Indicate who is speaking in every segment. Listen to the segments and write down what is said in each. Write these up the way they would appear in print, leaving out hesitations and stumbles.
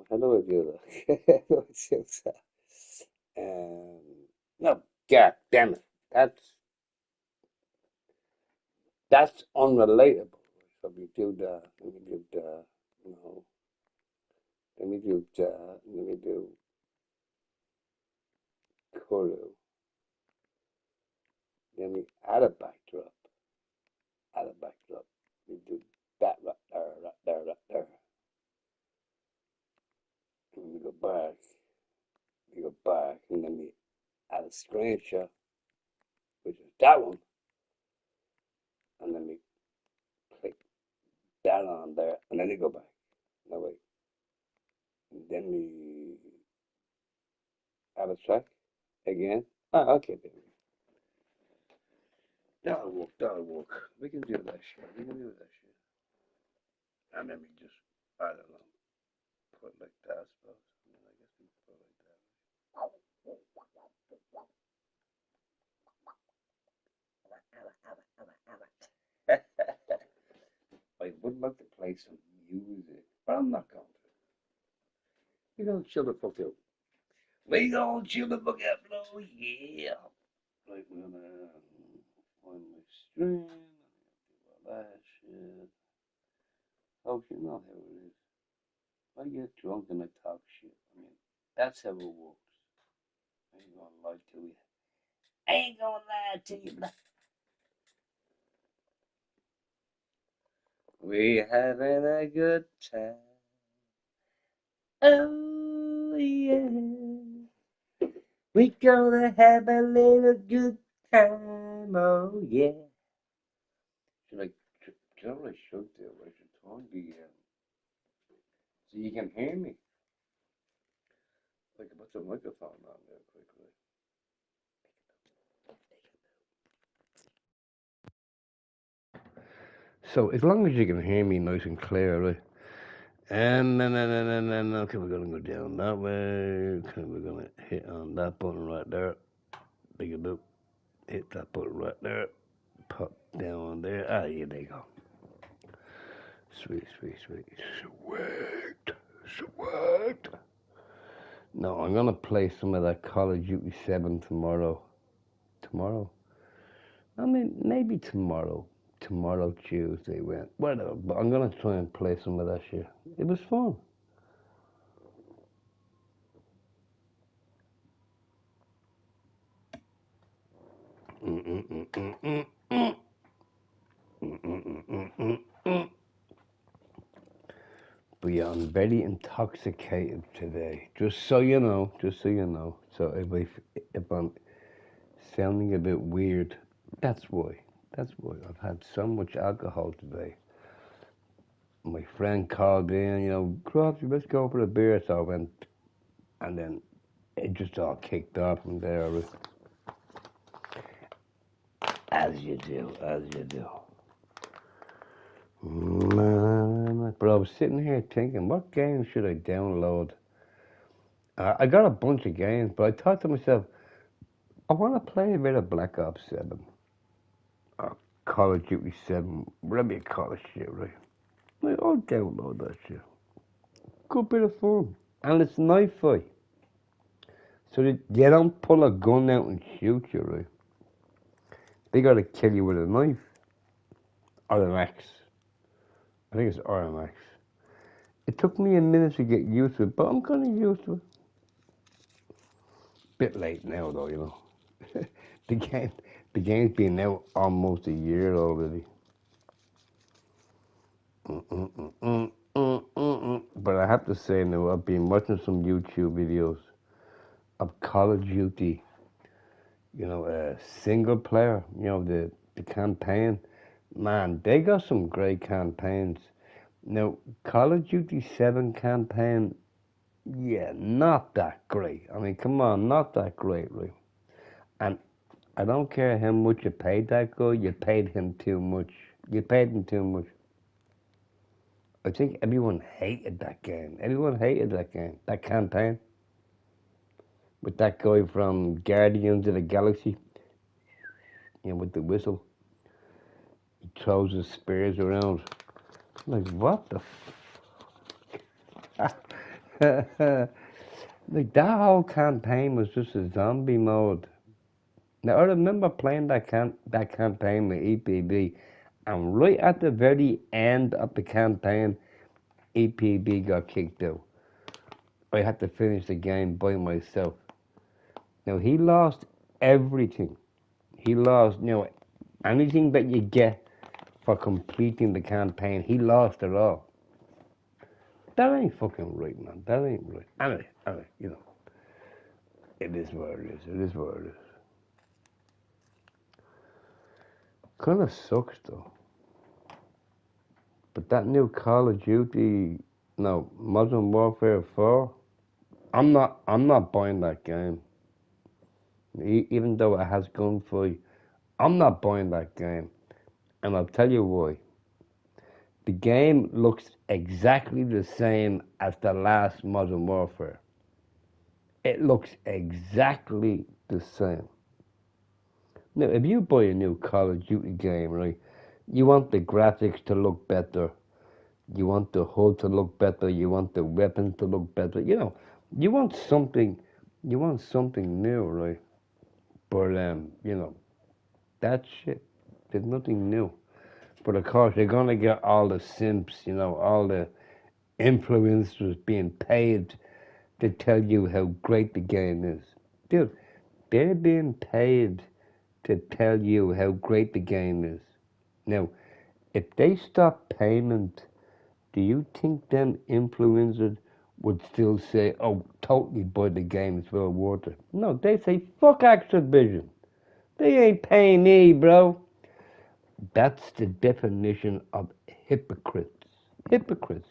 Speaker 1: how do I do that? How do I do that? Um, no, God damn it. That's unrelatable. So we do the, let me do the, no, let me do Kuru. Let me add a backdrop, add a backdrop. We do that right there, right there. And we go back, and then we add a screenshot, which is that one, and then we click that on there, and then we go back. No, wait. And then we add a track again. Ah, okay, baby. That'll work, that'll work. We can do that shit. We can do that shit. And then we just, I don't know, put it like that, I suppose. And then I guess we put it like that. I would like to play some music, but I'm not going to. We're going to chill the fuck out. We going to chill the fuck out, bro. Yeah. Right, we're going to find my string. Do all that shit. Oh, you know how it is. I get drunk and I talk shit. I mean, that's how it works. I ain't gonna lie to you. I ain't gonna lie to you, but we having a good time. Oh yeah, we gonna have a little good time. Oh yeah. Should I? Should I should do? I should turn the so you can hear me. Like put the microphone on there quickly. So as long as you can hear me nice and clear, right? And okay, we're gonna go down that way. Okay, we're gonna hit on that button right there. Big a boop. Hit that button right there. Pop down on there. Ah, yeah, there you go. Sweet, sweet, sweet. Sweet, sweet. No, I'm gonna play some of that Call of Duty 7 tomorrow. Tomorrow? I mean, maybe tomorrow. Tomorrow, Tuesday, when whatever. But I'm gonna try and play some of that shit. It was fun. But yeah, I'm very intoxicated today. Just so you know, just so you know. So if I'm sounding a bit weird, that's why. That's why I've had so much alcohol today. My friend called in, Crofty, let's go for a beer. So I went, and then it just all kicked off from there. As you do, as you do. But I was sitting here thinking, what game should I download? I got a bunch of games, but I thought to myself, I want to play a bit of Black Ops 7. Or Call of Duty 7. Whatever you call it shit, right? I'll download that shit. Good bit of fun. And it's knife fight. So that you don't pull a gun out and shoot you, right? They gotta kill you with a knife. Or an axe. I think it's or an axe. It took me a minute to get used to it, but I'm kinda used to it. Bit late now though, the game the game's been out almost a year already. But I have to say now, I've been watching some YouTube videos of Call of Duty, single player, the campaign. Man, they got some great campaigns. Now, Call of Duty 7 campaign, yeah, not that great. I mean, come on, not that great, right? And I don't care how much you paid that guy, you paid him too much. You paid him too much. I think everyone hated that game. Everyone hated that game, that campaign. With that guy from Guardians of the Galaxy, with the whistle. He throws his spears around. I'm like, what the f? Like that whole campaign was just a zombie mode. Now I remember playing that campaign with EPB, and right at the very end of the campaign, EPB got kicked out. I had to finish the game by myself. Now he lost everything. He lost, anything that you get for completing the campaign. He lost it all. That ain't fucking right, man. That ain't right. Anyway, it is what it is. It is what it is. Kind of sucks though. But that new Call of Duty, no, Modern Warfare 4, I'm not buying that game. Even though it has gunfight, I'm not buying that game. And I'll tell you why. The game looks exactly the same as the last Modern Warfare. It looks exactly the same. Now, if you buy a new Call of Duty game, right, you want the graphics to look better. You want the HUD to look better. You want the weapons to look better. You want something. You want something new, right? But that shit. There's nothing new. But of course, you're gonna get all the simps. All the influencers being paid to tell you how great the game is. Dude, they're being paid to tell you how great the game is. Now, if they stop payment, do you think them influencers would still say, oh, totally buy the game, it's well worth it? No, they say, fuck Activision. They ain't paying me, bro. That's the definition of hypocrites. Hypocrites.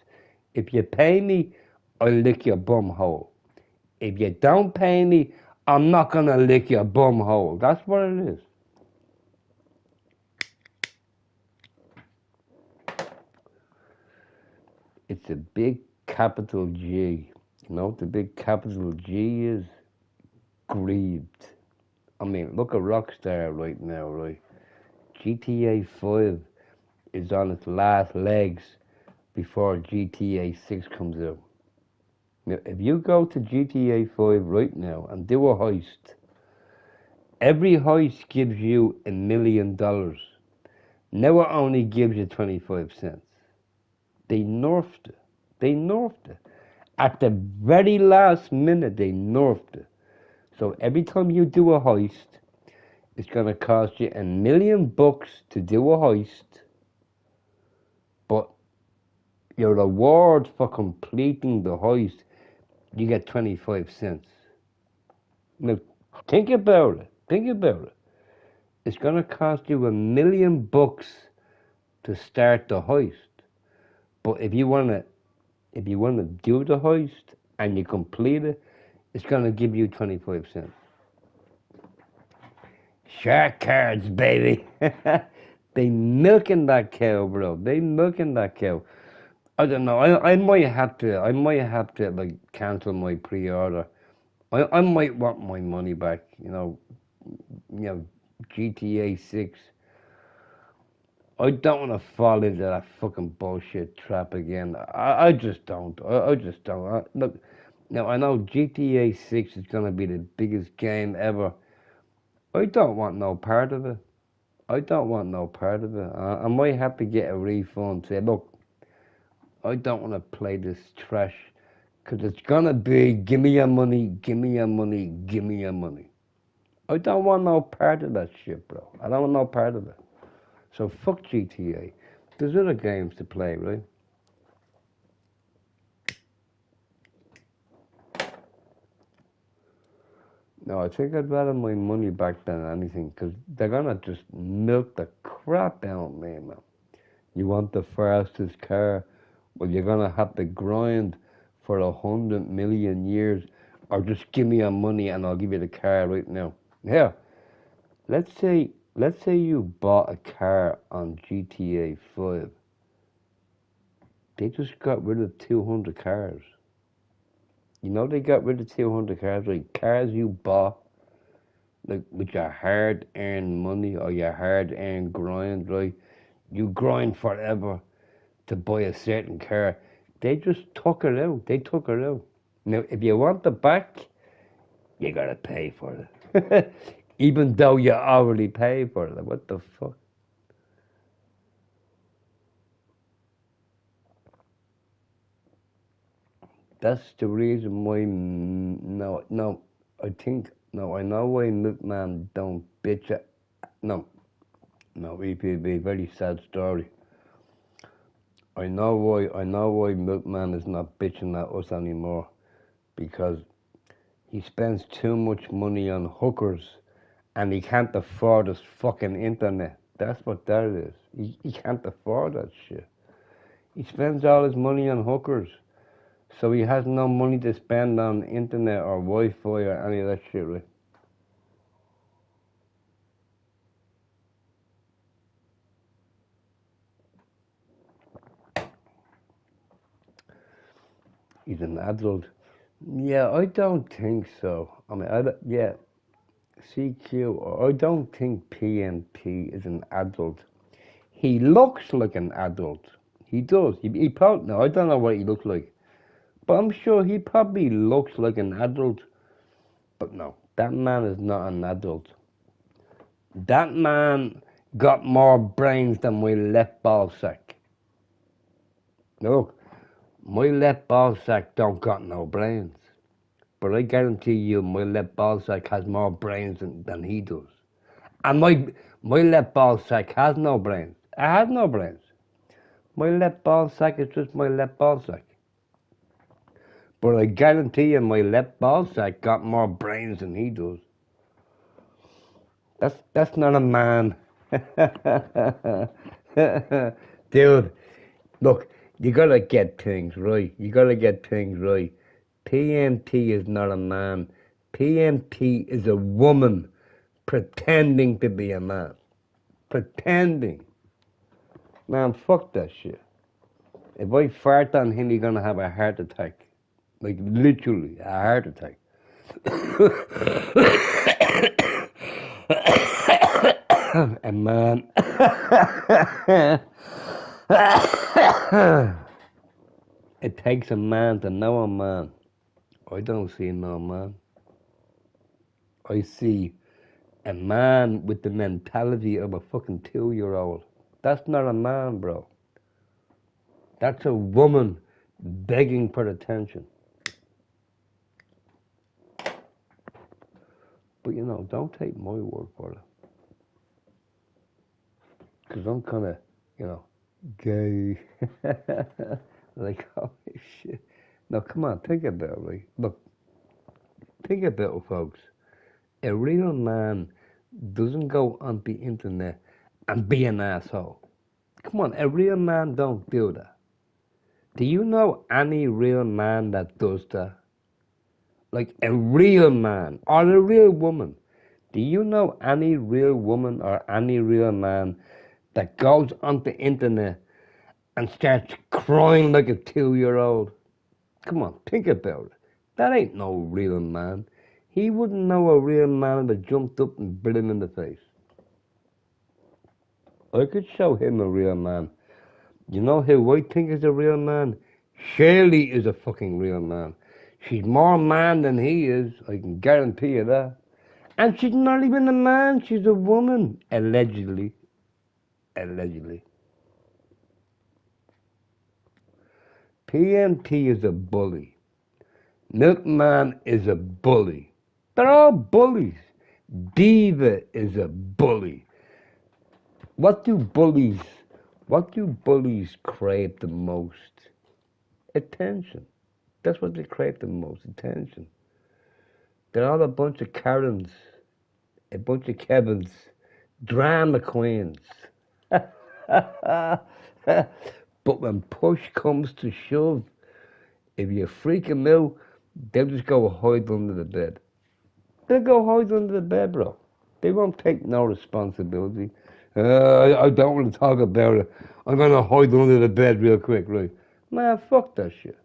Speaker 1: If you pay me, I'll lick your bum hole. If you don't pay me, I'm not gonna lick your bum hole. That's what it is. It's a big capital G. You know what the big capital G is? Greed. I mean, look at Rockstar right now, right? GTA 5 is on its last legs before GTA 6 comes out. Now, if you go to GTA 5 right now and do a heist, every heist gives you $1 million. Now it only gives you 25 cents. They nerfed it. They nerfed it. At the very last minute, they nerfed it. So every time you do a heist, it's gonna cost you $1 million to do a heist, but your reward for completing the heist, you get 25 cents. Now, think about it. Think about it. It's gonna cost you $1 million to start the heist, but if you wanna do the heist and you complete it, it's gonna give you 25 cents. Shark cards, baby. They milking that cow, bro. They milking that cow. I don't know. I might have to. I might have to like cancel my pre-order. I might want my money back. GTA 6. I don't want to fall into that fucking bullshit trap again. I just don't. I just don't. Look, now I know GTA 6 is gonna be the biggest game ever. I don't want no part of it. I don't want no part of it. I might have to get a refund. Say, look, I don't want to play this trash because it's gonna be give me your money, give me your money, give me your money. I don't want no part of that shit, bro. I don't want no part of it. So fuck GTA. There's other games to play, right? No, I think I'd rather my money back than anything because they're gonna just milk the crap out of me, man. You want the fastest car? Well, you're gonna have to grind for 100 million years, or just give me your money and I'll give you the car right now. Yeah, let's say you bought a car on GTA 5. They just got rid of 200 cars. They got rid of 200 cars, like cars you bought, like with your hard-earned money or your hard-earned grind, right? You grind forever to buy a certain car. They just took it out. They took it out. Now, if you want it back, you gotta pay for it. Even though you already paid for it. What the fuck? That's the reason why. No, I think no. I know why Milkman don't bitch it. No, no. EPB, very sad story. I know why. I know why Milkman is not bitching at us anymore because he spends too much money on hookers and he can't afford his fucking internet. That's what that is. He can't afford that shit. He spends all his money on hookers. So he has no money to spend on internet or Wi-Fi or any of that shit, right? He's an adult. Yeah, I don't think so. I mean, yeah, CQ, I don't think PNP is an adult. He looks like an adult. He does. He probably, no, I don't know what he looks like. But I'm sure he probably looks like an adult. But no, that man is not an adult. That man got more brains than my left ball sack. Look, my left ball sack don't got no brains. But I guarantee you my left ball sack has more brains than he does. And my left ball sack has no brains. It has no brains. My left ball sack is just my left ball sack. But I guarantee you my left ball sack got more brains than he does. That's not a man. Dude, look, you gotta get things right. You gotta get things right. PMT is not a man. PMT is a woman pretending to be a man. Pretending. Man, fuck that shit. If I fart on him, he's gonna have a heart attack. Like, literally, a heart attack. And man, it takes a man to know a man. I don't see no man. I see a man with the mentality of a fucking 2-year-old. That's not a man, bro. That's a woman begging for attention. But you know, don't take my word for it. Because I'm kind of, you know, gay. Like, oh shit. Now, come on, think about it, right? Look, think about it, folks. A real man doesn't go on the internet and be an asshole. Come on, a real man don't do that. Do you know any real man that does that? Like a real man or a real woman. Do you know any real woman or any real man that goes on the internet and starts crying like a 2-year-old? Come on, think about it. That ain't no real man. He wouldn't know a real man that jumped up and bit him in the face. I could show him a real man. You know who I think is a real man? Shirley is a fucking real man. She's more man than he is, I can guarantee you that. And she's not even a man, she's a woman. Allegedly. Allegedly. PMT is a bully. Milkman is a bully. They're all bullies. Diva is a bully. What do bullies crave the most? Attention. That's what they crave the most, attention. They're all a bunch of Karens, a bunch of Kevins, drama queens. But when push comes to shove, if you freak them out, they'll just go hide under the bed. They'll go hide under the bed, bro. They won't take no responsibility. I don't want to talk about it. I'm going to hide under the bed real quick, right? Man, fuck that shit.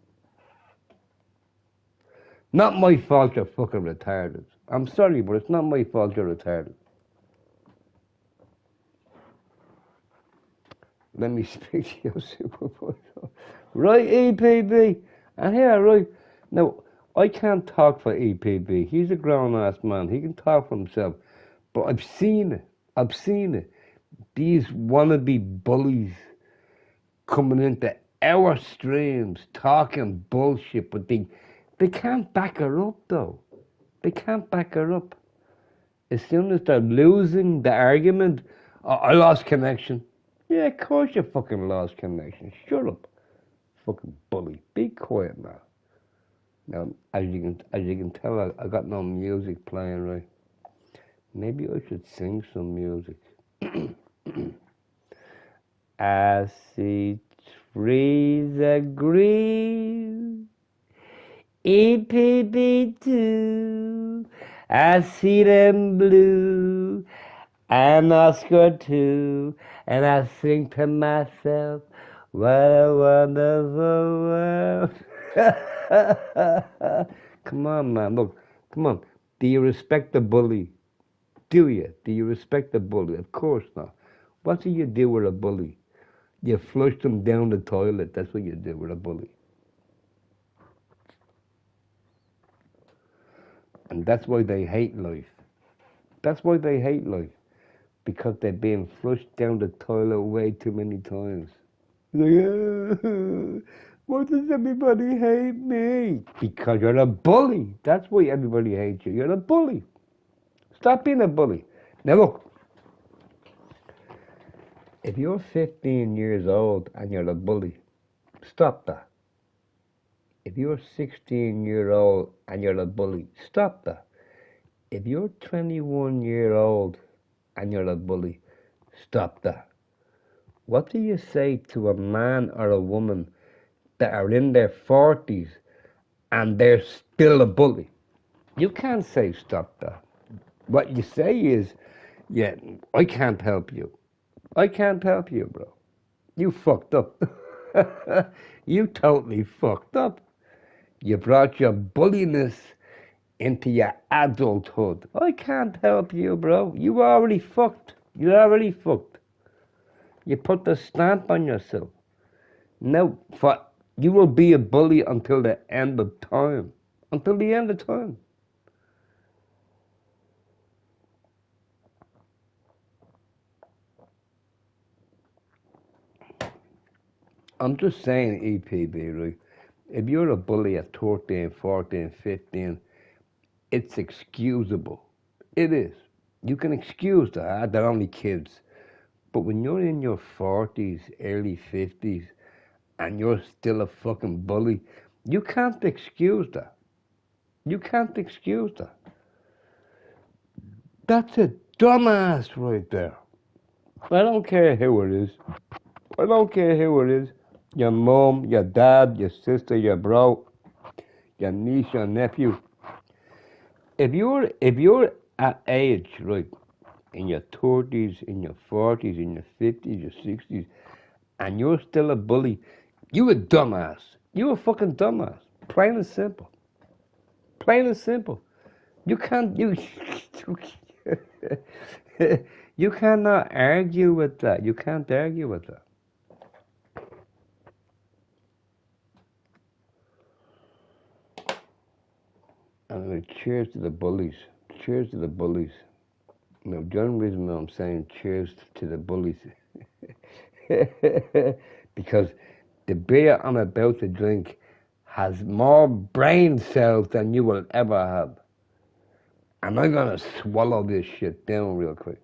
Speaker 1: Not my fault you're fucking retarded. I'm sorry, but it's not my fault you're retarded. Let me speak to your supervisor. Right, EPB. And here, right, now, I can't talk for EPB. He's a grown-ass man. He can talk for himself. But I've seen it. I've seen it. These wannabe bullies coming into our streams talking bullshit, but they can't back her up, though. They can't back her up. As soon as they're losing the argument, "Oh, I lost connection." Yeah, of course you fucking lost connection. Shut up, fucking bully. Be quiet now. Now, as you can tell, I got no music playing, right? Maybe I should sing some music. I see trees of green, EPB too. I see them blue, and Oscar too. And I sing to myself, what a wonderful world. Come on, man. Look, come on. Do you respect the bully? Do you? Do you respect the bully? Of course not. What do you do with a bully? You flush them down the toilet. That's what you do with a bully. And that's why they hate life. That's why they hate life. Because they're being flushed down the toilet way too many times. Like, why does everybody hate me? Because you're a bully. That's why everybody hates you. You're a bully. Stop being a bully. Now look, if you're 15 years old and you're a bully, stop that. If you're 16-year-old and you're a bully, stop that. If you're 21-year-old and you're a bully, stop that. What do you say to a man or a woman that are in their 40s and they're still a bully? You can't say stop that. What you say is, yeah, I can't help you. I can't help you, bro. You fucked up. You totally fucked up. You brought your bulliness into your adulthood. I can't help you, bro. You already fucked. You're already fucked. You put the stamp on yourself. Now, you will be a bully until the end of time. Until the end of time. I'm just saying, EPB, right? If you're a bully at 13, 14, 15, it's excusable. It is. You can excuse that. They're only kids. But when you're in your 40s, early 50s, and you're still a fucking bully, you can't excuse that. You can't excuse that. That's a dumbass right there. I don't care who it is. I don't care who it is. Your mom, your dad, your sister, your bro, your niece, your nephew. If you're at age, right, in your 30s, in your 40s, in your 50s, your 60s, and you're still a bully, you a dumbass. You a fucking dumbass. Plain and simple. Plain and simple. You can't you cannot argue with that. You can't argue with that. And cheers to the bullies. Cheers to the bullies. No, the only reason I'm saying cheers to the bullies because the beer I'm about to drink has more brain cells than you will ever have. And I'm gonna swallow this shit down real quick.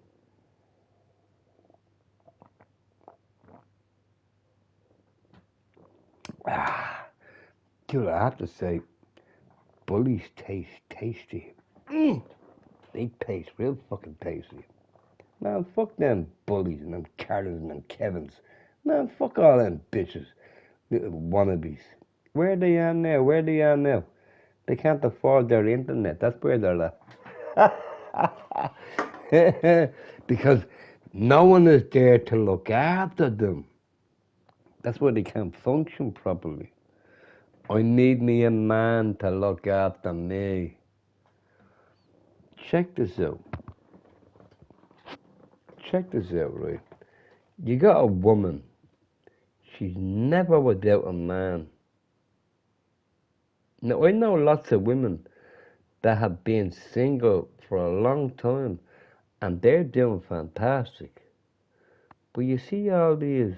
Speaker 1: Ah, dude, I have to say, bullies taste tasty. They taste real fucking tasty. Man, fuck them bullies and them Carters and them Kevins. Man, fuck all them bitches. Little wannabes. Where they are now? Where they are now? They can't afford their internet. That's where they're at. Because no one is there to look after them. That's why they can't function properly. I need me a man to look after me. Check this out. Check this out, right? You got a woman. She's never without a man. Now, I know lots of women that have been single for a long time and they're doing fantastic. But you see all these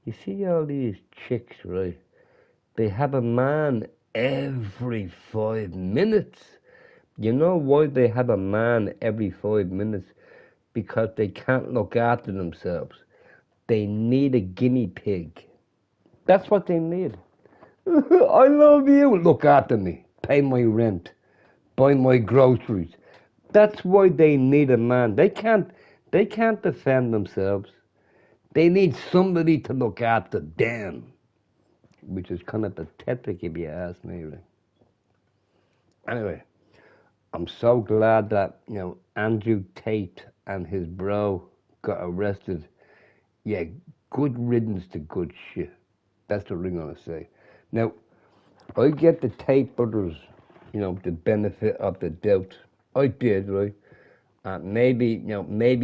Speaker 1: chicks, right? They have a man every 5 minutes. You know why they have a man every 5 minutes? Because they can't look after themselves. They need a guinea pig. That's what they need. I love you. Look after me. Pay my rent. Buy my groceries. That's why they need a man. They can't defend themselves. They need somebody to look after them, which is kind of pathetic if you ask me. Really. Anyway, I'm so glad that Andrew Tate and his bro got arrested. Yeah, good riddance to good shit. That's what I'm gonna say. Now, I get the Tate brothers, the benefit of the doubt. I did, right? Maybe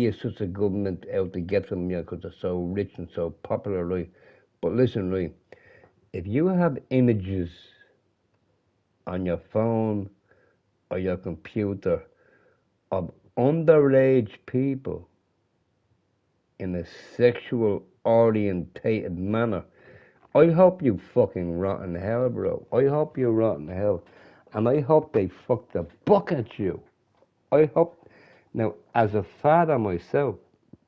Speaker 1: it's just a government out to get them, because they're so rich and so popular, right? But listen, right? If you have images on your phone or your computer of underage people in a sexual orientated manner, I hope you fucking rot in hell, bro. I hope you rot in hell. And I hope they fuck the buck at you. I hope. Now, as a father myself,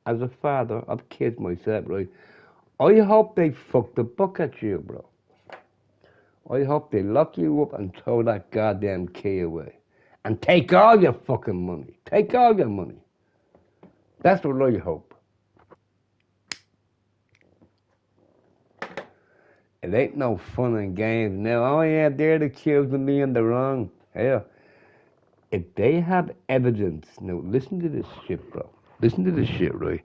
Speaker 1: as a father of kids myself, right? I hope they fuck the buck at you, bro. I hope they lock you up and throw that goddamn key away. And take all your fucking money. Take all your money. That's what I hope. It ain't no fun and games now. Oh yeah, they're accusing me and they're wrong. Yeah. If they have evidence, now listen to this shit, bro. Listen to this shit, right?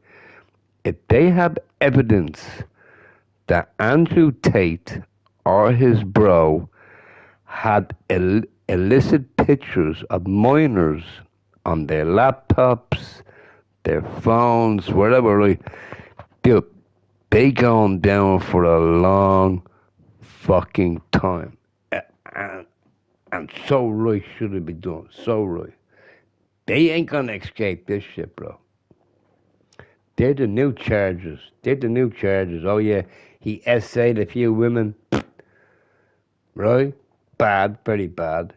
Speaker 1: If they have evidence that Andrew Tate or his bro had illicit pictures of minors on their laptops, their phones, wherever, right? Dude, they going down for a long fucking time. And, and so right should it be done. So right. They ain't gonna escape this shit, bro. They're the new charges. They're the new charges. Oh yeah, he essayed a few women, right? Bad, very bad.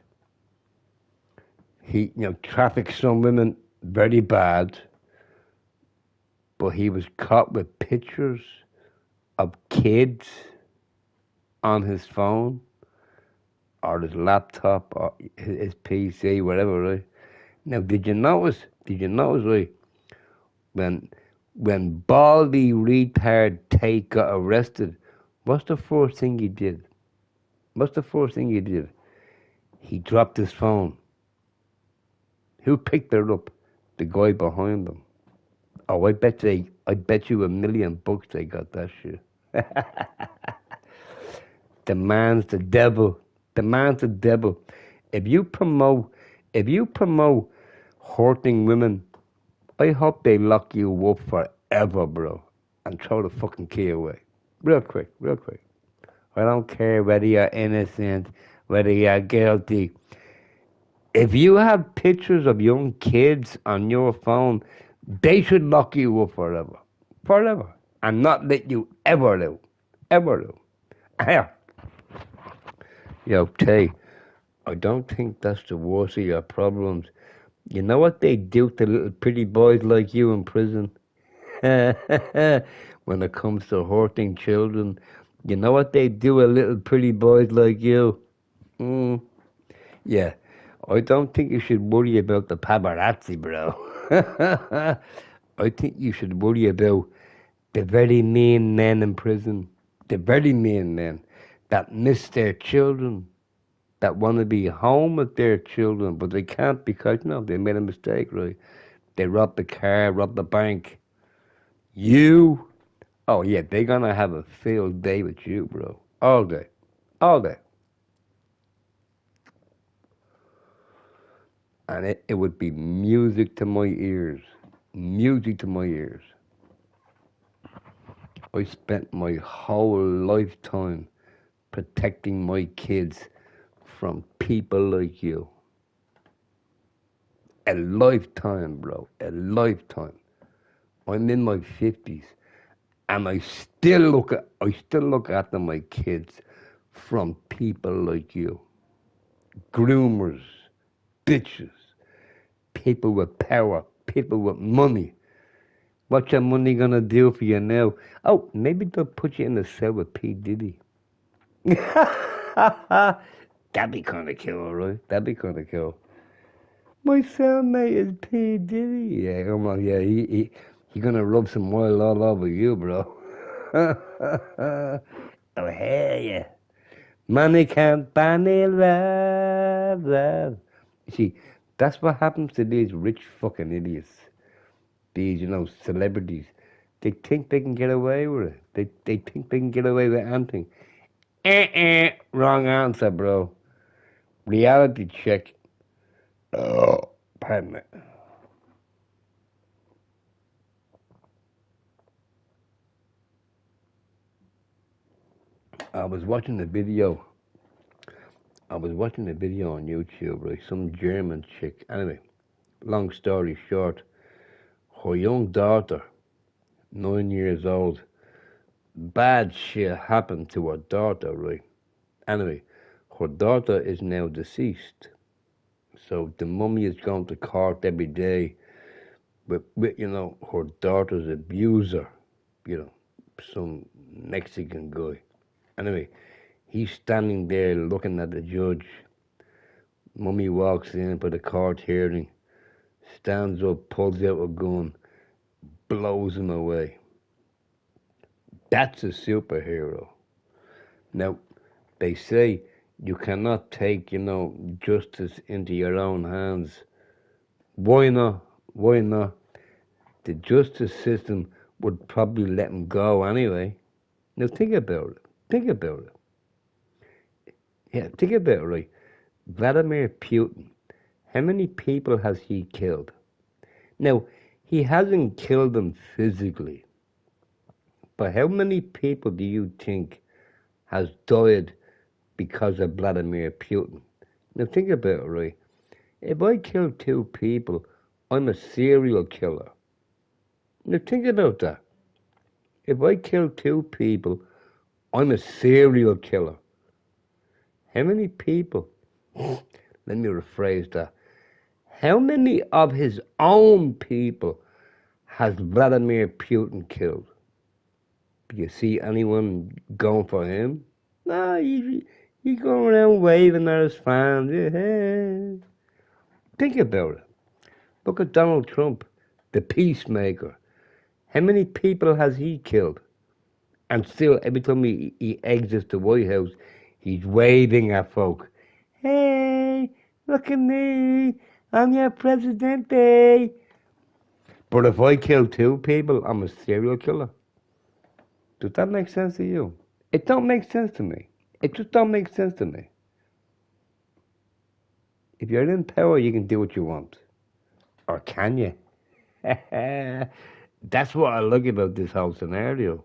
Speaker 1: He, trafficked some women, very bad. But he was caught with pictures of kids on his phone or his laptop or his PC, whatever, right? Now, did you notice? Did you notice, right? When when Baldy retard Tate got arrested, what's the first thing he did? What's the first thing he did? He dropped his phone. Who picked it up? The guy behind them. Oh, I bet you $1,000,000 they got that shit. The man's the devil. The man's the devil. If you promote, if you promote hurting women, I hope they lock you up forever, bro, and throw the fucking key away, real quick, real quick. I don't care whether you're innocent, whether you're guilty. If you have pictures of young kids on your phone, they should lock you up forever, forever, and not let you ever do, ever do. Hell, yo, Tay, I don't think that's the worst of your problems. You know what they do to little pretty boys like you in prison? When it comes to hurting children, you know what they do to little pretty boys like you? Mm, yeah, I don't think you should worry about the paparazzi, bro. I think you should worry about the very mean men in prison, the very mean men that miss their children, that want to be home with their children, but they can't because they made a mistake, right? They robbed the car, robbed the bank. You, oh yeah, they're gonna have a field day with you, bro. All day, all day, and it would be music to my ears, music to my ears. I spent my whole lifetime protecting my kids from people like you. A lifetime, bro. A lifetime. I'm in my 50s and I still look after my kids from people like you. Groomers, bitches, people with power, people with money. What's your money gonna do for you now? Oh, maybe they'll put you in the cell with P. Diddy. That'd be kind of cool, right? That'd be kind of cool. My cellmate is P. Diddy. Yeah, come on, yeah, he gonna rub some oil all over you, bro. Oh, hell yeah. Money can't buy me love, love. See, that's what happens to these rich fucking idiots. These, celebrities. They think they can get away with it. They think they can get away with anything. Wrong answer, bro. Reality check. Oh, pardon me. I was watching the video. I was watching a video on YouTube, right? Some German chick. Anyway, long story short, her young daughter, 9 years old, bad shit happened to her daughter, right? Anyway, her daughter is now deceased. So the mummy is going to court every day with her daughter's abuser, you know, some Mexican guy. Anyway, he's standing there looking at the judge. Mummy walks in for the court hearing, stands up, pulls out a gun, blows him away. That's a superhero. Now, they say you cannot take, justice into your own hands. Why not? Why not? The justice system would probably let him go anyway. Now think about it. Think about it. Yeah, think about it, right? Vladimir Putin, how many people has he killed? Now, he hasn't killed them physically, but how many people do you think has died because of Vladimir Putin? Now think about it, right? If I kill two people, I'm a serial killer. Now think about that. If I kill two people, I'm a serial killer. How many people? Let me rephrase that. How many of his own people has Vladimir Putin killed? Do you see anyone going for him? No, he's going around waving at his fans. Yeah. Think about it. Look at Donald Trump, the peacemaker. How many people has he killed? And still, every time he exits the White House, he's waving at folk. Hey, look at me. I'm your presidente. But if I kill two people, I'm a serial killer. Does that make sense to you? It don't make sense to me. It just don't make sense to me. If you're in power, you can do what you want. Or can you? That's what I like about this whole scenario.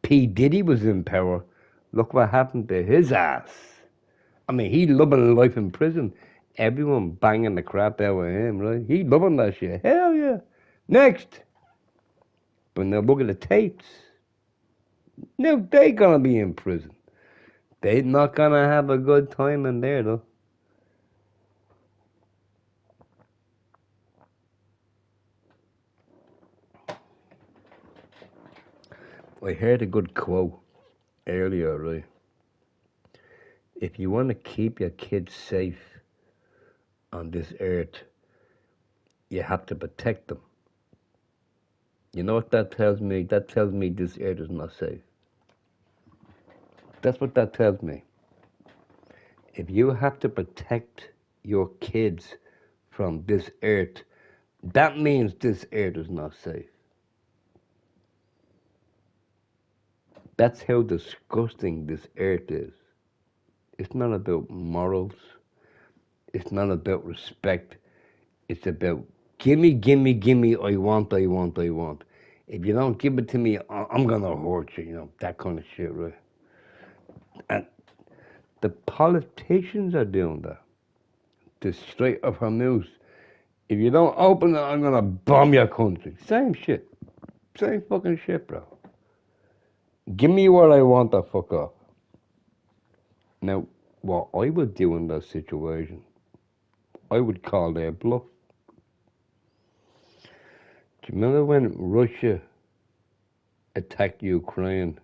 Speaker 1: P. Diddy was in power. Look what happened to his ass. I mean, he loving life in prison. Everyone banging the crap out of him, right? He loving that shit. Hell yeah. Next. But now look at the tapes. Now they gonna be in prison. They not gonna have a good time in there, though. I heard a good quote earlier, right? If you want to keep your kids safe on this earth, you have to protect them. You know what that tells me? That tells me this earth is not safe. That's what that tells me. If you have to protect your kids from this earth, that means this earth is not safe. That's how disgusting this earth is. It's not about morals. It's not about respect. It's about gimme, gimme, gimme, I want, I want, I want. If you don't give it to me, I'm gonna hurt you, that kind of shit, right? And The politicians are doing that. The Strait of Hormuz. If you don't open it, I'm gonna bomb your country. Same shit. Same fucking shit, bro. Give me what I want the fuck off. Now, what I would do in that situation, I would call their bluff. Do you remember when Russia attacked Ukraine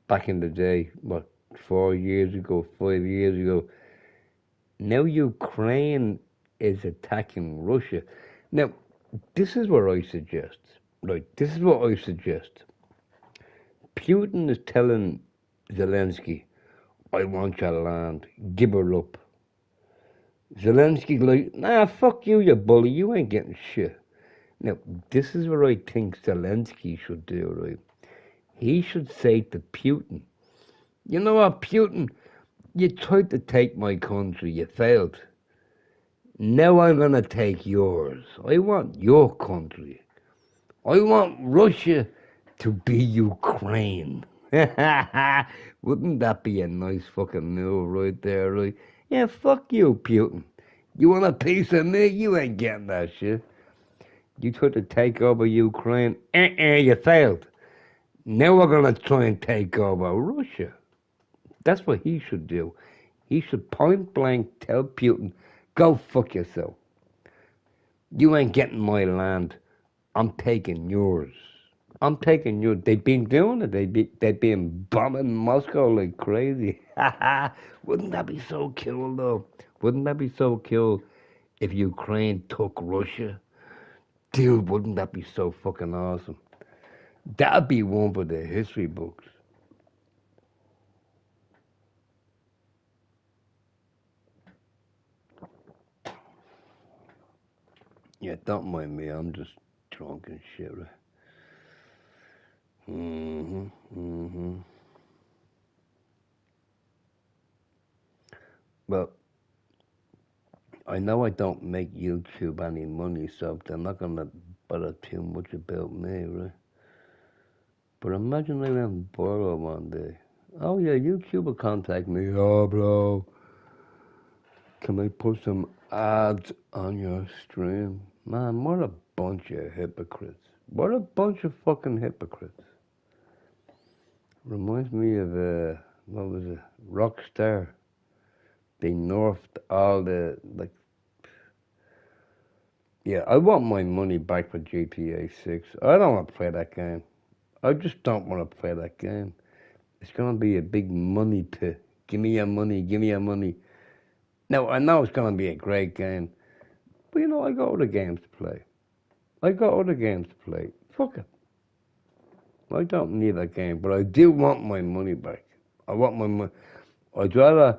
Speaker 1: back in the day? What, 4 years ago, 5 years ago? Now Ukraine is attacking Russia. Now, this is what I suggest. Right, this is what I suggest. Putin is telling Zelensky, I want your land, give her up. Zelensky's like, nah, fuck you, you bully, you ain't getting shit. Now, this is what I think Zelensky should do, right? He should say to Putin, you know what, Putin, you tried to take my country, you failed. Now I'm gonna take yours. I want your country. I want Russia to be Ukraine. Wouldn't that be a nice fucking move right there, right? Yeah, fuck you, Putin. You want a piece of me? You ain't getting that shit. You tried to take over Ukraine. You failed. Now we're gonna try and take over Russia. That's what he should do. He should point blank tell Putin, go fuck yourself. You ain't getting my land. I'm taking yours. I'm taking yours. They've been doing it. They've been bombing Moscow like crazy. Wouldn't that be so cool, though? Wouldn't that be so cool if Ukraine took Russia? Dude, wouldn't that be so fucking awesome? That'd be one for the history books. Yeah, don't mind me. I'm just drunk and shit. Right? Well, I know I don't make YouTube any money, so they're not gonna bother too much about me, right? But imagine I went borrow one day. Oh yeah, YouTube will contact me. Oh bro, can I put some ads on your stream? Man, what a bunch of hypocrites. What a bunch of fucking hypocrites. Reminds me of what was it? Rockstar. They nerfed all the like. Yeah, I want my money back for GTA 6. I don't want to play that game. I just don't want to play that game. It's gonna be a big money pit. Give me your money. Give me your money. Now I know it's gonna be a great game, but you know I got other games to play. I got other games to play. Fuck it. I don't need that game, but I do want my money back. I want my money. I'd rather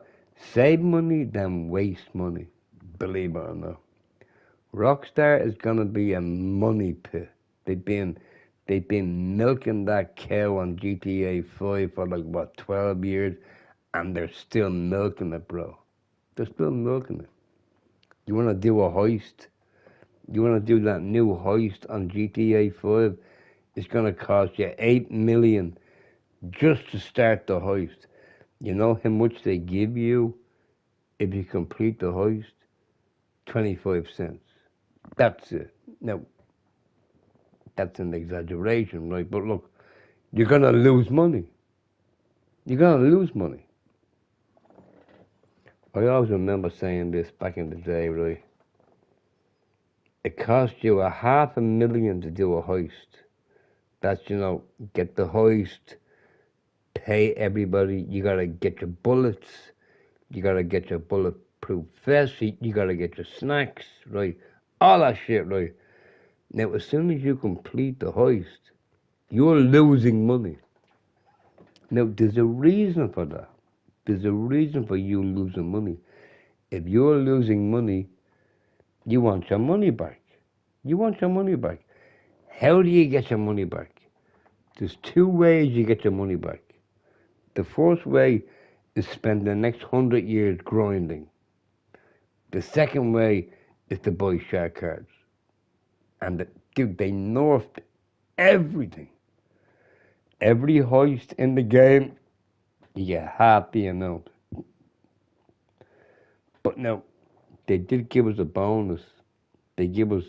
Speaker 1: save money than waste money. Believe it or not. Rockstar is gonna be a money pit. They've been they've been milking that cow on GTA 5 for like what 12 years, and they're still milking it, bro. They're still milking it. You wanna do a heist? You wanna do that new heist on GTA 5? It's gonna cost you 8 million just to start the heist. You know how much they give you if you complete the heist? 25 cents. That's it. Now, that's an exaggeration, right? But look, you're gonna lose money. You're gonna lose money. I always remember saying this back in the day, right? It costs you a $500,000 to do a heist. That's, get the heist, pay everybody. You gotta get your bullets. You gotta get your bulletproof vest. You gotta get your snacks, right? All that shit, right? Now, as soon as you complete the heist, you're losing money. Now, there's a reason for that. There's a reason for you losing money. If you're losing money, you want your money back. You want your money back. How do you get your money back? There's two ways you get your money back. The first way is spend the next 100 years grinding. The second way is to buy share cards. And dude, they nerfed everything. Every heist in the game You get half the amount. But no, they did give us a bonus. They give us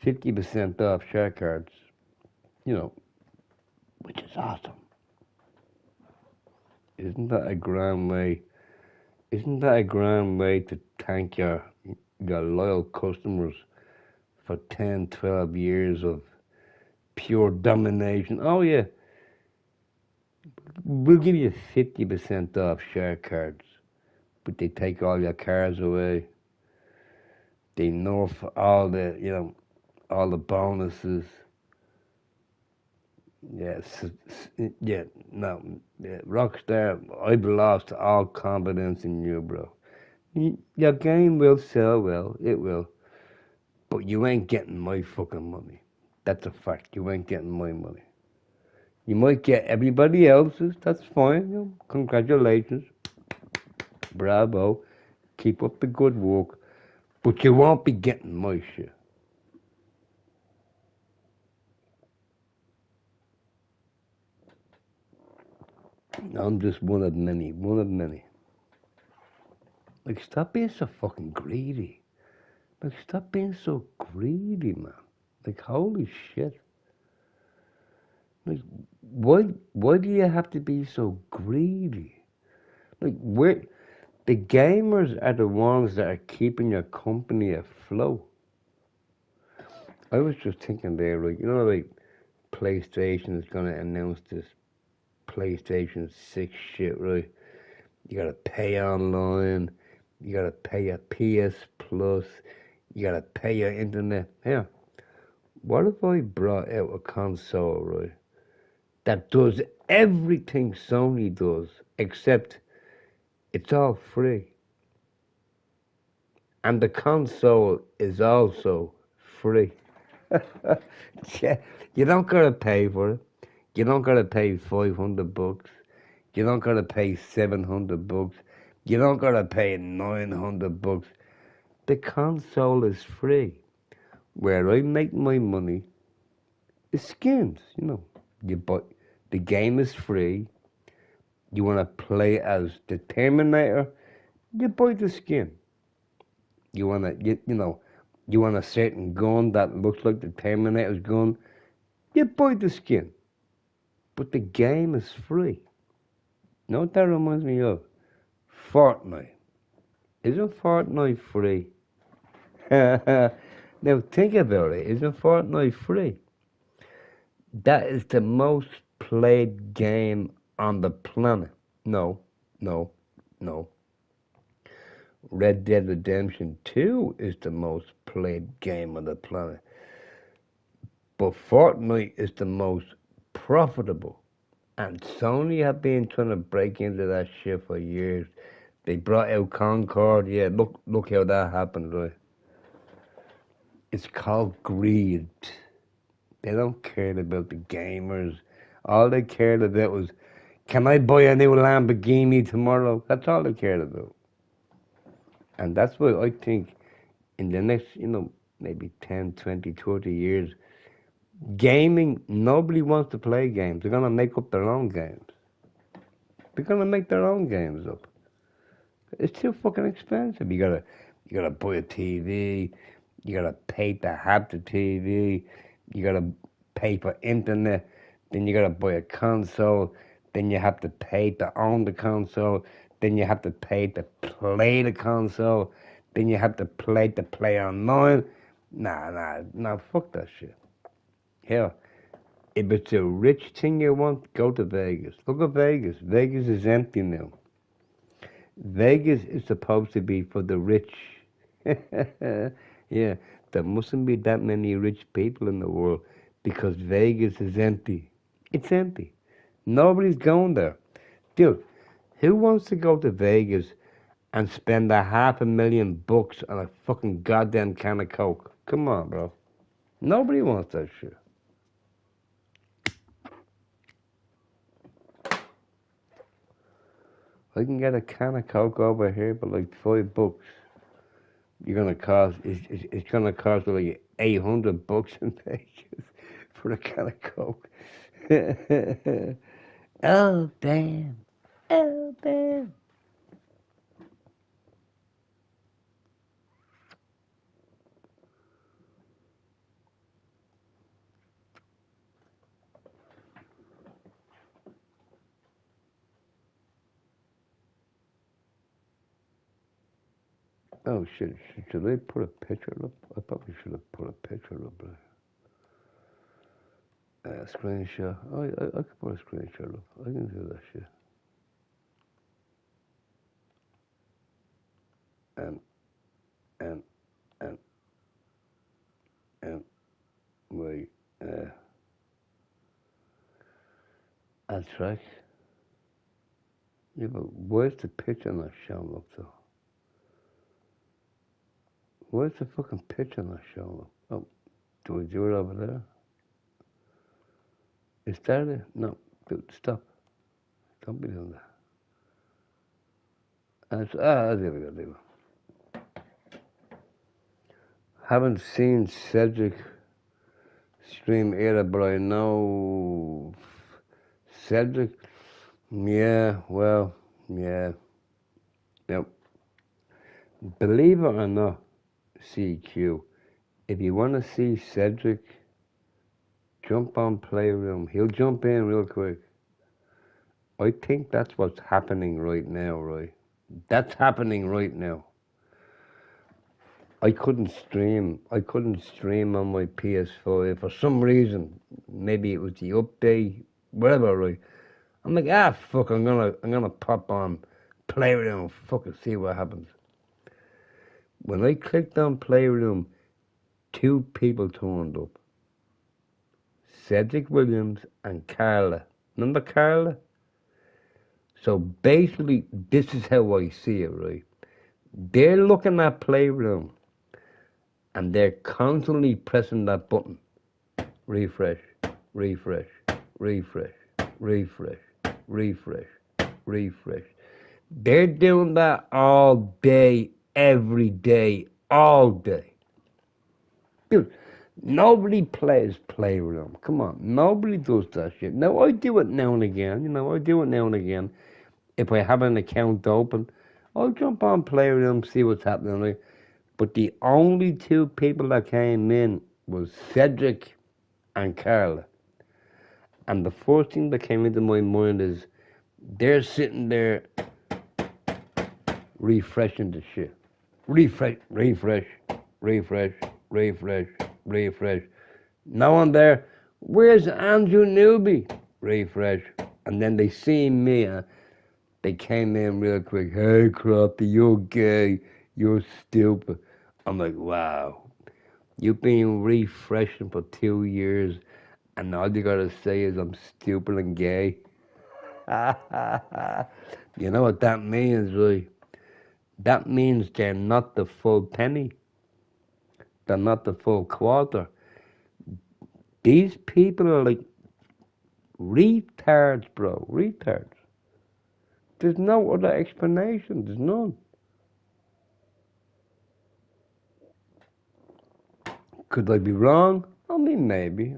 Speaker 1: 50% off share cards, you know, which is awesome. Isn't that a grand way? Isn't that a grand way to thank your loyal customers for 10, 12 years of pure domination? Oh yeah, we'll give you 50% off share cards, but they take all your cards away. They nerf all the, all the bonuses. Yes, yeah, no, yeah, Rockstar, I've lost all confidence in you, bro. Your game will sell well, it will, but you ain't getting my fucking money. That's a fact. You ain't getting my money. You might get everybody else's. That's fine. Congratulations, bravo. Keep up the good work, but you won't be getting my shit. I'm just one of many. One of many. Like, stop being so fucking greedy. Like, stop being so greedy, man. Like, holy shit. Like, why do you have to be so greedy? Like, the gamers are the ones that are keeping your company afloat. I was just thinking there, like, like PlayStation is gonna announce this PlayStation 6 shit, right? You gotta pay online, you gotta pay your PS Plus, you gotta pay your internet. Yeah. What if I brought out a console, right, that does everything Sony does, except it's all free. And the console is also free. Yeah, you don't gotta pay for it. You don't gotta pay 500 bucks. You don't gotta pay 700 bucks. You don't gotta pay 900 bucks. The console is free. Where I make my money is skins. You buy the game is free. You wanna play as the Terminator, you buy the skin. You want a certain gun that looks like the Terminator's gun, you buy the skin. But the game is free. You know what that reminds me of? Fortnite. Isn't Fortnite free? Now think about it. Isn't Fortnite free? That is the most played game on the planet. No, no, no. Red Dead Redemption 2 is the most played game on the planet. But Fortnite is the most profitable. And Sony have been trying to break into that shit for years. They brought out Concord. Yeah, look how that happened, right? It's called greed. They don't care about the gamers. All they cared about was, can I buy a new Lamborghini tomorrow? That's all they cared about. And that's why I think in the next, maybe 10, 20, 30 years, gaming, nobody wants to play games. They're going to make up their own games. They're going to make their own games up. It's too fucking expensive. You gotta buy a TV. You gotta pay to have the TV. You gotta pay for internet. Then you gotta buy a console. Then you have to pay to own the console. Then you have to pay to play the console. Then you have to play online. Nah, fuck that shit. Hell, if it's a rich thing you want, go to Vegas. Look at Vegas. Vegas is empty now. Vegas is supposed to be for the rich. Yeah, there mustn't be that many rich people in the world because Vegas is empty. It's empty. Nobody's going there. Dude, who wants to go to Vegas and spend $500,000 on a fucking goddamn can of Coke? Come on, bro. Nobody wants that shit. I can get a can of Coke over here for like $5. You're gonna cost it's gonna cost like $800 in Vegas for a can of Coke. Oh damn! Oh, man. Oh, shit. Should I put a picture up? I probably should have put a picture up there. Screenshot. Oh, I could put a screenshot up. I can do that shit. And, and, and, and, wait. Uh, I'll track. Yeah, but where's the picture not showing up, though? Where's the fucking picture not showing up? Oh, do we do it over there? Is that it? No. Dude, stop. Don't be doing that. There we go, there we go. Haven't seen Cedric stream either, but I know Cedric. Yeah, well, yeah. Yep. Believe it or not, CQ, if you want to see Cedric, jump on Playroom. He'll jump in real quick. I think that's what's happening right now, right? That's happening right now. I couldn't stream. I couldn't stream on my PS5 for some reason. Maybe it was the update, whatever, right? I'm like, fuck, I'm gonna pop on Playroom, fucking see what happens. When I clicked on Playroom, two people turned up. Cedric Williams and Carla. Remember Carla? So basically, this is how I see it, right? They're looking at Playroom and they're constantly pressing that button. Refresh, refresh, refresh, refresh, refresh, refresh. They're doing that all day, every day, all day. Dude, nobody plays Playroom. Come on, nobody does that shit. Now, I do it now and again. I do it now and again. If I have an account open, I'll jump on Playroom, see what's happening. Right? But the only two people that came in was Cedric and Carla. And the first thing that came into my mind is they're sitting there refreshing the shit. Refresh, refresh, refresh, refresh, refresh. No one there. Where's Andrew Newby? Refresh. And then they see me. They came in real quick. Hey, Croppy, you're gay. You're stupid. I'm like, wow. You've been refreshing for 2 years, and all you gotta say is I'm stupid and gay. You know what that means, right? That means they're not the full penny. They're not the full quarter. These people are like retards, bro. Retards. There's no other explanation. There's none. Could I be wrong? I mean, maybe.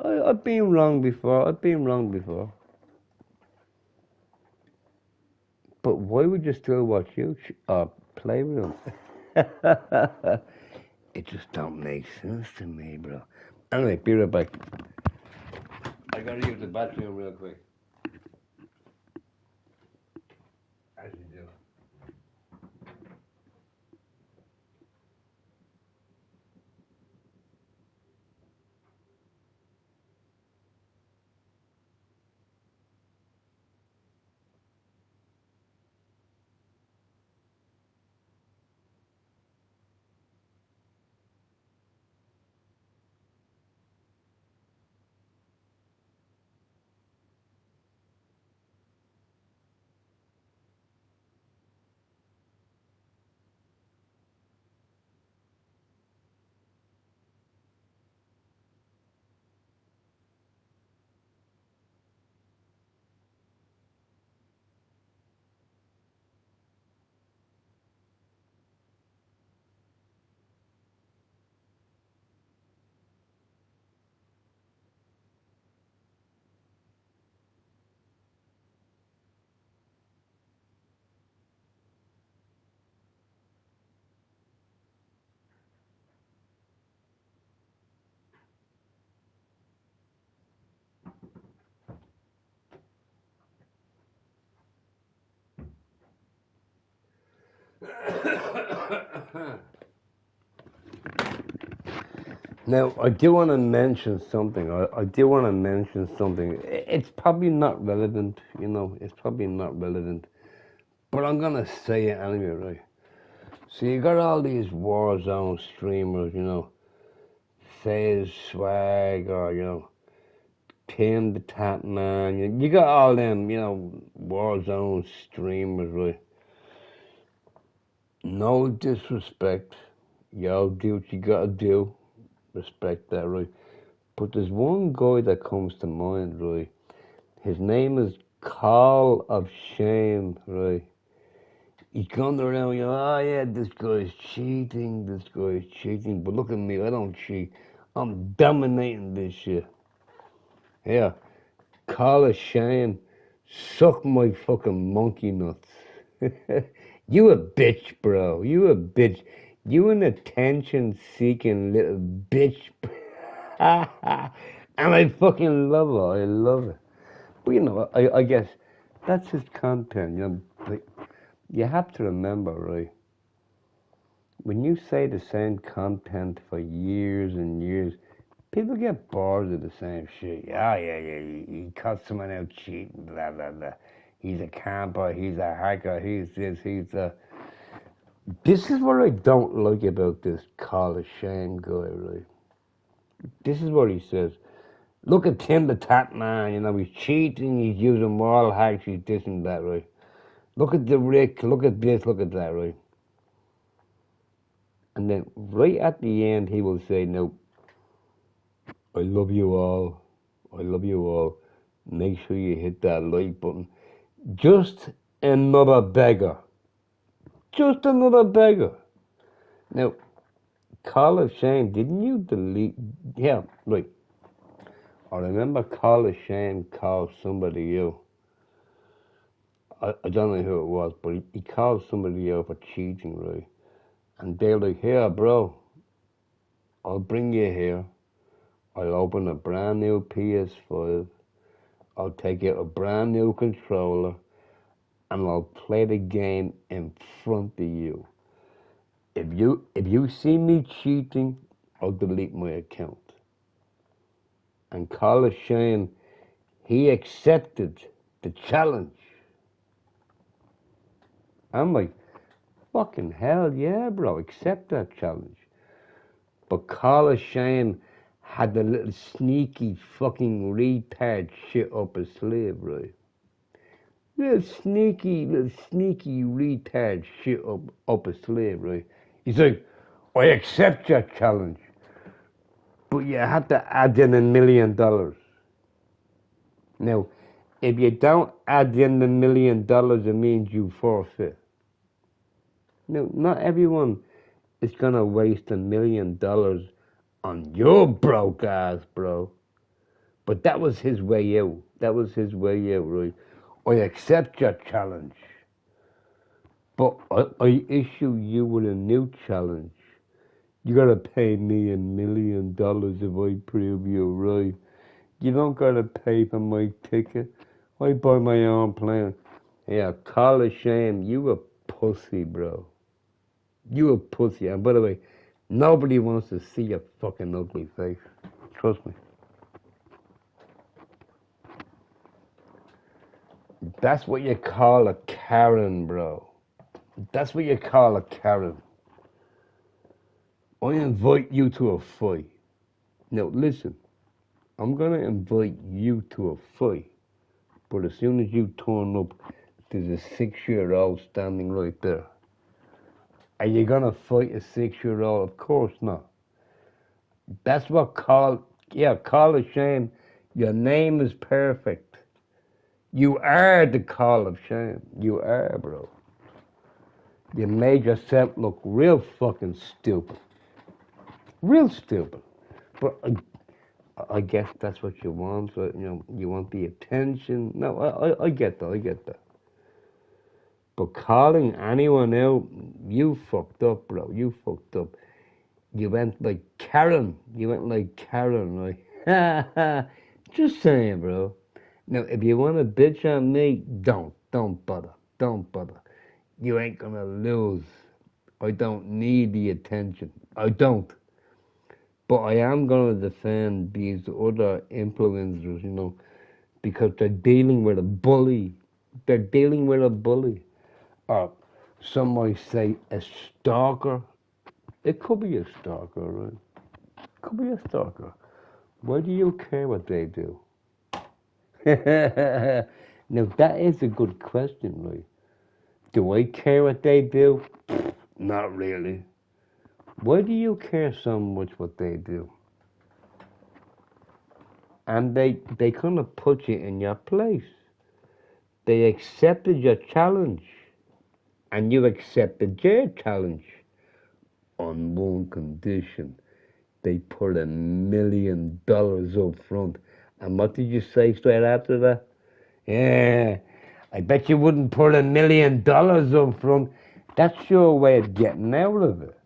Speaker 1: I've been wrong before. I've been wrong before. But why would you still watch YouTube or Playroom? It just don't make sense to me, bro. Anyway, be right back. I gotta use the bathroom real quick. As you do. Now, I do want to mention something. I do want to mention something. It's probably not relevant, you know, it's probably not relevant. But I'm going to say it anyway, right? So you got all these Warzone streamers, you know, Fizz, Swag, or, you know, Tim the Tap Man. You got all them, you know, Warzone streamers, right? No disrespect. Yo, do what you gotta do. Respect that, right? But there's one guy that comes to mind, right? His name is Call of Shame, right? He's going around, you know, oh yeah, this guy's cheating, this guy's cheating. But look at me, I don't cheat. I'm dominating this shit. Yeah, Call of Shame, suck my fucking monkey nuts. You a bitch, bro. You a bitch. You an attention-seeking little bitch. And I fucking love it. I love it. But you know, I guess that's his content. You know, like, you have to remember, right? When you say the same content for years and years, people get bored of the same shit. Yeah. He caught someone out cheating, blah, blah, blah. He's a camper, he's a hacker, he's this, he's that. This is what I don't like about this Call of Shame guy, right? This is what he says. Look at Tim the Tap Man, you know, he's cheating, he's using wall hacks, he's this and that, right? Look at the Rick, look at this, look at that, right? And then right at the end, he will say, no, I love you all. I love you all. Make sure you hit that like button. Just another beggar. Just another beggar. Now, Call of Shame, didn't you delete? Yeah, right. I remember Call of Shame called somebody out. I don't know who it was, but he called somebody out for cheating, right? And they're like, here, bro, I'll bring you here. I'll open a brand new PS5. I'll take out a brand new controller and I'll play the game in front of you. If you see me cheating, I'll delete my account. And Call of Shame, he accepted the challenge. I'm like, fucking hell yeah, bro, accept that challenge. But Call of Shame had the little sneaky fucking retard shit up his sleeve, right? Little sneaky retard shit up his sleeve, right? He's like, I accept your challenge, but you have to add in $1 million. Now, if you don't add in the $1 million, it means you forfeit. Now, not everyone is gonna waste $1 million on your broke ass, bro. But that was his way out. That was his way out, right? I accept your challenge, but I issue you with a new challenge. You gotta pay me $1 million if I prove you're right. You don't gotta pay for my ticket. I buy my own plane. Yeah, Call of Shame, you a pussy, bro. You a pussy. And by the way, nobody wants to see your fucking ugly face. Trust me. That's what you call a Karen, bro. That's what you call a Karen. I invite you to a fight. Now listen, I'm gonna invite you to a fight. But as soon as you turn up, there's a 6-year-old standing right there. Are you gonna fight a 6-year-old? Of course not. That's what Call of Shame. Your name is perfect. You are the Call of Shame. You are, bro. You made yourself look real fucking stupid. Real stupid. But I guess that's what you want. So, you know, you want the attention. No, I get that. I get that. But calling anyone out, you fucked up, bro. You fucked up. You went like Karen. You went like Karen, right? Just saying, bro. Now, if you want to bitch on me, don't bother. Don't bother. You ain't gonna lose. I don't need the attention. I don't. But I am going to defend these other influencers, because they're dealing with a bully. They're dealing with a bully. Or some might say a stalker. It could be a stalker, right? Could be a stalker. Why do you care what they do? Now, that is a good question, right? Do I care what they do? Not really. Why do you care so much what they do? And they kind of put you in your place. They accepted your challenge, and you accepted their challenge on one condition. They put $1 million up front. And what did you say straight after that? Yeah, I bet you wouldn't put $1 million up front. That's your way of getting out of it.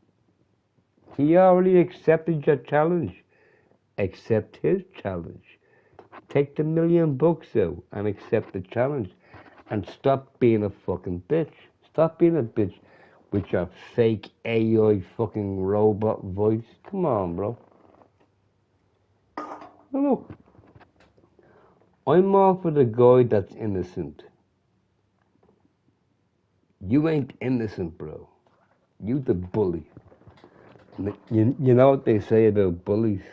Speaker 1: He already accepted your challenge. Accept his challenge. Take the $1 million out and accept the challenge. And stop being a fucking bitch. Stop being a bitch with your fake AI fucking robot voice. Come on, bro. Look, I'm all for the guy that's innocent. You ain't innocent, bro. You the bully. You know what they say about bullies?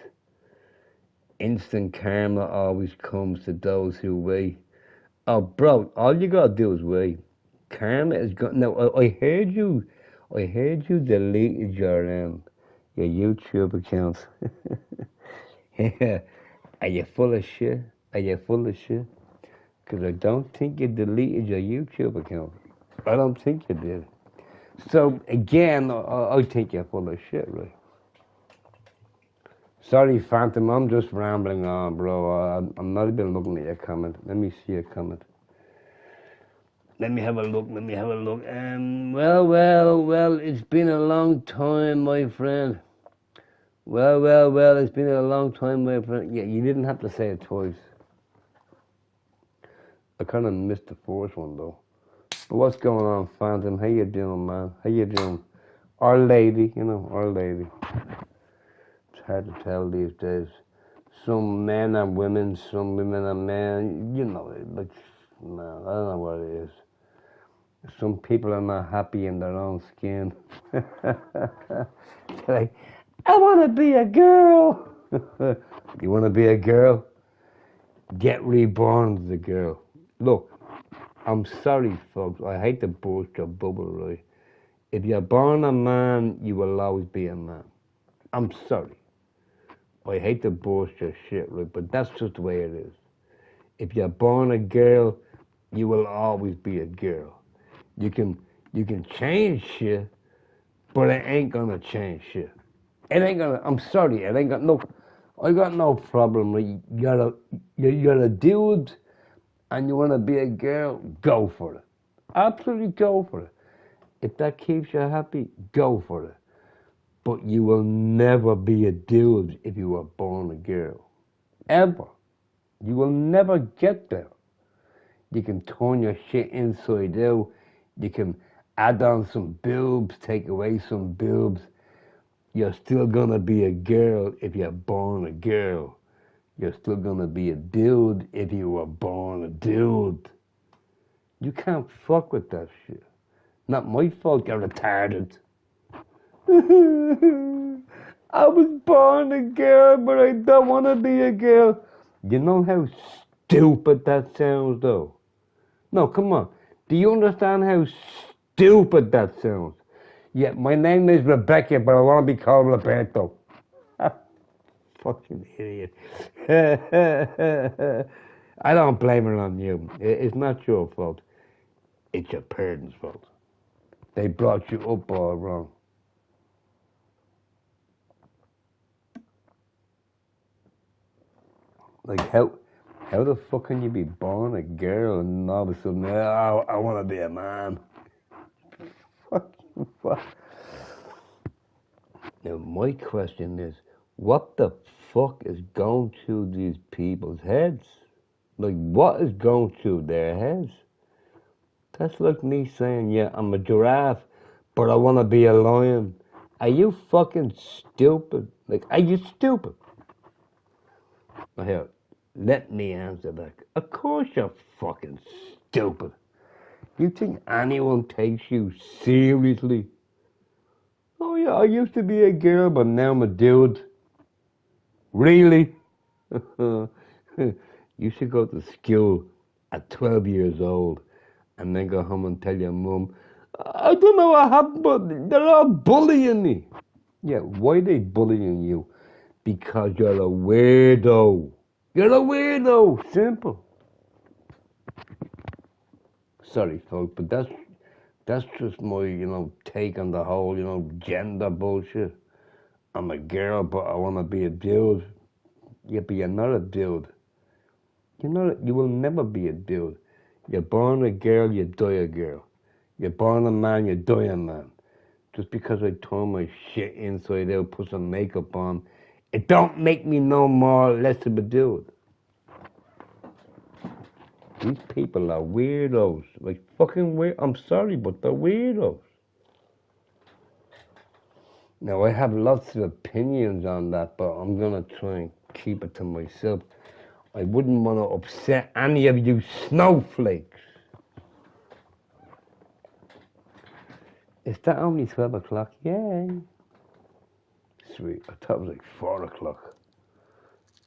Speaker 1: Instant karma always comes to those who wait. Oh, bro, all you gotta do is wait. Karma is going. No, I heard you. I heard you deleted your YouTube account. Are you full of shit? Are you full of shit? Because I don't think you deleted your YouTube account. I don't think you did. So, again, I think you're full of shit, right? Sorry, Phantom, I'm just rambling on, bro. I'm not even looking at your comment. Let me see your comment. Let me have a look. Well, it's been a long time, my friend. Well, it's been a long time, my friend. Yeah, you didn't have to say it twice. I kind of missed the first one, though. But what's going on, Phantom? How you doing, man? How you doing? Our lady, our lady. It's hard to tell these days. Some men are women, some women are men. Like, man, I don't know what it is. Some people are not happy in their own skin. Like, I want to be a girl. You want to be a girl? Get reborn as a girl. Look, I'm sorry, folks. I hate to burst your bubble, right? If you're born a man, you will always be a man. I'm sorry. I hate to burst your shit, right? But that's just the way it is. If you're born a girl, you will always be a girl. You can change shit, but it ain't gonna change shit. It ain't gonna. I'm sorry. It ain't gonna. No, I got no problem. Right? You're a dude, and you wanna be a girl. Go for it. Absolutely go for it. If that keeps you happy, go for it. But you will never be a dude if you were born a girl. Ever. You will never get there. You can turn your shit inside out. You can add on some boobs, take away some boobs. You're still gonna be a girl if you're born a girl. You're still gonna be a dude if you were born a dude. You can't fuck with that shit. Not my fault you're retarded. I was born a girl, but I don't want to be a girl. You know how stupid that sounds, though? No, come on. Do you understand how stupid that sounds? Yeah, my name is Rebecca, but I want to be called Roberto. Fucking idiot. I don't blame it on you. It's not your fault. It's your parents' fault. They brought you up all wrong. Like, how the fuck can you be born a girl and all of a sudden, I want to be a man? Fucking fuck. Now, my question is, what the fuck is going through these people's heads? Like, what is going through their heads? That's like me saying, yeah, I'm a giraffe, but I want to be a lion. Are you fucking stupid? Like, are you stupid? Now here, let me answer that. Of course you're fucking stupid. You think anyone takes you seriously? Oh yeah, I used to be a girl, but now I'm a dude. Really? You should go to school at 12 years old and then go home and tell your mum, I don't know what happened, but they're all bullying me. Yeah, why are they bullying you? Because you're a weirdo. You're a weirdo. Simple. Sorry, folks, but that's just my, take on the whole, gender bullshit. I'm a girl, but I want to be a dude. Yeah, but you're not a dude. You will never be a dude. You're born a girl, you die a girl. You're born a man, you die a man. Just because I turn my shit inside out, put some makeup on, it don't make me no more or less of a dude. These people are weirdos. Like fucking weird. I'm sorry, but they're weirdos. Now I have lots of opinions on that, but I'm gonna try and keep it to myself. I wouldn't want to upset any of you snowflakes. Is that only 12 o'clock? Yay. Sweet. I thought it was like 4 o'clock.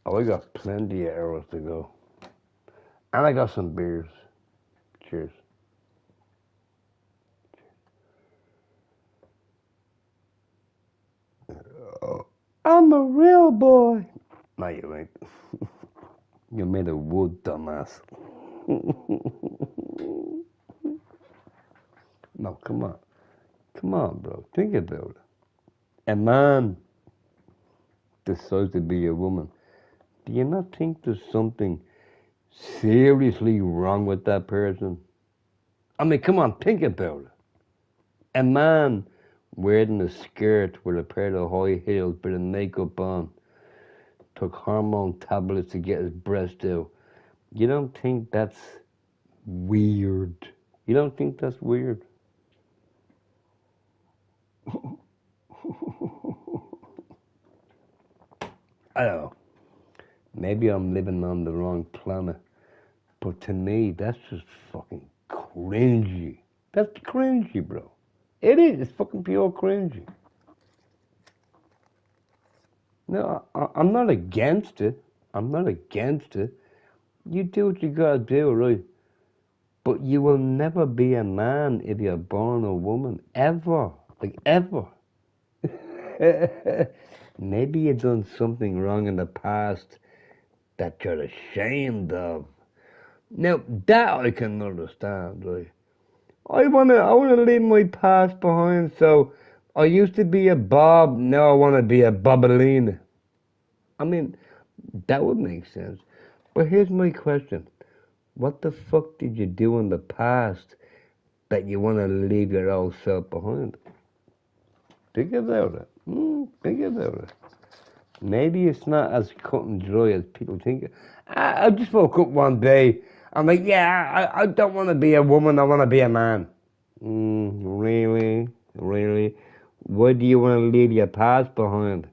Speaker 1: Oh, I got plenty of hours to go. And I got some beers. Cheers. I'm a real boy. No, you ain't. You're made of wood, dumbass. No, come on. Come on, bro. Think about it. A man decides to be a woman. Do you not think there's something seriously wrong with that person? I mean, come on, think about it. A man wearing a skirt with a pair of high heels, bit of makeup on, took hormone tablets to get his breast out. You don't think that's weird? You don't think that's weird? I don't know. Maybe I'm living on the wrong planet. But to me, that's just fucking cringy. That's cringy, bro. It is. It's fucking pure cringy. No, I'm not against it. I'm not against it. You do what you gotta do, right? But you will never be a man if you're born a woman. Ever. Like, ever. Maybe you've done something wrong in the past that you're ashamed of. Now, that I can understand, right? I wanna leave my past behind, so I used to be a Bob, now I wanna be a Bobalina. I mean, that would make sense. But here's my question. What the fuck did you do in the past that you wanna leave your old self behind? Think about it. Think about it. Maybe it's not as cut and dry as people think. I just woke up one day. I'm like, yeah, I don't want to be a woman. I want to be a man. Really? Really? Why do you want to leave your past behind?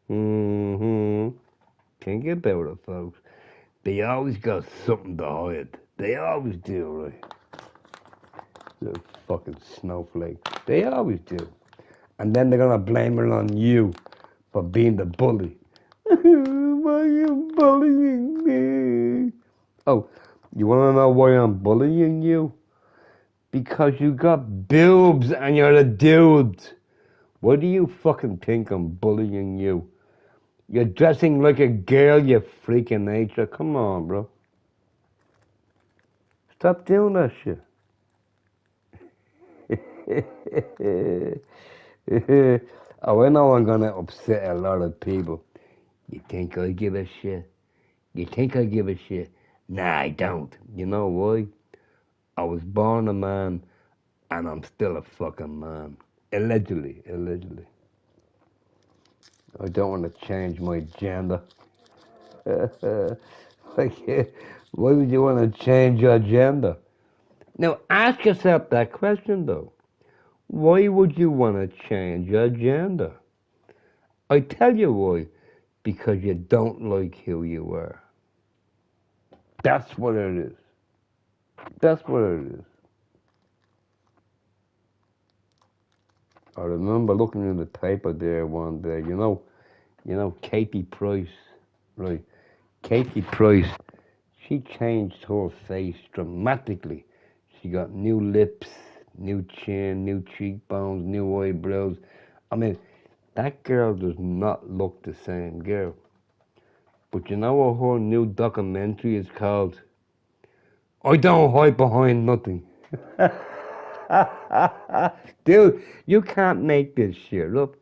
Speaker 1: Think about it, folks. They always got something to hide. They always do, right? Little fucking snowflake. They always do. And then they're gonna blame it on you for being the bully. Why are you bullying me? Oh, you wanna know why I'm bullying you? Because you got boobs and you're a dude. Why do you fucking think I'm bullying you? You're dressing like a girl, you freaking nature. Come on, bro. Stop doing that shit. Oh, I know I'm gonna upset a lot of people. You think I give a shit? You think I give a shit? Nah, I don't. You know why? I was born a man, and I'm still a fucking man. Allegedly, allegedly. I don't want to change my gender. Like, why would you want to change your gender? Now, ask yourself that question, though. Why would you want to change your gender? I tell you why. Because you don't like who you are. That's what it is. That's what it is. I remember looking in the paper there one day. Katie Price, right? Katie Price. She changed her face dramatically. She got new lips, new chin, new cheekbones, new eyebrows. I mean, that girl does not look the same girl. But you know what her new documentary is called? I don't hide behind nothing. Dude, you can't make this shit up.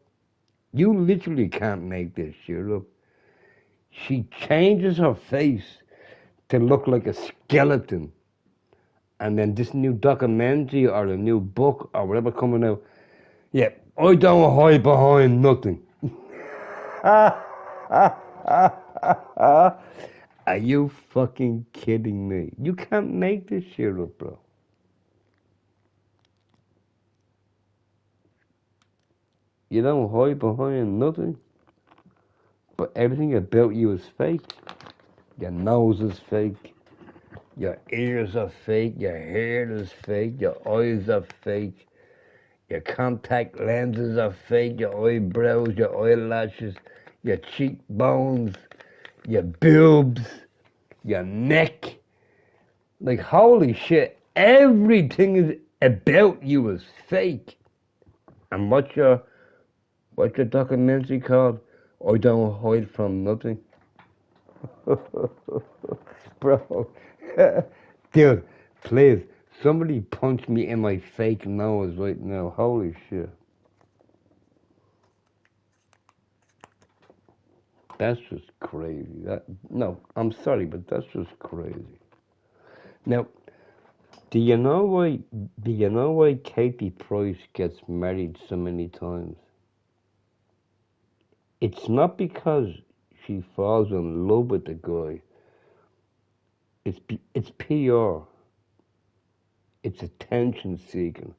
Speaker 1: You literally can't make this shit up. She changes her face to look like a skeleton. And then this new documentary or a new book or whatever coming out, yeah, I don't hide behind nothing. Are you fucking kidding me? You can't make this shit up, bro. You don't hide behind nothing. But everything about you is fake. Your nose is fake. Your ears are fake. Your hair is fake. Your eyes are fake. Your contact lenses are fake. Your eyebrows, your eyelashes, your cheekbones, your boobs, your neck. Like, holy shit. Everything is about you is fake. And what's your documentary called? I don't hide from nothing. Bro. Dude, please, somebody punch me in my fake nose right now. Holy shit. That's just crazy. No, I'm sorry, but that's just crazy. Now, do you know why Katie Price gets married so many times? It's not because she falls in love with the guy. It's PR. It's attention seeking.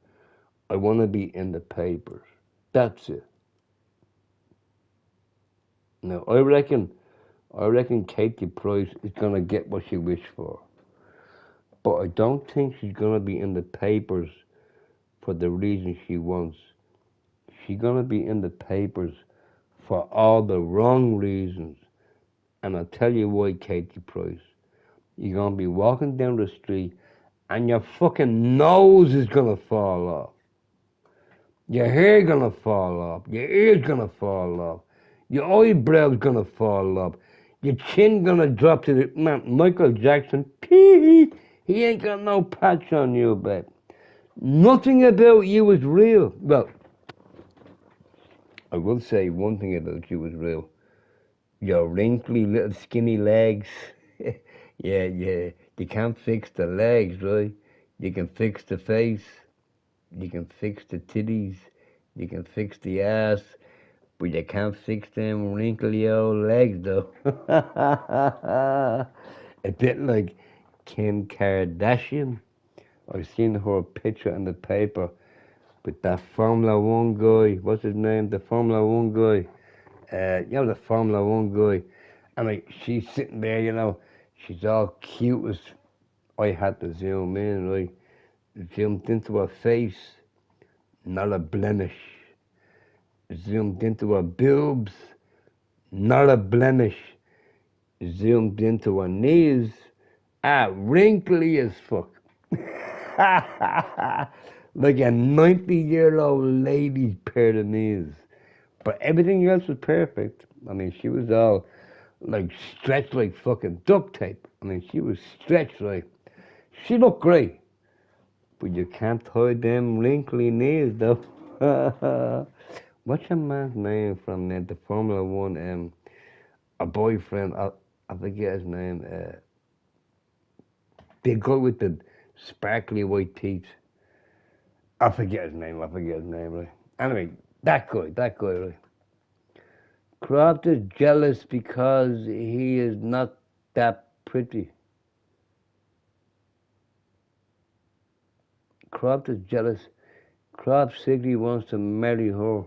Speaker 1: I want to be in the papers. That's it. Now, I reckon Katie Price is gonna get what she wished for, but I don't think she's gonna be in the papers for the reason she wants. She's gonna be in the papers for all the wrong reasons, and I'll tell you why, Katie Price. You're gonna be walking down the street, and your fucking nose is gonna fall off. Your hair gonna fall off. Your ears gonna fall off. Your eyebrows gonna fall off. Your chin gonna drop to the man. Michael Jackson, he ain't got no patch on you, babe. Nothing about you is real. Well, I will say one thing about you is real. Your wrinkly little skinny legs. Yeah. You can't fix the legs, right? You can fix the face. You can fix the titties. You can fix the ass. But you can't fix them wrinkly old legs, though. A bit like Kim Kardashian. I've seen her picture in the paper with that Formula One guy. What's his name? The Formula One guy. The Formula One guy. And like, she's sitting there, she's all cute as. I had to zoom in, right? Zoomed into her face, not a blemish. Zoomed into her boobs, not a blemish. Zoomed into her knees, wrinkly as fuck. Like a 90-year-old lady's pair of knees. But everything else was perfect. I mean, she was all like stretched like fucking duct tape. I mean, she was stretched like. She looked great. But you can't hide them wrinkly knees, though. What's your man's name from the Formula One? A boyfriend. I forget his name. The guy with the sparkly white teeth. I forget his name. Right. Anyway, that guy, right. Croft is jealous because he is not that pretty. Croft is jealous Crop Sigley wants to marry her.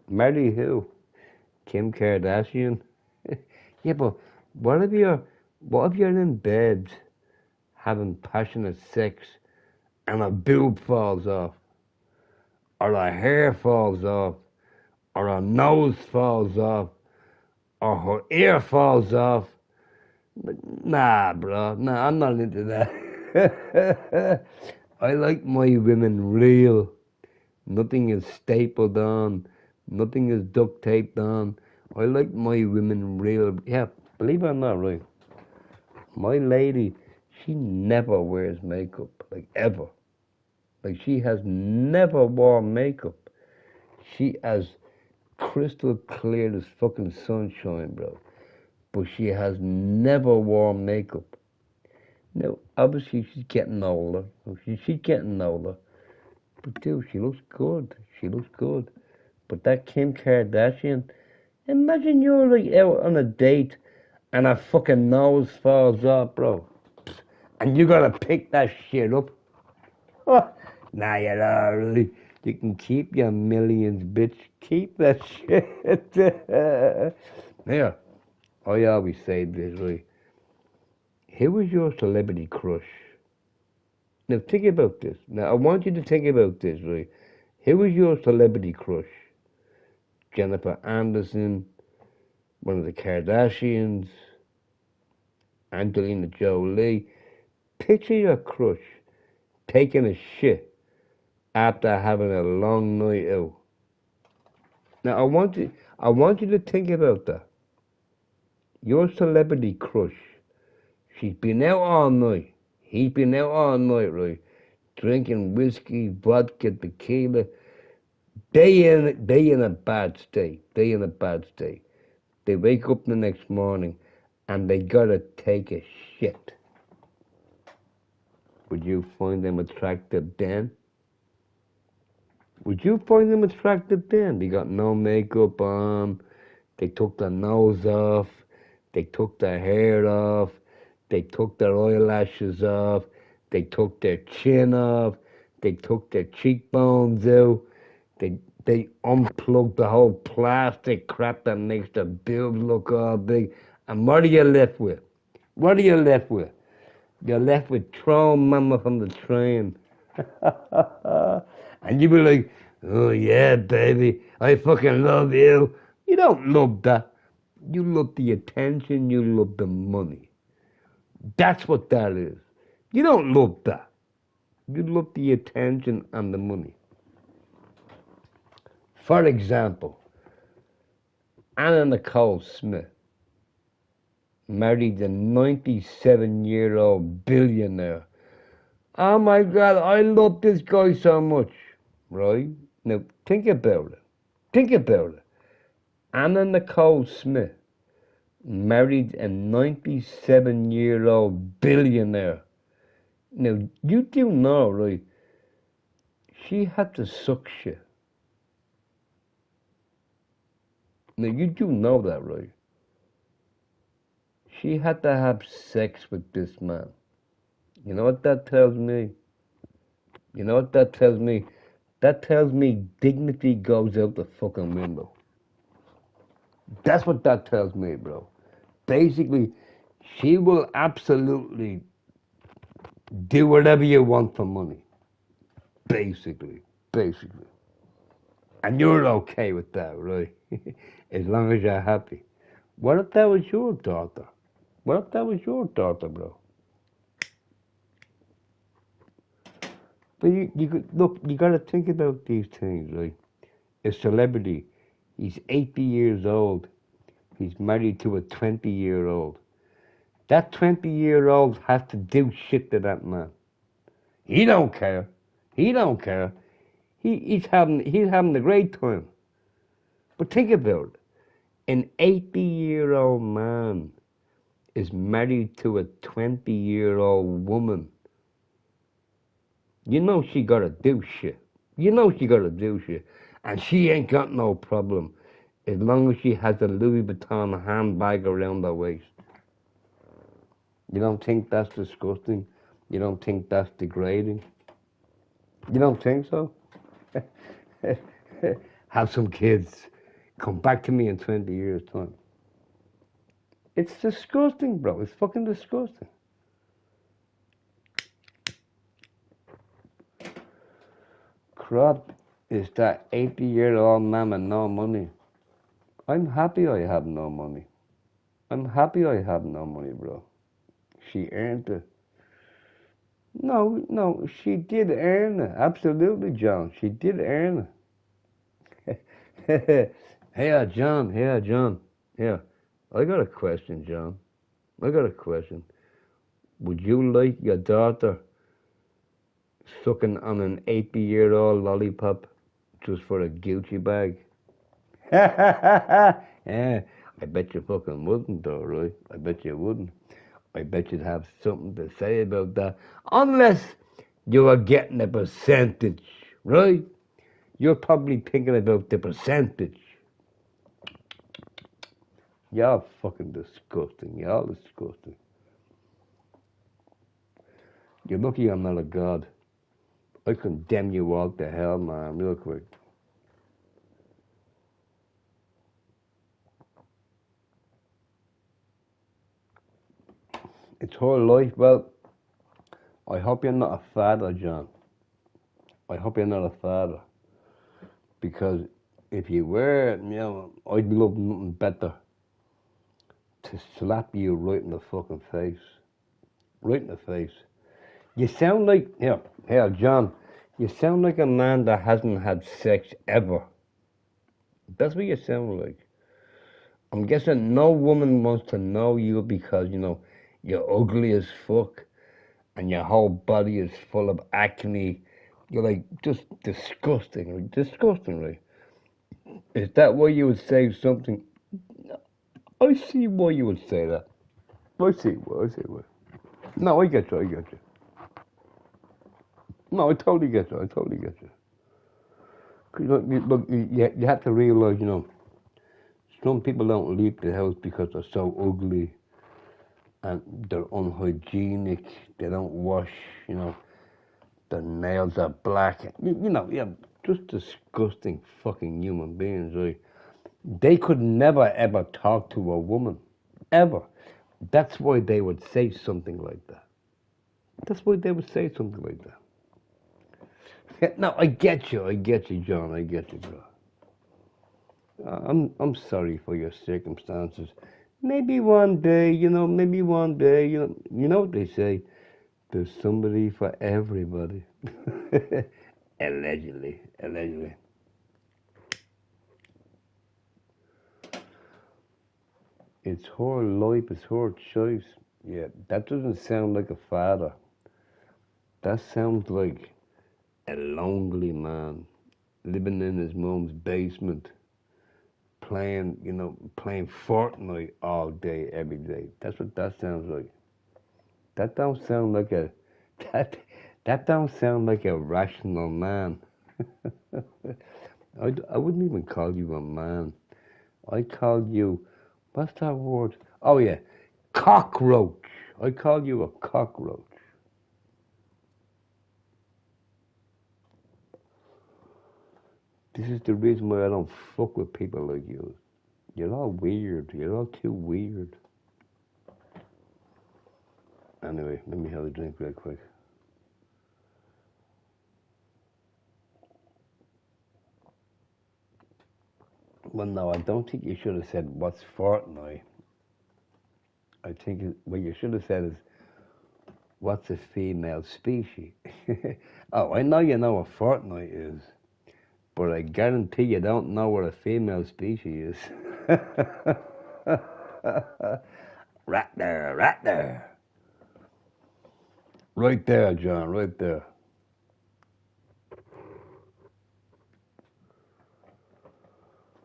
Speaker 1: Marry who? Kim Kardashian? Yeah, but what if you're in bed having passionate sex and a boob falls off, or a hair falls off, or a nose falls off, or her ear falls off? Nah, bro. Nah, I'm not into that. I like my women real. Nothing is stapled on. Nothing is duct taped on. I like my women real. Yeah, believe it or not, right? My lady, she never wears makeup, like ever. Like she has never worn makeup. She as crystal clear as fucking sunshine, bro. But she has never worn makeup. Now, obviously, she's getting older. She's getting older. But dude, she looks good. She looks good. But that Kim Kardashian, imagine you're like out on a date and her fucking nose falls off, bro. And you gotta pick that shit up. Nah, you're alright. You can keep your millions, bitch. Keep that shit. Yeah, I always say this, right? Who was your celebrity crush? Now think about this. Now I want you to think about this, right? Who was your celebrity crush? Jennifer Anderson, one of the Kardashians, Angelina Jolie. Picture your crush taking a shit after having a long night out. Now I want you to think about that. Your celebrity crush. She's been out all night. He's been out all night, right? Drinking whiskey, vodka, tequila. They in a bad state. They in a bad state. They wake up the next morning and they gotta take a shit. Would you find them attractive then? Would you find them attractive then? They got no makeup on. They took their nose off. They took their hair off. They took their eyelashes off. They took their chin off. They took their cheekbones out. They unplugged the whole plastic crap that makes the boobs look all big. And what are you left with? What are you left with? You're left with thrown mama from the train. And you be like, oh yeah, baby, I fucking love you. You don't love that. You love the attention, you love the money. That's what that is. You don't love that. You love the attention and the money. For example, Anna Nicole Smith married a 97-year-old billionaire. Oh my God, I love this guy so much, right? Now, think about it. Think about it. Anna Nicole Smith married a 97-year-old billionaire. Now, you do know, right? She had to suck shit. Now, you do know that, right? She had to have sex with this man. You know what that tells me? You know what that tells me? That tells me dignity goes out the fucking window. That's what that tells me, bro. Basically, she will absolutely do whatever you want for money. Basically. Basically. And you're okay with that, right? As long as you're happy. What if that was your daughter? What if that was your daughter, bro? But look, you gotta think about these things, right? A celebrity, he's 80 years old. He's married to a 20-year-old. That 20-year-old has to do shit to that man. He don't care. He don't care. He's having a great time. But think about it. An 80-year-old man is married to a 20-year-old woman. You know she gotta do shit. You know she gotta do shit. And she ain't got no problem as long as she has a Louis Vuitton handbag around her waist. You don't think that's disgusting? You don't think that's degrading? You don't think so? Have some kids. Come back to me in 20 years' time. It's disgusting, bro. It's fucking disgusting. Crap is that 80-year-old man with no money. I'm happy I have no money. I'm happy I have no money, bro. She earned it. No, no, she did earn it. Absolutely, John. She did earn it. Hey, John. Hey, John. Yeah. I got a question, John. I got a question. Would you like your daughter sucking on an 80-year-old lollipop just for a Gucci bag? Yeah, I bet you fucking wouldn't, though, right? I bet you wouldn't. I bet you'd have something to say about that. Unless you were getting a percentage, right? You're probably thinking about the percentage. Y'all fucking disgusting. Y'all disgusting. You're lucky I'm not a god. I condemn you all to hell, man, real quick. It's her life. Well, I hope you're not a father, John. I hope you're not a father. Because if you were, I'd love nothing better to slap you right in the fucking face. Right in the face. You sound like, John, you sound like a man that hasn't had sex ever. That's what you sound like. I'm guessing no woman wants to know you because, you're ugly as fuck and your whole body is full of acne. You're like just disgusting, disgusting, right? Is that why you would say something? I see why you would say that. I see why. No, I get you. No, I totally get you. 'Cause look, you have to realize, some people don't leave the house because they're so ugly and they're unhygienic. They don't wash, their nails are black. Yeah, just disgusting fucking human beings, right? They could never ever talk to a woman, ever. That's why they would say something like that. That's why they would say something like that. No, I get you, John. I get you, bro. I'm sorry for your circumstances. Maybe one day, you know what they say. There's somebody for everybody. Allegedly. It's her life, it's her choice. Yeah, that doesn't sound like a father. That sounds like a lonely man living in his mom's basement, playing Fortnite all day, every day. That's what that sounds like. That don't sound like a that that don't sound like a rational man. I wouldn't even call you a man. I call you, what's that word? Oh yeah, cockroach. I call you a cockroach. This is the reason why I don't fuck with people like you. You're all weird. You're all too weird. Anyway, let me have a drink real quick. Well, no, I don't think you should have said, what's Fortnite? I think what you should have said is, what's a female species? Oh, I know you know what Fortnite is, but I guarantee you don't know what a female species is. Right there, right there. Right there, John, right there.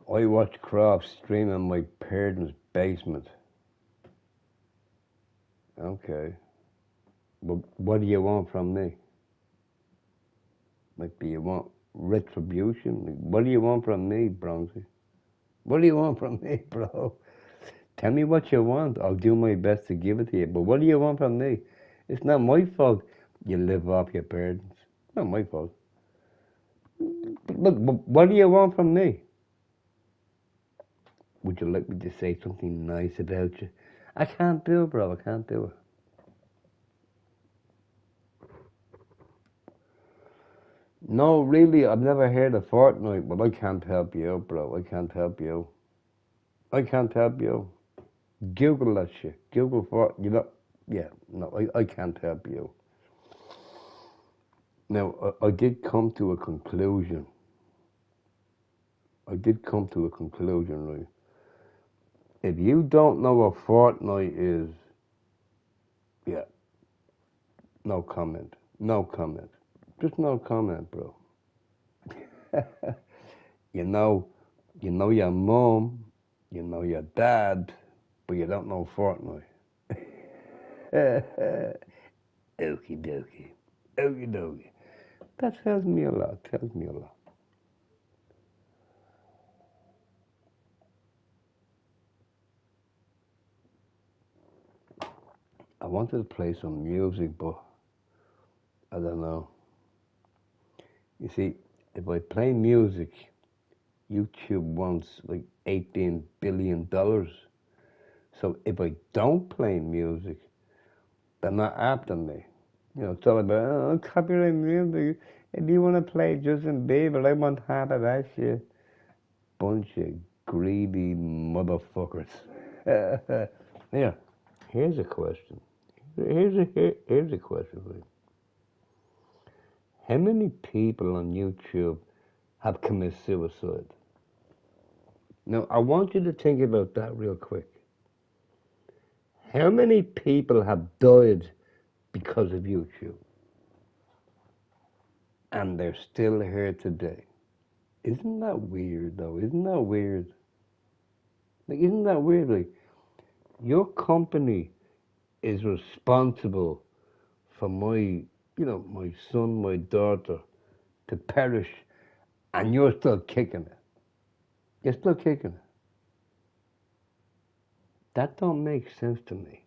Speaker 1: I watch Croft stream in my parents' basement. Okay. But what do you want from me? Like, do you want retribution? Like, what do you want from me, Bronzy? What do you want from me, bro? Tell me what you want. I'll do my best to give it to you. But what do you want from me? It's not my fault you live off your parents. It's not my fault. Look, what do you want from me? Would you like me to say something nice about you? I can't do it, bro. I can't do it. No, really, I've never heard of Fortnite, but I can't help you out, bro. I can't help you. I can't help you. Google that shit. Google Fort. You know, yeah. No, I can't help you. Now, I did come to a conclusion. Right? If you don't know what Fortnite is, yeah, no comment. No comment. Just no comment, bro. you know, you know your mom, you know your dad, but you don't know Fortnite. Okie dokie. Okie dokie. That tells me a lot. Tells me a lot. I wanted to play some music, but I don't know. You see, if I play music, YouTube wants like $18 billion. So if I don't play music, they're not after me. You know, it's all about, oh, copyright music. If you want to play Justin Bieber, I want half of that shit. Bunch of greedy motherfuckers. Yeah, here's a question. Here's a question for you. How many people on YouTube have committed suicide? Now, I want you to think about that real quick. How many people have died because of YouTube? And they're still here today. Isn't that weird, though? Isn't that weird? Like, isn't that weird? Like, your company is responsible for my son, my daughter to perish, and you're still kicking it. You're still kicking it. That don't make sense to me.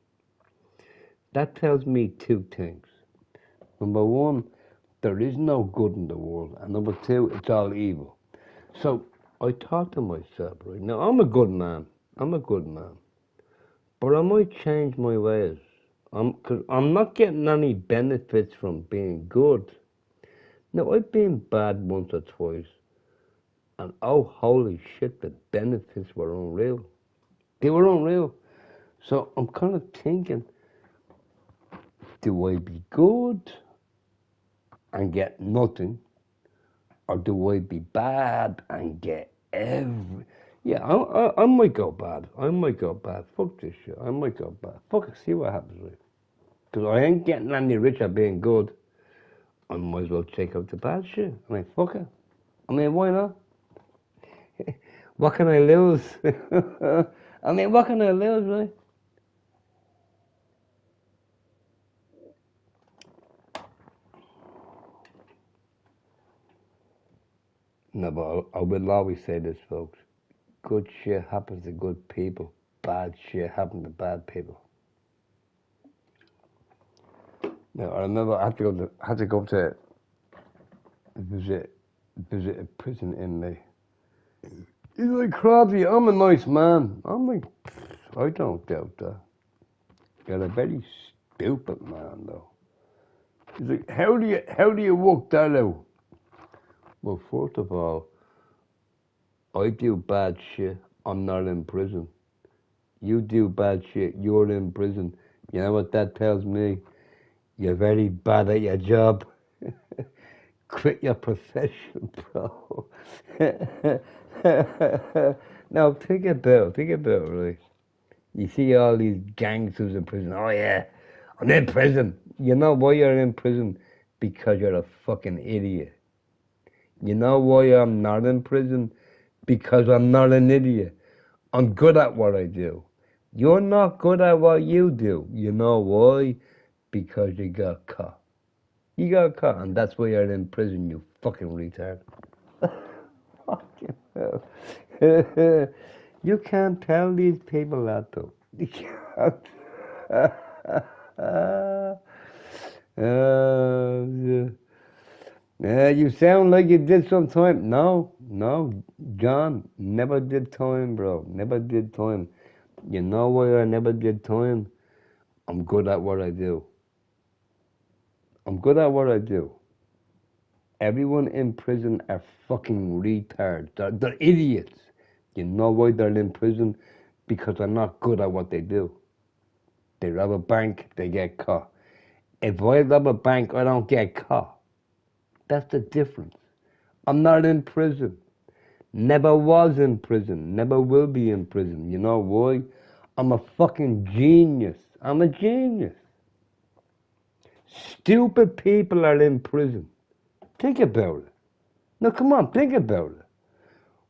Speaker 1: That tells me two things. Number one, there is no good in the world, and number two, it's all evil. So I thought to myself, right now, I'm a good man. I'm a good man, but I might change my ways. Cause I'm not getting any benefits from being good. Now I've been bad once or twice, and oh holy shit, the benefits were unreal. They were unreal. So I'm kind of thinking, do I be good and get nothing, or do I be bad and get every? Yeah, I might go bad. I might go bad. Fuck this shit. I might go bad. Fuck it. See what happens with it. Because I ain't getting any richer being good. I might as well check out the bad shit. I mean, fuck it. I mean, why not? What can I lose? I mean, what can I lose, right? No, but I will always say this, folks. Good shit happens to good people. Bad shit happens to bad people. Now, I remember I had to go to visit a prison inmate. He's like, Crosby, I'm a nice man. I'm like, I don't doubt that. You're a very stupid man, though. He's like, how do you work that out? Well, first of all, I do bad shit. I'm not in prison. You do bad shit. You're in prison. You know what that tells me? You're very bad at your job. Quit your profession, bro. Now think about right. You see all these gangsters in prison. Oh yeah, I'm in prison. You know why you're in prison? Because you're a fucking idiot. You know why I'm not in prison? Because I'm not an idiot. I'm good at what I do. You're not good at what you do. You know why? Because you got caught. You got caught, and that's why you're in prison, you fucking retard. Fucking hell. You can't tell these people that, though. You can't. Yeah. Yeah, you sound like you did some time. No, no, John, never did time, bro. Never did time. You know why I never did time? I'm good at what I do. I'm good at what I do. Everyone in prison are fucking retards. They're idiots. You know why they're in prison? Because they're not good at what they do. They rob a bank, they get caught. If I rob a bank, I don't get caught. That's the difference. I'm not in prison. Never was in prison. Never will be in prison. You know why? I'm a fucking genius. I'm a genius. Stupid people are in prison. Think about it. No, come on, think about it.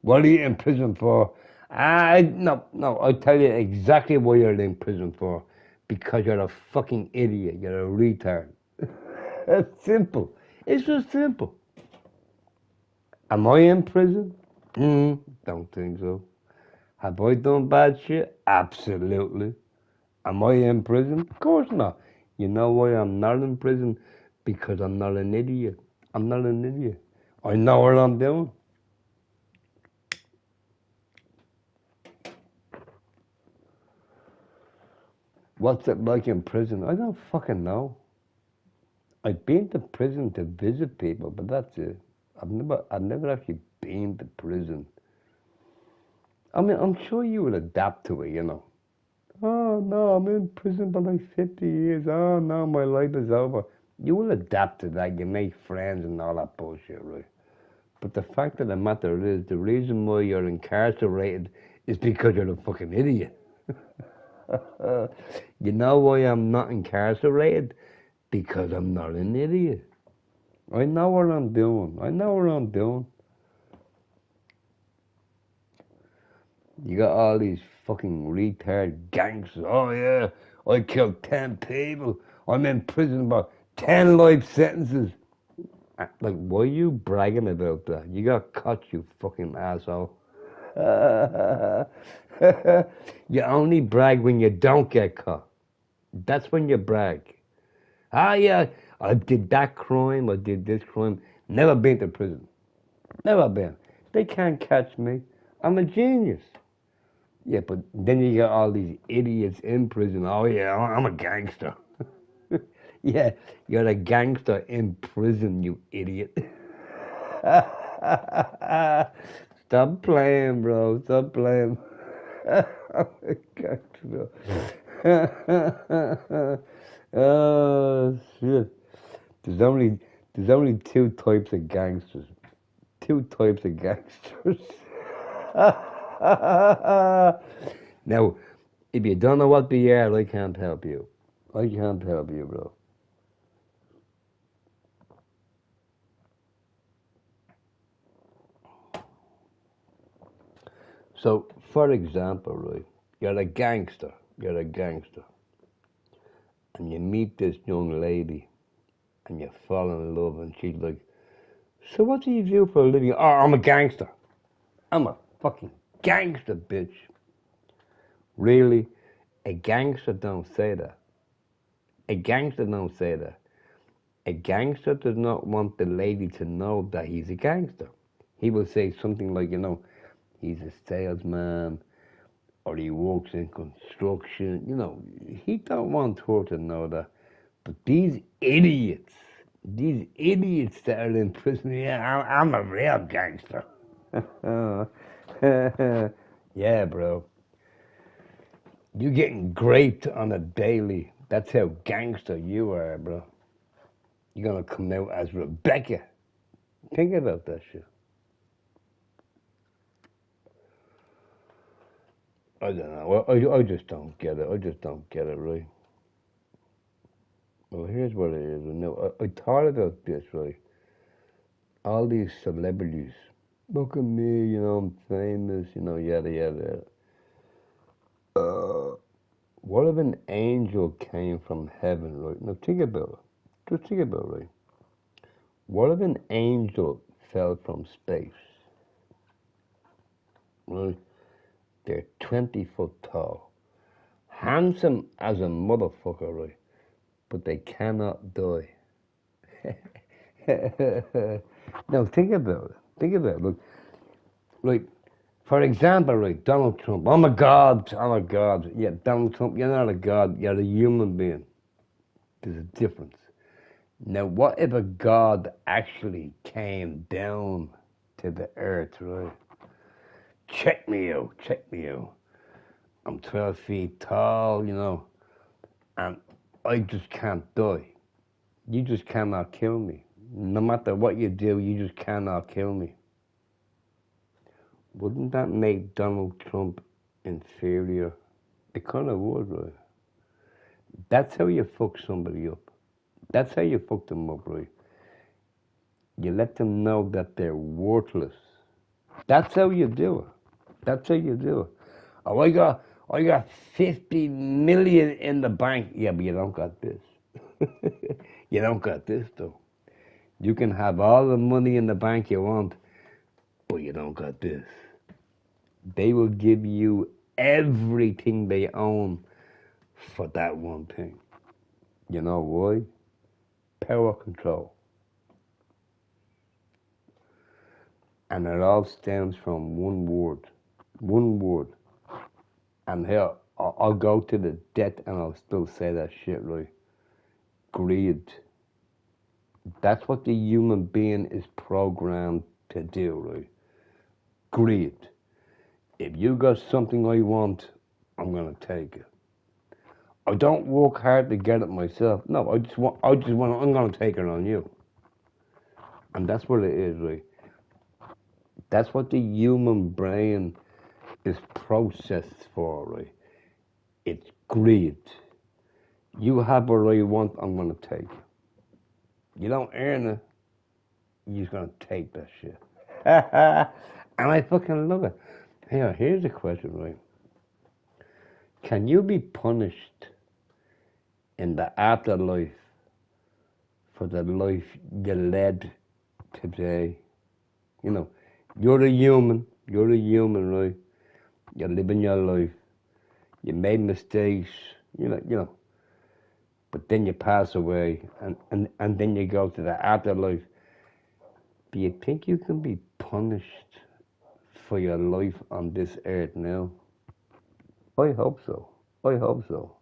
Speaker 1: What are you in prison for? No, I'll tell you exactly what you're in prison for. Because you're a fucking idiot. You're a retard. It's simple. It's just simple. Am I in prison? Don't think so. Have I done bad shit? Absolutely. Am I in prison? Of course not. You know why I'm not in prison? Because I'm not an idiot. I'm not an idiot. I know what I'm doing. What's it like in prison? I don't fucking know. I've been to prison to visit people, but that's it. I've never actually been to prison. I mean, I'm sure you would adapt to it, you know. Oh no, I'm in prison for like 50 years. Oh no, my life is over. You will adapt to that. You make friends and all that bullshit, right? But the fact of the matter is, the reason why you're incarcerated is because you're a fucking idiot. You know why I'm not incarcerated? Because I'm not an idiot. I know what I'm doing. I know what I'm doing. You got all these fucking retard gangsters. Oh yeah, I killed 10 people. I'm in prison for 10 life sentences. Like, why are you bragging about that? You got caught, you fucking asshole. You only brag when you don't get caught. That's when you brag. Ah, yeah, I did that crime, I did this crime. Never been to prison. Never been. They can't catch me. I'm a genius. Yeah, but then you got all these idiots in prison. Oh, yeah, I'm a gangster. Yeah, you're a gangster in prison, you idiot. Stop playing, bro. Stop playing. Oh shit. There's only there's only two types of gangsters. Two types of gangsters. Now, if you don't know what they are, I can't help you. I can't help you, bro. So, for example, right, you're a gangster. You're a gangster. And you meet this young lady and you fall in love and she's like, so what do you do for a living? Oh, I'm a gangster. I'm a fucking gangster, bitch. Really? A gangster don't say that. A gangster don't say that. A gangster does not want the lady to know that he's a gangster. He will say something like, he's a salesman or he works in construction. He don't want her to know that. But these idiots that are in prison, yeah, I'm a real gangster. Yeah, bro. You getting raped on a daily. That's how gangster you are, bro. You're gonna come out as Rebecca. Think about that shit. I don't know. I just don't get it. I just don't get it, right? Well, here's what it is. Now, I thought about this, right? All these celebrities. Look at me, I'm famous, yada, yada. Uh, what if an angel came from heaven, right? Now, think about it. Just think about it, right? What if an angel fell from space, right? They're 20 foot tall. Handsome as a motherfucker, right? But they cannot die. No, think about it. Think about it. Look, like, for example, right, Donald Trump. I'm a god. I'm a god. Yeah, Donald Trump, you're not a god. You're a human being. There's a difference. Now, what if a god actually came down to the earth, right? Check me out. Check me out. I'm 12 feet tall, and I just can't die. You just cannot kill me. No matter what you do, you just cannot kill me. Wouldn't that make Donald Trump inferior? It kind of would, right? That's how you fuck somebody up. That's how you fuck them up, right? You let them know that they're worthless. That's how you do it. That's how you do it. Oh, I got 50 million in the bank. Yeah, but you don't got this. You don't got this though. You can have all the money in the bank you want, but you don't got this. They will give you everything they own for that one thing. You know why? Power control. And it all stems from one word. One word. And here, I'll go to the death and I'll still say that shit, right? Greed. That's what the human being is programmed to do, right? Greed. If you got something I want, I'm gonna take it. I don't work hard to get it myself. No, I'm gonna take it on you. And that's what it is, right? That's what the human brain is processed for, right? It's greed. You have what I want, I'm gonna take it. You don't earn it, you're just gonna take that shit. And I fucking love it. Here's a question, right? Can you be punished in the afterlife for the life you led today? You're a human, right? You're living your life. You made mistakes, but then you pass away and then you go to the afterlife. Do you think you can be punished for your life on this earth now? I hope so. I hope so.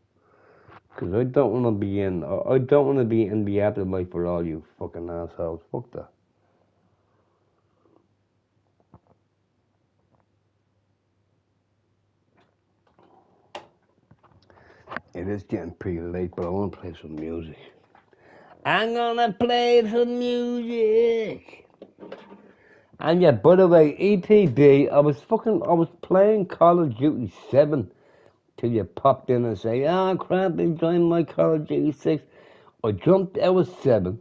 Speaker 1: Because I don't want to be in the afterlife for all you fucking assholes. Fuck that. It is getting pretty late, but I want to play some music. I'm gonna play some music. And yeah, by the way, ETB, I was playing Call of Duty 7 till you popped in and say, crap, they joined my Call of Duty 6. I jumped out of 7,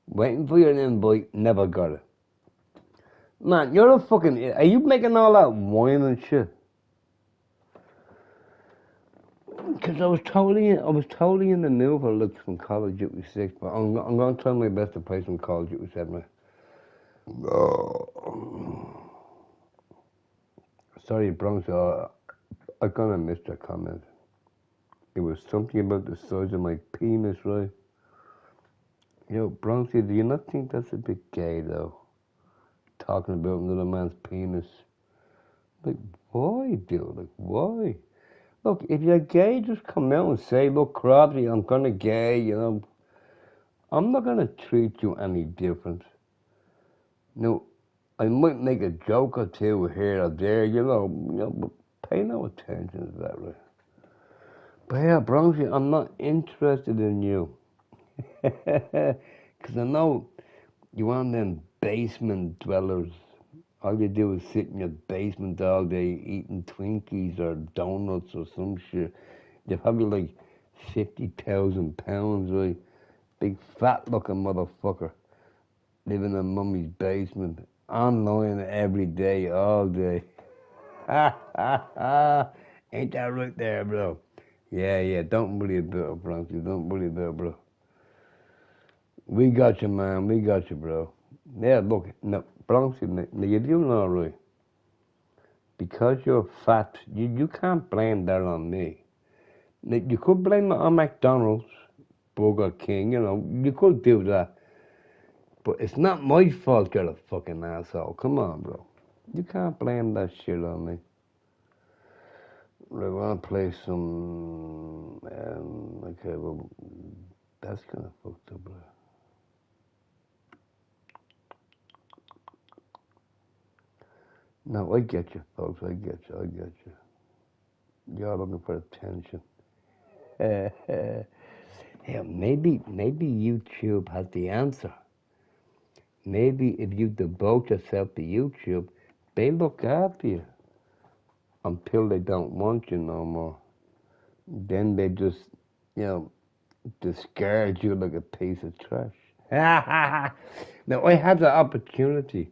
Speaker 1: waiting for your invite, never got it. Man, you're a fucking, are you making all that wine and shit? Because I was totally in the mood for look some Call of Duty 6, but I'm going to try my best to play some Call of Duty 7. Oh. Sorry, Bronx, I kind of missed that comment. It was something about the size of my penis, right? Yo, Bronxy, do you not think that's a bit gay, though? Talking about another man's penis. Like, why, dude? Like, why? Look, if you're gay, just come out and say, look, Crosby, I'm kind of gay, I'm not going to treat you any different. No, I might make a joke or two here or there, but pay no attention to that, right? But yeah, Bronxy, I'm not interested in you. Because I know you want them basement dwellers. All you do is sit in your basement all day eating Twinkies or donuts or some shit. You're probably like 50,000 pounds, right? Big fat looking motherfucker. Living in mummy's basement. Online every day, all day. Ha ha ha. Ain't that right there, bro? Yeah, don't worry about it, Bronxy. Don't worry about it, bro. We got you, man. We got you, bro. Yeah, look, no, Bronxy, now you're doing all right. Because you're fat, you can't blame that on me. Now, you could blame it on McDonald's, Burger King, you could do that. But it's not my fault you're a fucking asshole. Come on, bro. You can't blame that shit on me. I want to play some. Okay, well, that's kind of fucked up, bro. No, I get you, folks. I get you. I get you. You're looking for attention. Yeah, maybe YouTube has the answer. Maybe if you devote yourself to YouTube, they look after you until they don't want you no more. Then they just, you know, discard you like a piece of trash. Now, I had the opportunity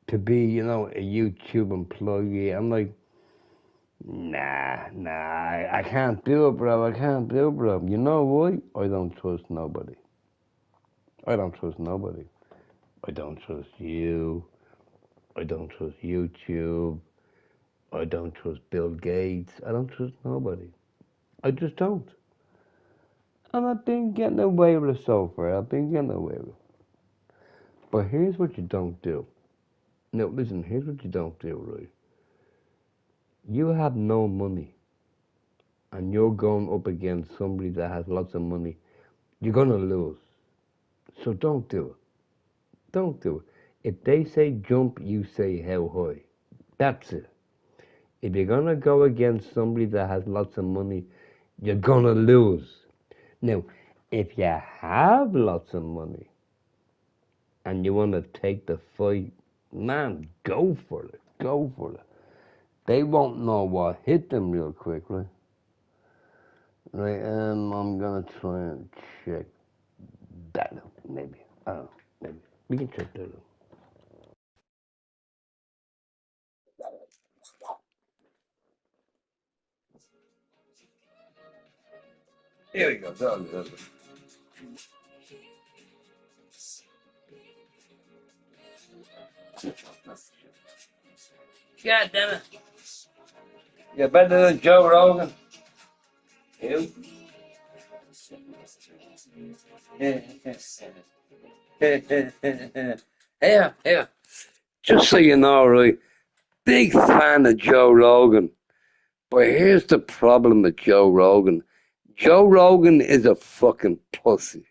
Speaker 1: to be, you know, a YouTube employee. I'm like, nah, I can't do it, bro. I can't do it, bro. You know why? I don't trust nobody. I don't trust nobody. I don't trust you. I don't trust YouTube. I don't trust Bill Gates. I don't trust nobody. I just don't. And I've been getting away with it so far. I've been getting away with it. But here's what you don't do. Now, listen, here's what you don't do, right? You have no money, and you're going up against somebody that has lots of money. You're going to lose. So don't do it. Don't do it. If they say jump, you say how high. That's it. If you're going to go against somebody that has lots of money, you're going to lose. Now, if you have lots of money and you want to take the fight, man, go for it. Go for it. They won't know what hit them real quick, right? Right, I'm gonna try and check that out, maybe. I don't know, maybe. We can check that out. Here we go. That was. God damn it. You're better than Joe Rogan. You? Yeah. Just so you know, right, big fan of Joe Rogan. But here's the problem with Joe Rogan. Joe Rogan is a fucking pussy.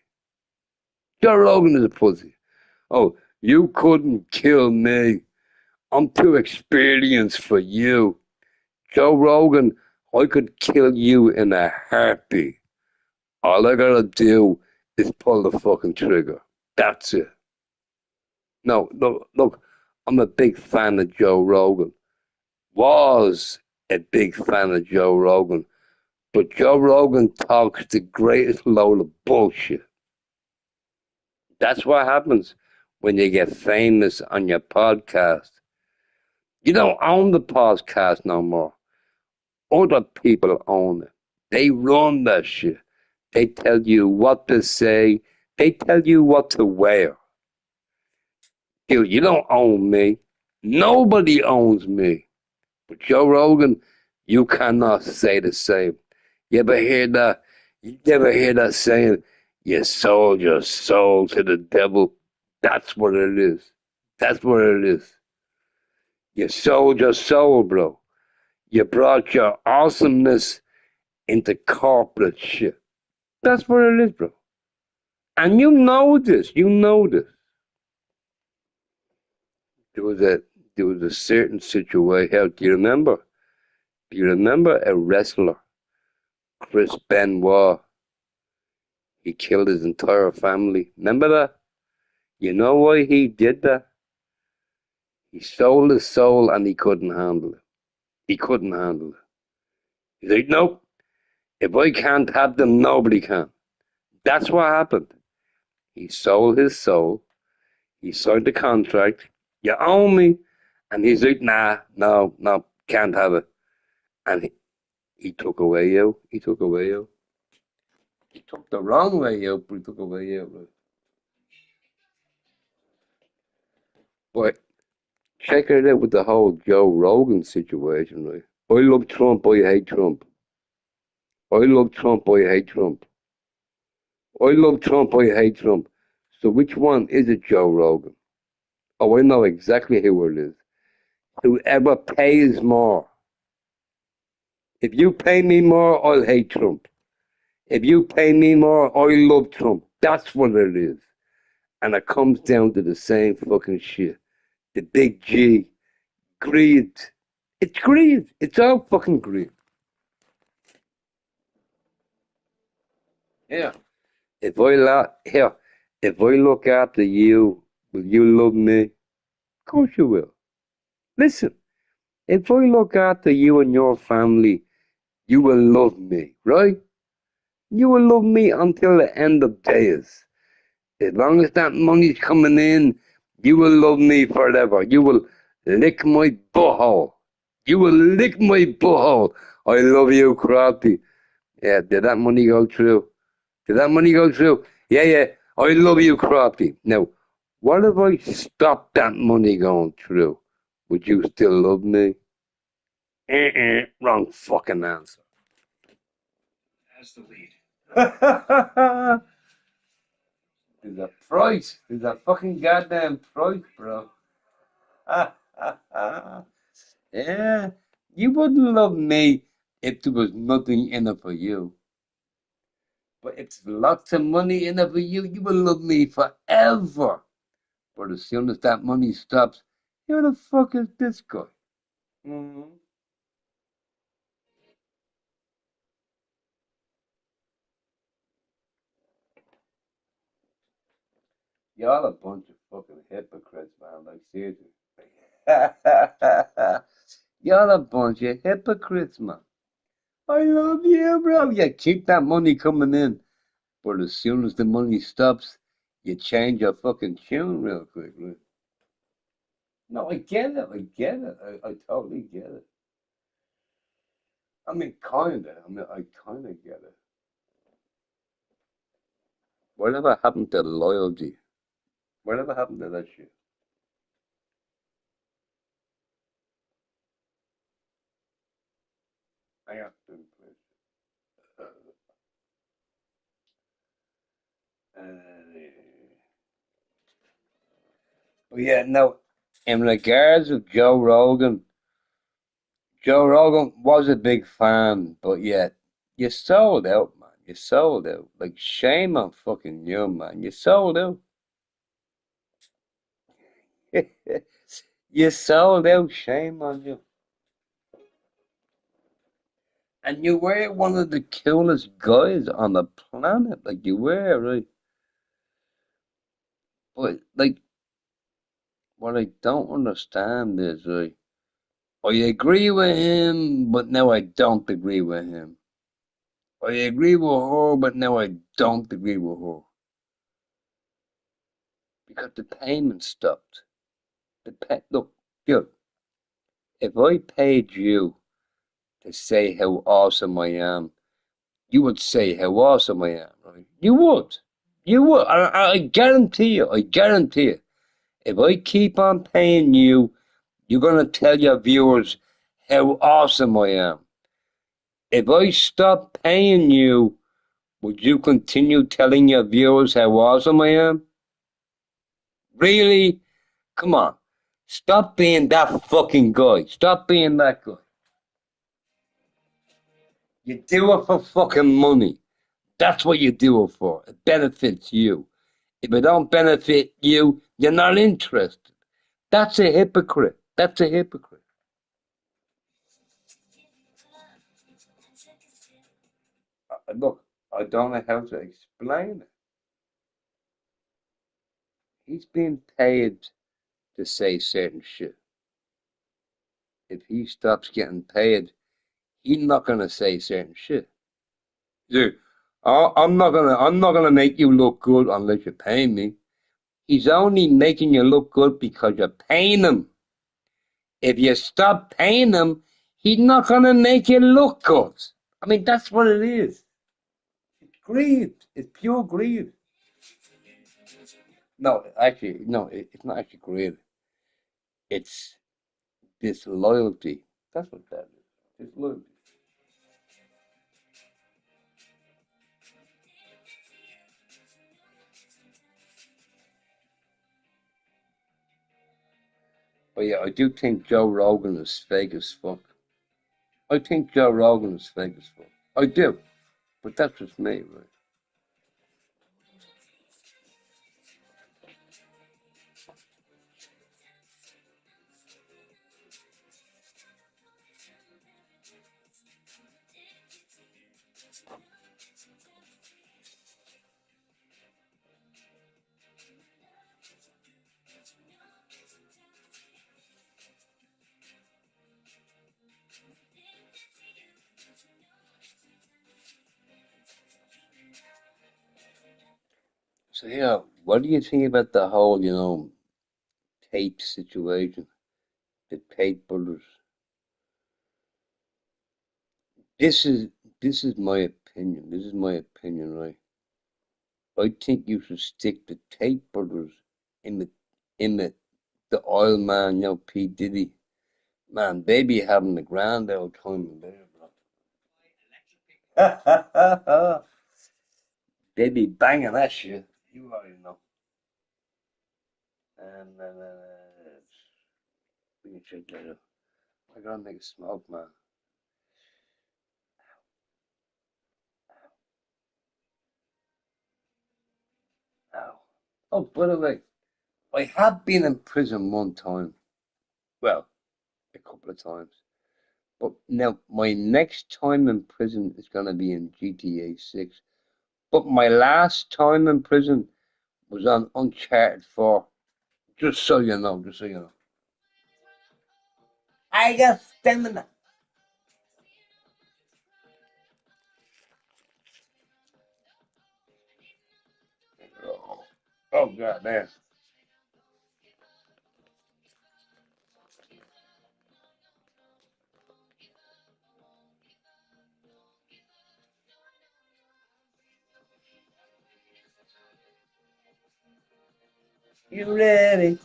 Speaker 1: Joe Rogan is a pussy. Oh, you couldn't kill me. I'm too experienced for you. Joe Rogan, I could kill you in a heartbeat. All I gotta do is pull the fucking trigger. That's it. No, look, I'm a big fan of Joe Rogan. Was a big fan of Joe Rogan. But Joe Rogan talks the greatest load of bullshit. That's what happens when you get famous on your podcast. You don't own the podcast no more. Other people own it. They run that shit. They tell you what to say. They tell you what to wear. Dude, you don't own me. Nobody owns me. But Joe Rogan, you cannot say the same. You ever hear that? You ever hear that saying, you sold your soul to the devil? That's what it is. That's what it is. You sold your soul, bro. You brought your awesomeness into corporate shit. That's what it is, bro. And you know this. You know this. There was a there was a certain situation. Do you remember? Do you remember a wrestler, Chris Benoit? He killed his entire family. Remember that? You know why he did that? He sold his soul and he couldn't handle it. He couldn't handle it. He's like, nope. If I can't have them, nobody can. That's what happened. He sold his soul. He signed the contract. You owe me. And he's like, nah, no, can't have it. And he took away you. He took away you. He took the wrong way out, but he took away you. Right? But check it out with the whole Joe Rogan situation, right? I love Trump, I hate Trump. I love Trump, I hate Trump. I love Trump, I hate Trump. So which one is it, Joe Rogan? Oh, I know exactly who it is. Whoever pays more. If you pay me more, I'll hate Trump. If you pay me more, I love Trump. That's what it is. And it comes down to the same fucking shit. The big G. Greed. It's greed. It's all fucking greed. Yeah. Here, if I look after you, will you love me? Of course you will. Listen, if I look after you and your family, you will love me, right? You will love me until the end of days. As long as that money's coming in, you will love me forever. You will lick my butthole. You will lick my butthole. I love you, Crafty. Yeah, did that money go through? Did that money go through? Yeah, yeah. I love you, Crafty. Now, what if I stopped that money going through? Would you still love me? Wrong fucking answer. There's a price. There's a fucking goddamn price, bro. Yeah, you wouldn't love me if there was nothing in it for you. But if there's lots of money in it for you, you will love me forever. But as soon as that money stops, who the fuck is this guy? Mm-hmm. Y'all a bunch of fucking hypocrites, man. Like, seriously. Y'all a bunch of hypocrites, man. I love you, bro. Yeah, keep that money coming in. But as soon as the money stops, you change your fucking tune real quick, right? No, I get it. I get it. I totally get it. I mean, kinda. I mean, I kinda get it. Whatever happened to loyalty? Whatever happened to that shit? I have to play. But yeah, no. In regards of Joe Rogan, Joe Rogan was a big fan, but yet you sold out, man. You sold out. Like shame on fucking you, man. You sold out. You sold out. Shame on you. And you were one of the coolest guys on the planet. Like you were, right? But like, what I don't understand is, right? I agree with him, but now I don't agree with him. I agree with her, but now I don't agree with her because the payment stopped. Look, dude, if I paid you to say how awesome I am, you would say how awesome I am, right? You would. You would. I guarantee you. I guarantee you. If I keep on paying you, you're going to tell your viewers how awesome I am. If I stop paying you, would you continue telling your viewers how awesome I am? Really? Come on. Stop being that fucking guy. Stop being that guy. You do it for fucking money. That's what you do it for. It benefits you. If it don't benefit you, you're not interested. That's a hypocrite. That's a hypocrite. Look, I don't know how to explain it. He's being paid to say certain shit. If he stops getting paid, he's not gonna say certain shit. Dude, I'm not gonna make you look good unless you pay me. He's only making you look good because you're paying him. If you stop paying him, he's not gonna make you look good. I mean, that's what it is. It's greed. It's pure greed. No, actually, no, it's not actually greed. It's disloyalty. That's what that is. Disloyalty. But yeah, I do think Joe Rogan is fake as fuck. I think Joe Rogan is fake as fuck. I do, but that's just me, right? So yeah, what do you think about the whole, Tate situation? The Tate brothers. This is this is my opinion. This is my opinion, right? I think you should stick the Tate brothers in the oil man, P. Diddy. Man, they be having the grand old time in there, bro. They be banging that shit. You already know. And we can check that out. I gotta make a smoke, man. Ow. Oh, by the way, I have been in prison one time. Well, a couple of times. But now my next time in prison is gonna be in GTA 6. But my last time in prison was on Uncharted 4. Just so you know, just so you know. I got stamina. Oh, oh god man. You ready?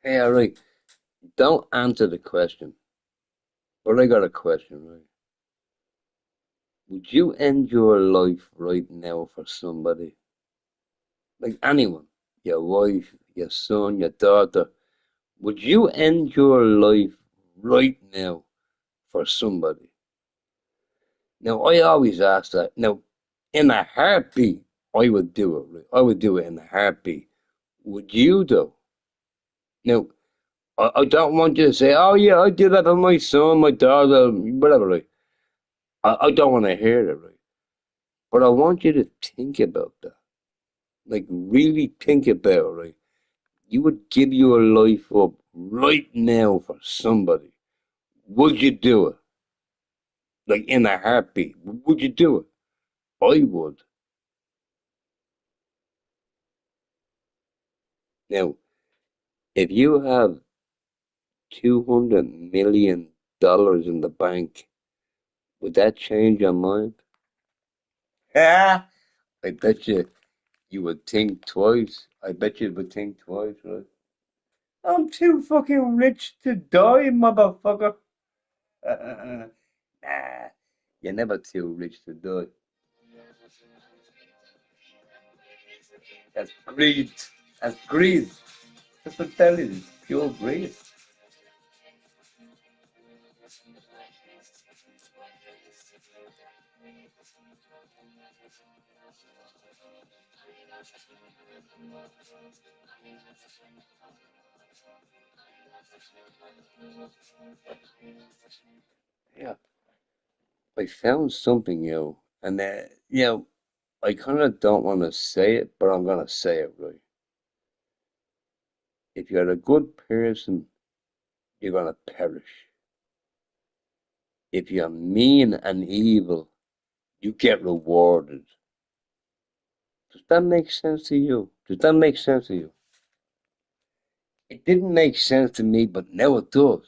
Speaker 1: Hey, alright. Don't answer the question. But I got a question, right? Would you end your life right now for somebody? Like anyone? Your wife, your son, your daughter. Would you end your life right now for somebody? Now, I always ask that. Now, in a heartbeat, I would do it. Right? I would do it in a heartbeat. Would you, though? Now, I don't want you to say, oh, yeah, I did that for my son, my daughter, whatever, right? I don't want to hear it, right? But I want you to think about that. Like, really think about it, right? You would give your life up right now for somebody. Would you do it? Like, in a heartbeat. Would you do it? I would. Now, if you have $200 million in the bank, would that change your mind? Yeah. I bet you would think twice. I bet you would think twice, right? I'm too fucking rich to die, motherfucker. Nah, you're never too rich to die. That's greed. That's greed. That's what that is. Pure greed. Yeah. I found something, and I kind of don't want to say it, but I'm gonna say it right. If you're a good person, you're gonna perish. If you're mean and evil, you get rewarded. Does that make sense to you? Does that make sense to you? It didn't make sense to me, but now it does.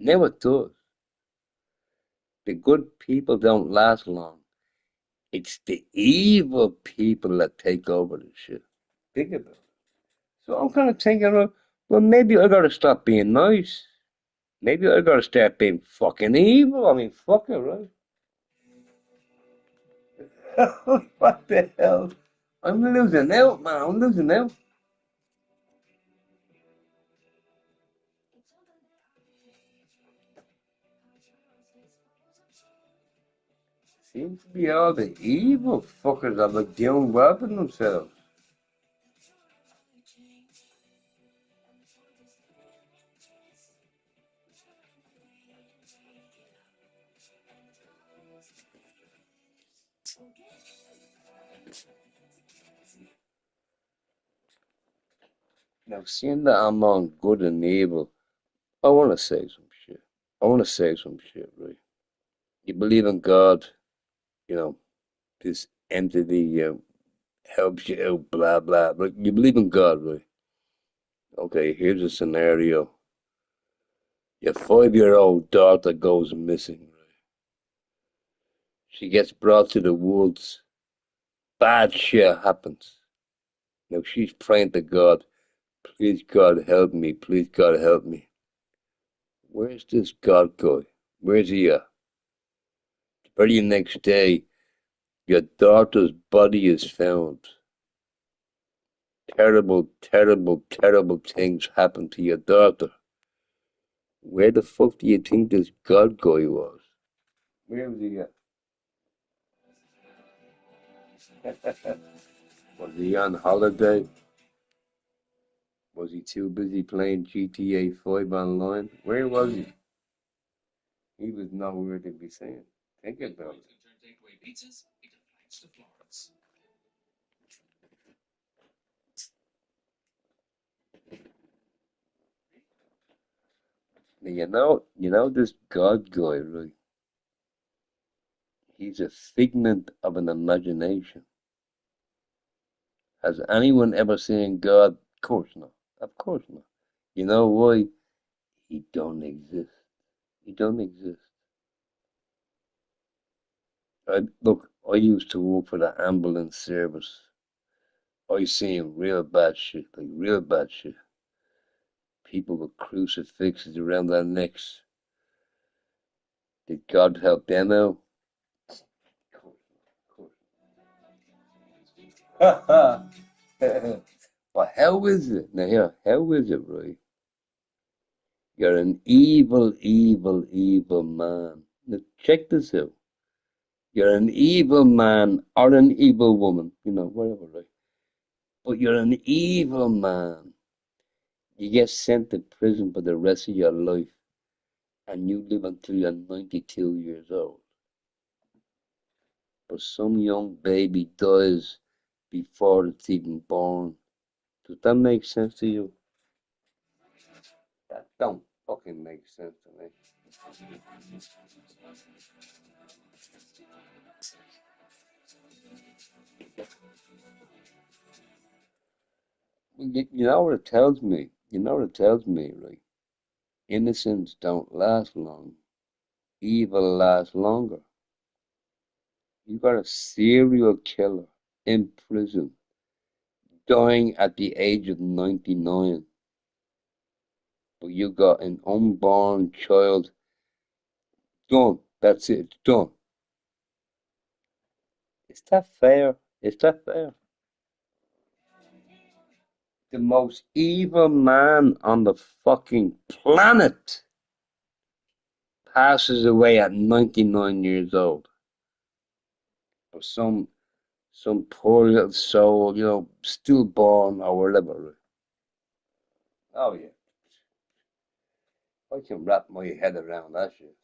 Speaker 1: Now it does. The good people don't last long. It's the evil people that take over the shit. Think about it. So I'm kind of thinking, well, maybe I gotta stop being nice. Maybe I gotta start being fucking evil. I mean, fuck it, right? What the hell? I'm losing out, man. I'm losing out. Seems to be all the evil fuckers that look doing well for themselves. Now, seeing that I'm on good and evil, I want to say some shit. I want to say some shit, right? You believe in God, you know, this entity helps you out, blah, blah. But you believe in God, right? Okay, here's a scenario. Your 5-year-old daughter goes missing, right? She gets brought to the woods. Bad shit happens. Now she's praying to God, please God help me, please God help me. Where's this God guy? Where's he at? The very next day, your daughter's body is found. Terrible, terrible, terrible things happen to your daughter. Where the fuck do you think this God guy was? Where was he at? Was he on holiday? Was he too busy playing GTA 5 online? Where was he? He was nowhere to be seen. Think about it. Now, you know this God guy, right? He's a figment of an imagination. Has anyone ever seen God? Of course not. Of course not. You know why? He don't exist. He don't exist. Look, I used to work for the ambulance service. I seen real bad shit, like real bad shit. People with crucifixes around their necks. Did God help them out? Of course, of course. But how is it? Now here, how is it, right? You're an evil, evil, evil man. Now check this out. You're an evil man or an evil woman, whatever, right? But you're an evil man. You get sent to prison for the rest of your life and you live until you're 92 years old. But some young baby dies before it's even born. Does that make sense to you? That don't fucking make sense to me. You know what it tells me? You know what it tells me, right? Innocents don't last long. Evil lasts longer. You got a serial killer in prison, dying at the age of 99. But you got an unborn child. Done. That's it. Done. Is that fair? Is that fair? The most evil man on the fucking planet passes away at 99 years old. Or some poor little soul, stillborn or whatever. Oh yeah, I can wrap my head around that shit.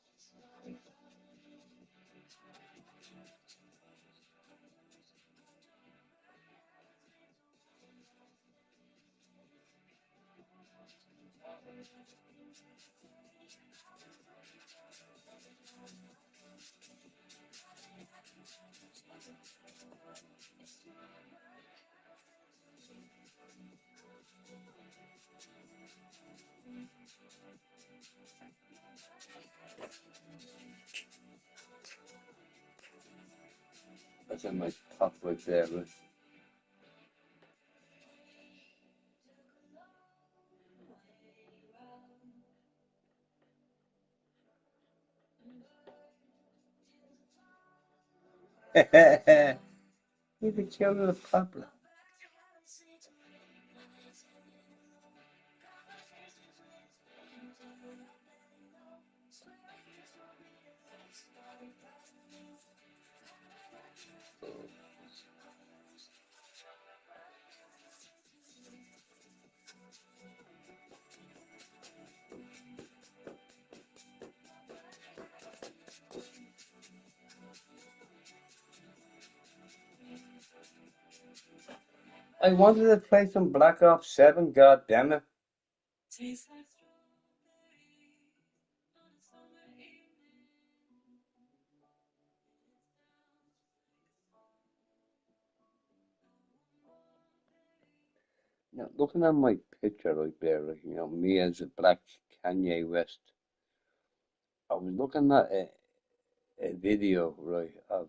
Speaker 1: That's in my top right there, right? He's the king of the popular. I wanted to play some Black Ops 7, god damn it. Now, looking at my picture right there, like, me as a black Kanye West, I was looking at a video, right, of,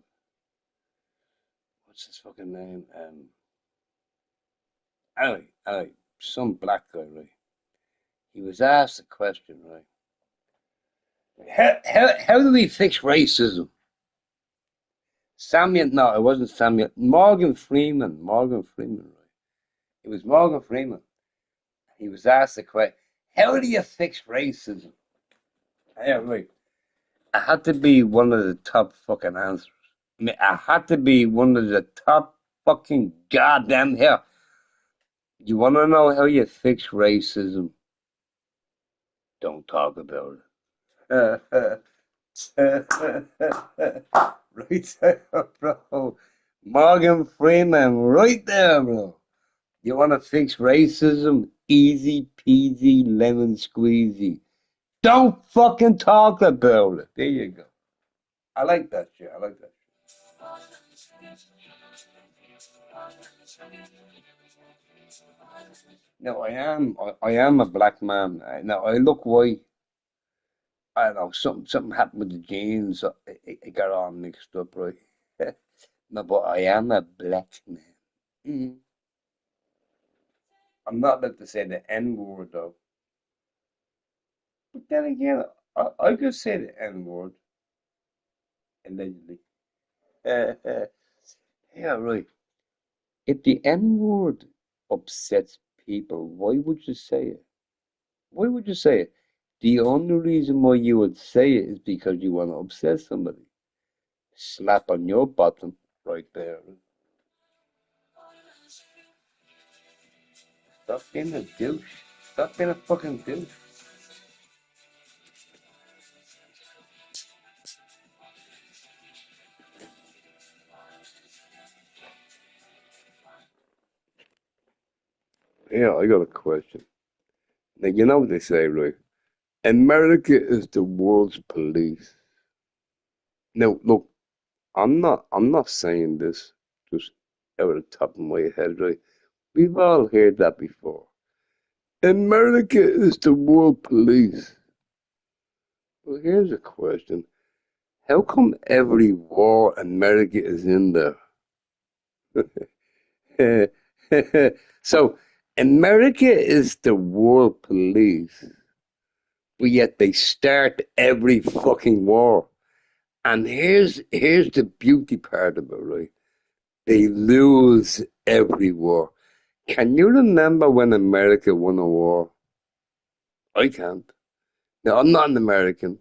Speaker 1: what's his fucking name? Anyway, some black guy, right? He was asked a question, right? How do we fix racism? Samuel, no, it wasn't Samuel. Morgan Freeman, right? It was Morgan Freeman. He was asked the question, how do you fix racism? Yeah, right. I had to be one of the top fucking answers. I mean, I had to be one of the top fucking goddamn here. You want to know how you fix racism? Don't talk about it. Right there, bro. Morgan Freeman, right there, bro. You want to fix racism? Easy peasy lemon squeezy. Don't fucking talk about it. There you go. I like that shit. I like that. No, I am a black man. Now I look white. I don't know. Something happened with the genes. So it got all mixed up, right? No, but I am a black man. Mm. I'm not allowed to say the N word though. But then again, I could say the N word allegedly. Yeah, right. If the N word upsets people, why would you say it? Why would you say it? The only reason why you would say it is because you want to upset somebody. Slap on your bottom right there. Stop being a douche. Stop being a fucking douche. Yeah, I got a question. Now, you know what they say, right? America is the world's police. Now, look, I'm not saying this just out of the top of my head, right? We've all heard that before. America is the world police. Well, here's a question. How come every war America is in there? So, America is the world police, but yet they start every fucking war. And here's the beauty part of it, right? They lose every war. Can you remember when America won a war? I can't. Now, I'm not an American,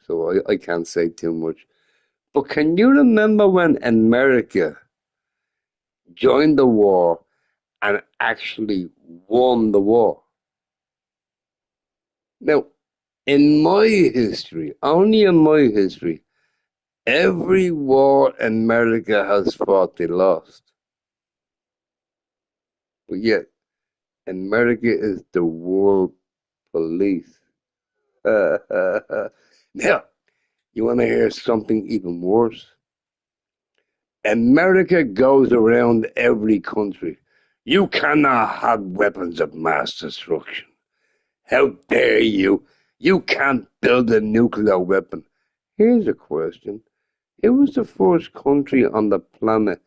Speaker 1: so I can't say too much. But can you remember when America joined the war and actually won the war? Now, in my history, only in my history, every war America has fought, they lost. But yet, America is the world police. Now, you want to hear something even worse? America goes around every country. You cannot have weapons of mass destruction. How dare you? You can't build a nuclear weapon. Here's a question. Who was the first country on the planet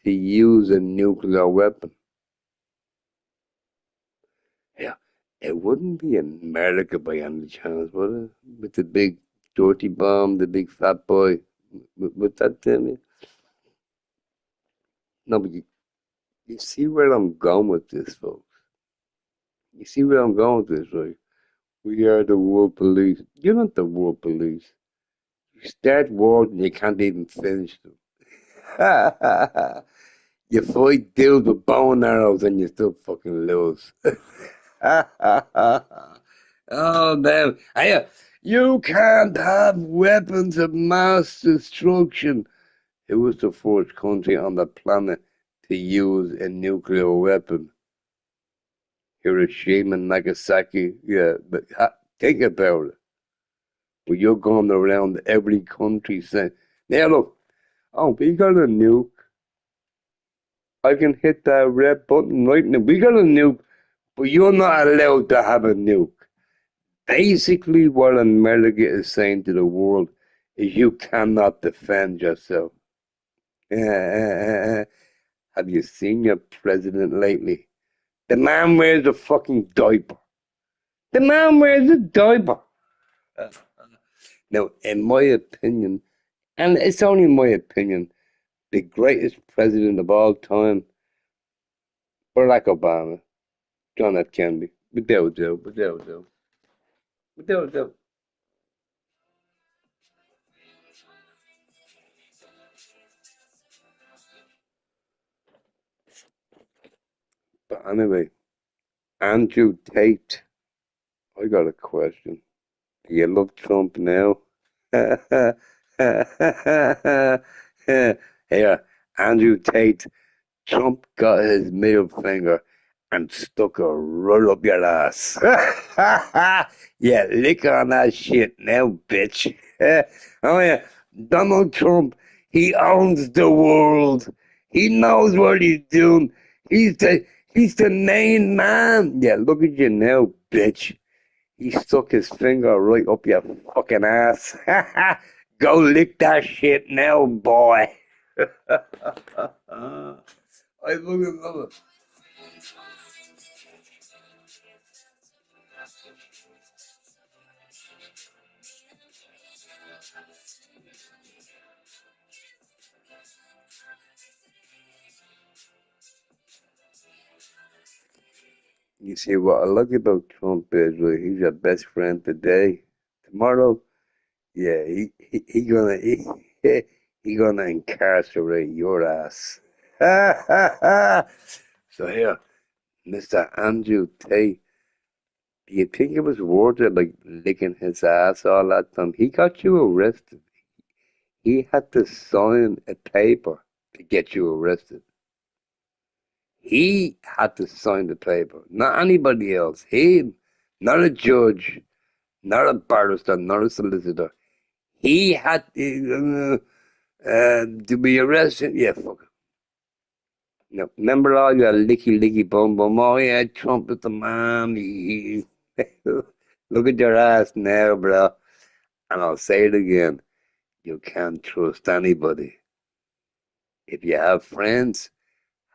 Speaker 1: to use a nuclear weapon? Yeah, it wouldn't be America by any chance, would it? With the big dirty bomb, the big fat boy. Would that tell me? No, but you see where I'm going with this, folks. You see where I'm going with this, right? We are the world police. You're not the world police. You start wars and you can't even finish them. You fight dudes with bow and arrows and you still fucking lose. Oh, damn. Hey, you can't have weapons of mass destruction. Who was the first country on the planet to use a nuclear weapon? Hiroshima and Nagasaki. Yeah, but think about it. But you're going around every country saying, now look, oh, we got a nuke. I can hit that red button right now. We got a nuke, but you're not allowed to have a nuke. Basically, what America is saying to the world is you cannot defend yourself. Have you seen your president lately? The man wears a fucking diaper. The man wears a diaper. Now, in my opinion, and it's only my opinion, the greatest president of all time, Barack Obama, John F. Kennedy. Without doubt. But anyway, Andrew Tate, I got a question. Do you love Trump now? Here, Andrew Tate, Trump got his middle finger and stuck it right up your ass. Yeah, lick on that shit now, bitch. Oh yeah, Donald Trump, he owns the world. He knows what he's doing. He's the main man. Yeah, look at you now, bitch. He stuck his finger right up your fucking ass. Go lick that shit now, boy. I fucking love it. You see, what I like about Trump is he's your best friend today. Tomorrow, yeah, he gonna incarcerate your ass. So here, Mr. Andrew Tate, do you think it was worth it, like licking his ass all that time? He got you arrested. He had to sign a paper to get you arrested. He had to sign the paper, not anybody else. He, not a judge, not a barrister, not a solicitor. He had to be arrested. Yeah, fuck it. No, remember all your licky licky bum bum? Oh yeah, Trump is the man. Look at your ass now, bro. And I'll say it again. You can't trust anybody. If you have friends,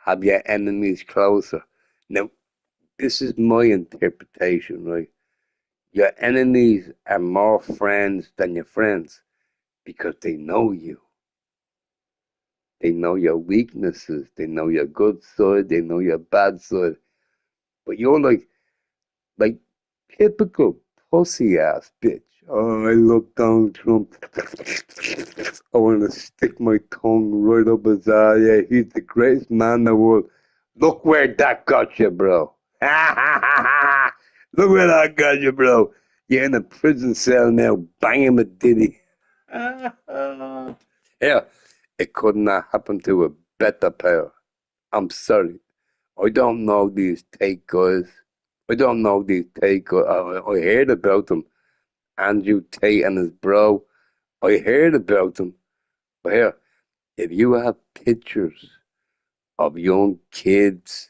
Speaker 1: have your enemies closer. Now, this is my interpretation, right? Your enemies are more friends than your friends because they know you. They know your weaknesses. They know your good side. They know your bad side. But you're like typical pussy ass bitch. Oh, I love Donald Trump. I want to stick my tongue right up his eye. Yeah, he's the greatest man in the world. Look where that got you, bro. Look where that got you, bro. You're in a prison cell now, banging a ditty. Yeah, it could not happen to a better pair. I'm sorry. I don't know these take guys. I don't know these take guys. I heard about them. Andrew Tate and his bro. I heard about them. But here, if you have pictures of young kids,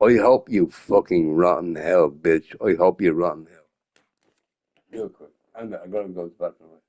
Speaker 1: I hope you fucking rotten hell, bitch. I hope you rotten hell. Real quick. I gotta go to the bathroom.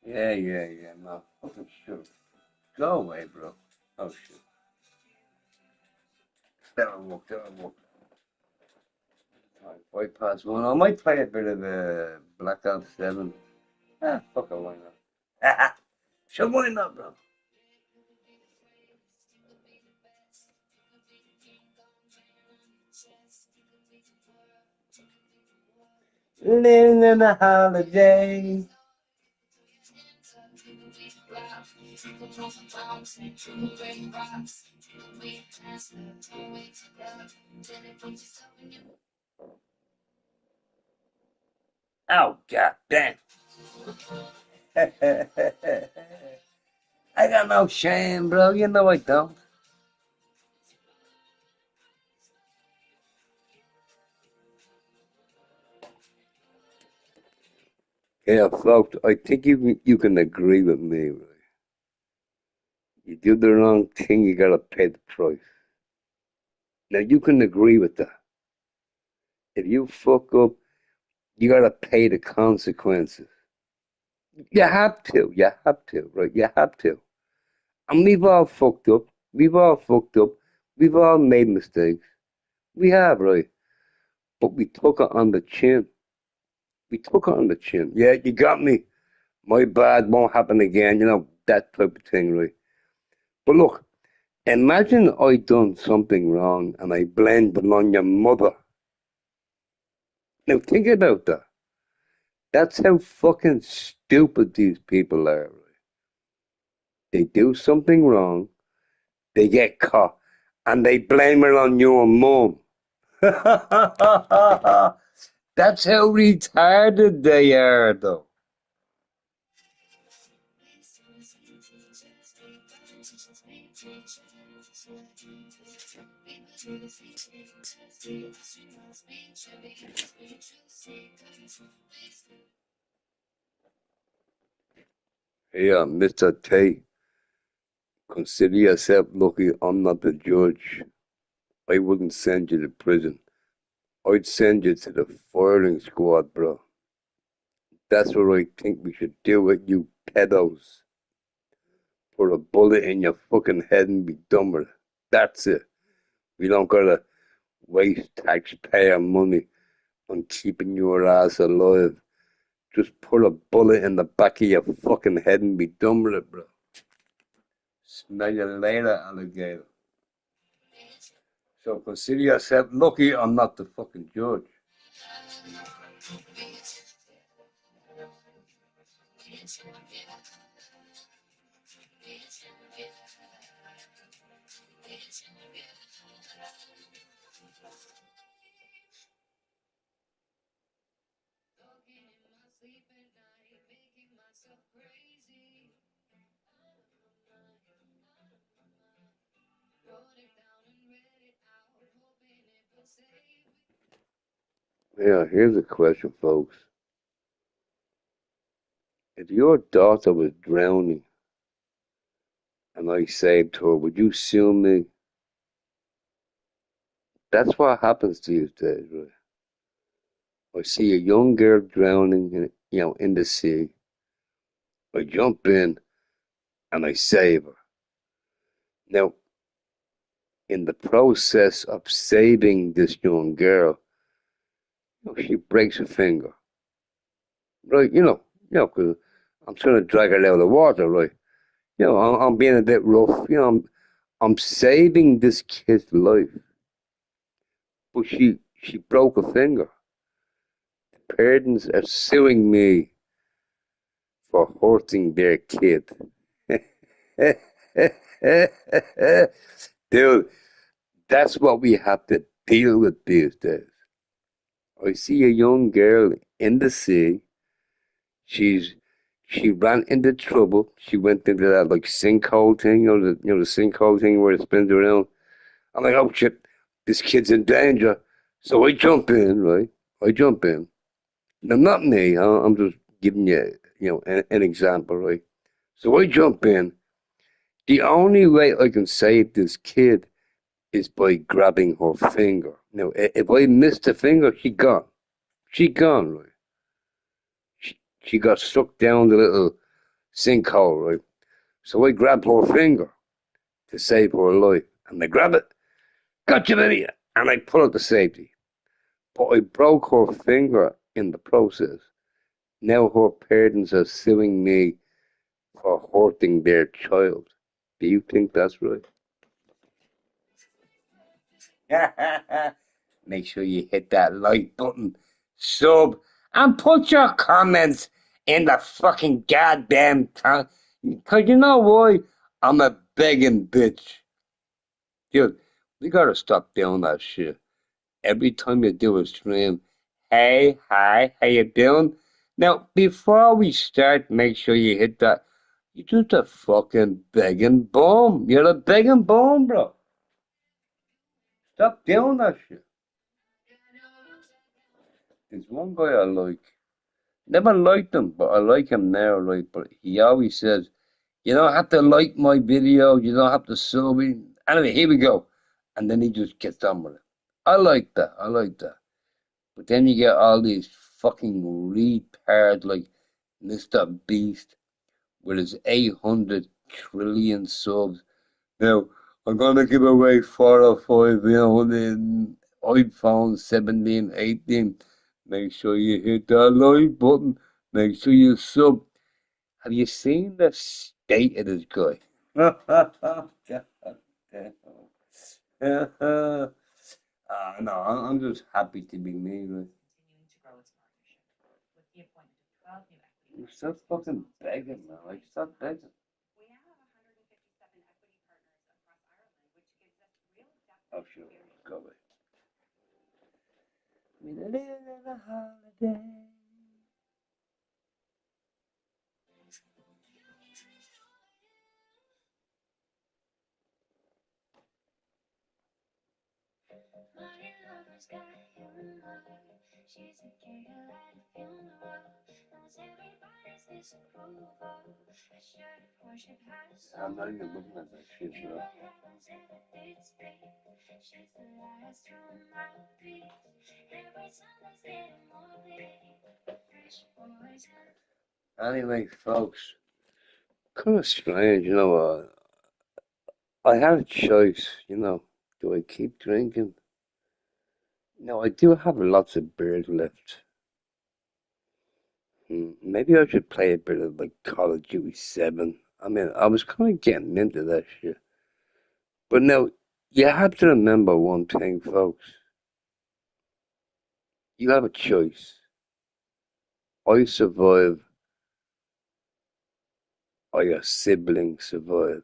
Speaker 1: Yeah, no. Fucking sure. Go away, bro. Oh, shit. That'll work. Alright, bypass one. I might play a bit of Black Ops 7. Ah, fuck it, why not? Sure, why not, bro? Living in a holiday. Oh, god damn. I got no shame, bro. You know I don't. Yeah, folks, I think you can agree with me, right? You do the wrong thing, you gotta pay the price. Now you can agree with that. If you fuck up, you gotta pay the consequences. You have to, right? You have to. And we've all fucked up. We've all fucked up. We've all made mistakes. We have, right? But we took it on the chin. We took it on the chin. Yeah, you got me. My bad won't happen again. You know, that type of thing, right? But look, imagine I done something wrong and I blamed it on your mother. Now think about that. That's how fucking stupid these people are, right? They do something wrong, they get caught, and they blame it on your mum. That's how retarded they are, though. Yeah, Mr. T, consider yourself lucky I'm not the judge. I wouldn't send you to prison. I'd send you to the firing squad, bro. That's what I think we should do with you pedos. Put a bullet in your fucking head and be done with it. That's it. We don't gotta waste taxpayer money on keeping your ass alive. Just put a bullet in the back of your fucking head and be done with it, bro. Smell you later, alligator. So consider yourself lucky I'm not the fucking judge. Yeah, here's a question, folks. If your daughter was drowning and I saved her, would you sue me? That's what happens these days, right? I see a young girl drowning, in the sea. I jump in and I save her. Now, in the process of saving this young girl, she breaks a finger, right? Because I'm trying to drag her out of the water, right? I'm being a bit rough. I'm saving this kid's life, but she broke a finger. Parents are suing me for hurting their kid. Dude, that's what we have to deal with these days. I see a young girl in the sea. She's she ran into trouble. She went into that like sinkhole thing, the sinkhole thing where it spins around. I'm like, oh shit, this kid's in danger. So I jump in, right? I jump in. Now, not me. I'm just giving you, an example, right? So I jump in. The only way I can save this kid is by grabbing her finger. Now, if I miss the finger, she gone. She gone, right? She got stuck down the little sinkhole, right? So I grab her finger to save her life. And I grab it, gotcha, baby! And I pull out the safety. But I broke her finger in the process. Now her parents are suing me for hurting their child. Do you think that's right? Make sure you hit that like button, sub, and put your comments in the fucking goddamn time. Because you know why? I'm a begging bitch. Dude, we gotta stop doing that shit. Every time you do a stream, hey, hi, how you doing? Now, before we start, make sure you hit that. You're just a fucking begging bum. You're a begging bum, bro. Stop doing that shit. There's one guy I like. Never liked him, but I like him now, right? But he always says, you don't have to like my video, you don't have to sub me. Anyway, here we go. And then he just gets on with it. I like that. I like that. But then you get all these fucking retards like Mr. Beast with his 800 trillion subs. Now, I'm gonna give away 4 or 5, in iPhone 17, 18. Make sure you hit that like button. Make sure you sub. Have you seen the state of this guy? No, I'm just happy to be me. Like. Stop fucking begging, man. Like, stop begging. Oh, sure. Go away. We live in a holiday. I'm not even looking at that shit, bro. Anyway, folks, kind of strange, I had a choice, Do I keep drinking? No, I do have lots of beers left. Maybe I should play a bit of like Call of Duty 7. I mean, I was kind of getting into that shit. But now, you have to remember one thing, folks. You have a choice. I survive, or your sibling survives.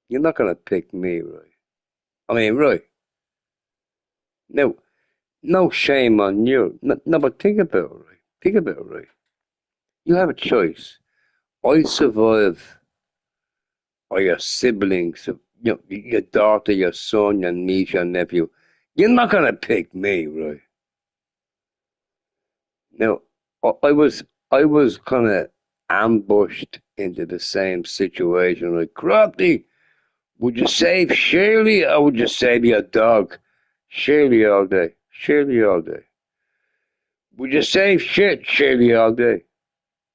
Speaker 1: You're not gonna pick me, right? I mean, right? No, no shame on you. No, but think about it, right? Think about it, right? You have a choice. I survive, or your siblings, your daughter, your son, your niece, your nephew. You're not gonna pick me, right? Now, I was kind of ambushed into the same situation. Like, Crafty, would you save Shirley or would you save your dog? Shirley all day. Shirley all day. Would you save shit, Shirley all day?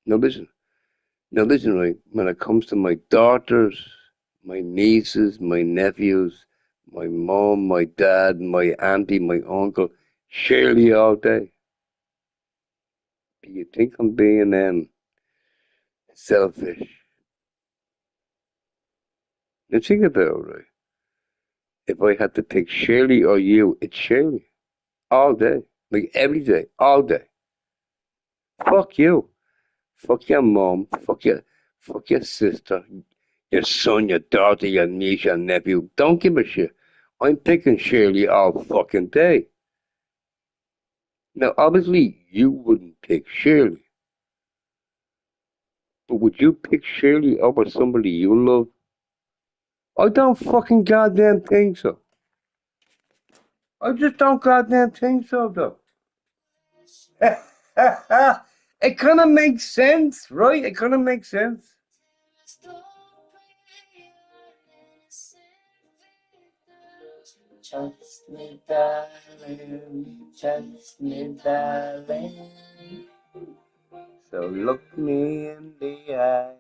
Speaker 1: Now listen. Now listen, right? When it comes to my daughters, my nieces, my nephews, my mom, my dad, my auntie, my uncle, Shirley all day. Do you think I'm being selfish? Now think about it, right? If I had to pick Shirley or you, it's Shirley. All day. Like every day. All day. Fuck you. Fuck your mom. Fuck your sister. Your son, your daughter, your niece, your nephew. Don't give a shit. I'm picking Shirley all fucking day. Now, obviously, you wouldn't pick Shirley, but would you pick Shirley over somebody you love? I don't fucking goddamn think so. I just don't goddamn think so, though. It kind of makes sense, right? It kind of makes sense. Trust me, darling. Trust me, darling. So look me in the eye.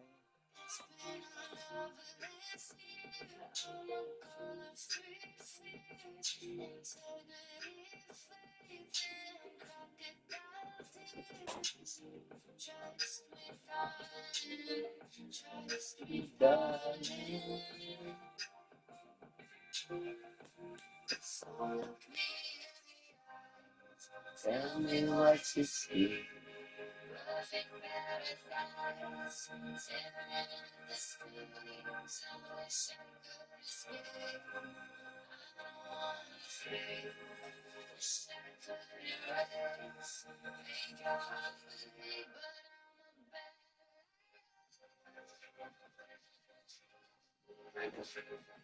Speaker 1: Darling. Tell me what you see.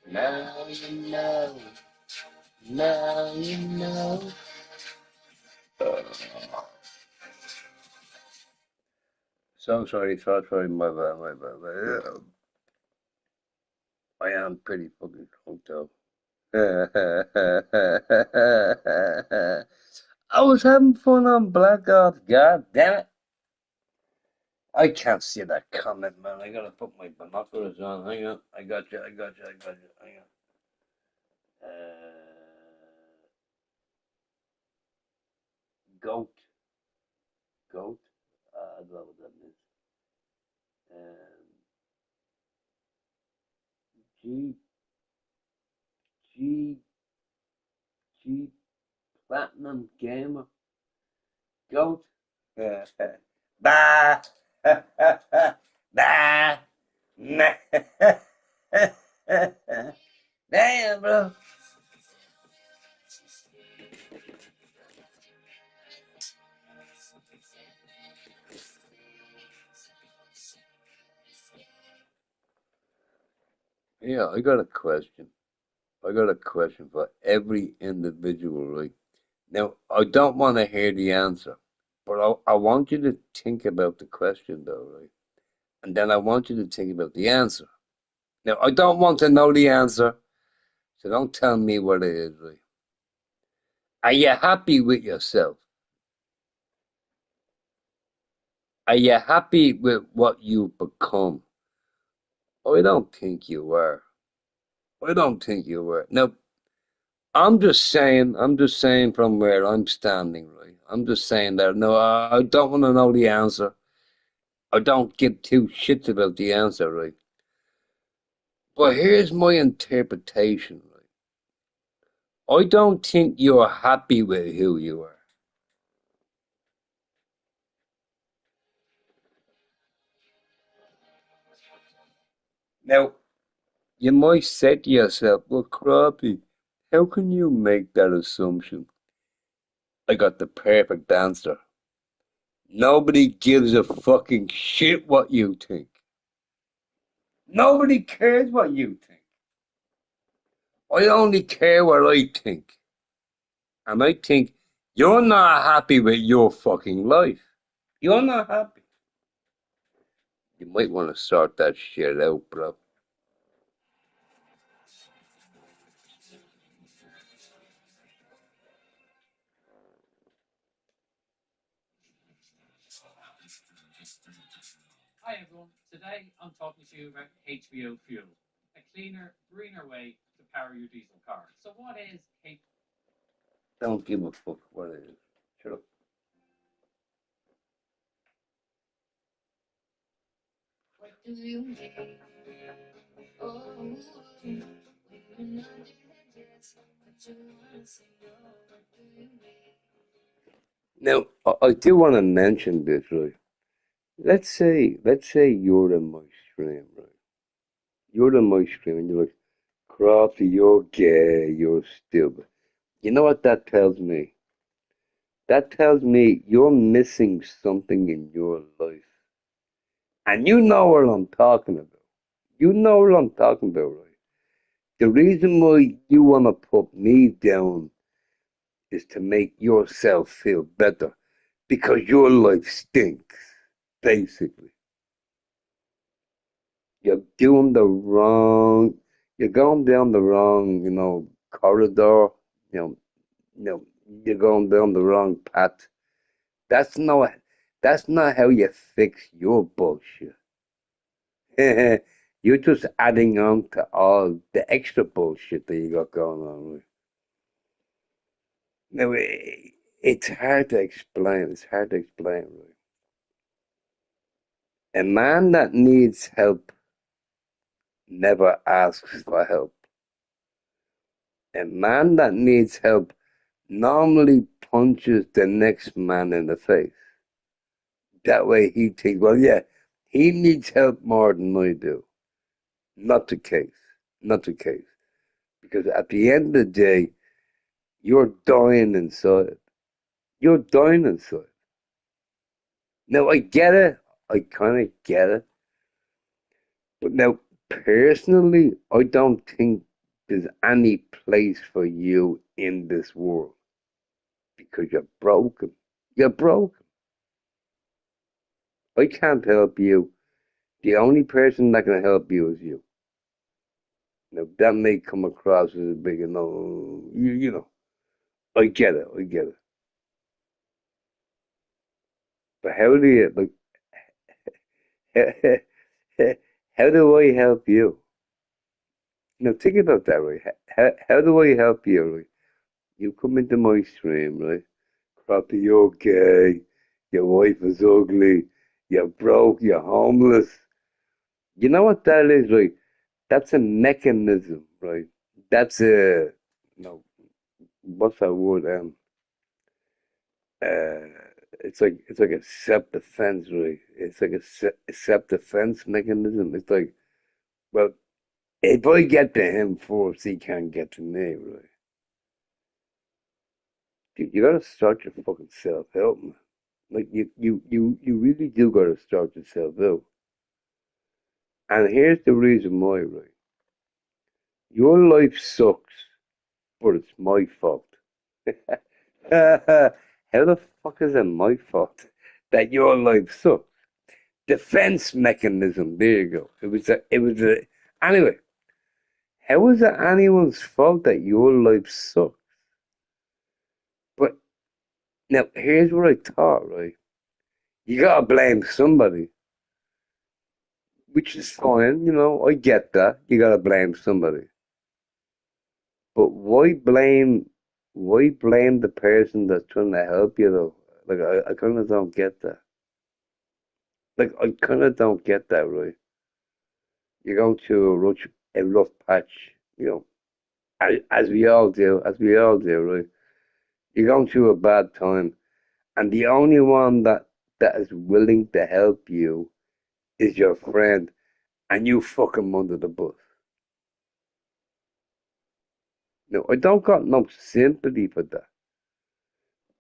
Speaker 1: Now you know. Now you know. So sorry, my bad, my bad. I am pretty fucking drunk though. I was having fun on Black Ops, god damn it. I can't see that comment, man. I gotta put my binoculars on. Hang on. I got you. Hang on. Goat. Goat. I don't know what that means. G. G. G. Platinum Gamer. Goat. Bah. Bah. Nah. Damn, bro. Yeah, I got a question. I got a question for every individual, right? Now, I don't want to hear the answer, but I want you to think about the question, though, right? And then I want you to think about the answer. Now, I don't want to know the answer, so don't tell me what it is, right? Are you happy with yourself? Are you happy with what you've become? I don't think you are. I don't think you were. Now, I'm just saying from where I'm standing, right? I'm just saying that, no, I don't want to know the answer. I don't give two shits about the answer, right? But here's my interpretation, right? I don't think you're happy with who you are. Now, you might say to yourself, well, crappy, how can you make that assumption? I got the perfect answer. Nobody gives a fucking shit what you think. Nobody cares what you think. I only care what I think. And I think you're not happy with your fucking life. You're not happy. You might want to sort that shit out, bro. Don't give a fuck what it is. Shut up. Now, I do want to mention this, right? Let's say you're in my stream, right? You're the my stream, and you're like, Crafty, you're gay, you're stupid. You know what that tells me? That tells me you're missing something in your life. And you know what I'm talking about. You know what I'm talking about, right? The reason why you want to put me down is to make yourself feel better because your life stinks, basically. You're doing the wrong, you're going down the wrong, corridor, you know, you're going down the wrong path. That's not, that's not how you fix your bullshit. You're just adding on to all the extra bullshit that you got going on. Right? Now, it's hard to explain. It's hard to explain, right? A man that needs help never asks for help. A man that needs help normally punches the next man in the face. That way he thinks, well, yeah, he needs help more than I do. Not the case. Not the case. Because at the end of the day, you're dying inside. You're dying inside. Now, I get it. I kind of get it. But now, personally, I don't think there's any place for you in this world because you're broken. You're broken. I can't help you. The only person that can help you is you. Now, that may come across as a big, I get it. I get it. But how do you, like, how do I help you? Now, think about that, right? How do I help you, right? You come into my stream, right? Crappy, you're gay. Your wife is ugly. You're broke. You're homeless. You know what that is, right? That's a mechanism, right? That's a, no, what's that word? Uh, it's like a self defense, right? It's like a self defense mechanism. It's like, well, if I get to him first, he can't get to me, right? Dude, you gotta start your fucking self help, man. Like you really do gotta start yourself out. And here's the reason why, right? Your life sucks, but it's my fault. How the fuck is it my fault that your life sucks? Defense mechanism. There you go. It was a. Anyway, how is it anyone's fault that your life sucks? But now here's what I thought, right? You gotta blame somebody, which is fine. I get that. You gotta blame somebody. But why blame the person that's trying to help you though? Like I kind of don't get that. Like I kind of don't get that, right? You're going through a rough patch, as we all do, right? You're going through a bad time, and the only one that is willing to help you is your friend, and you fuck him under the bus. No, I don't got no sympathy for that.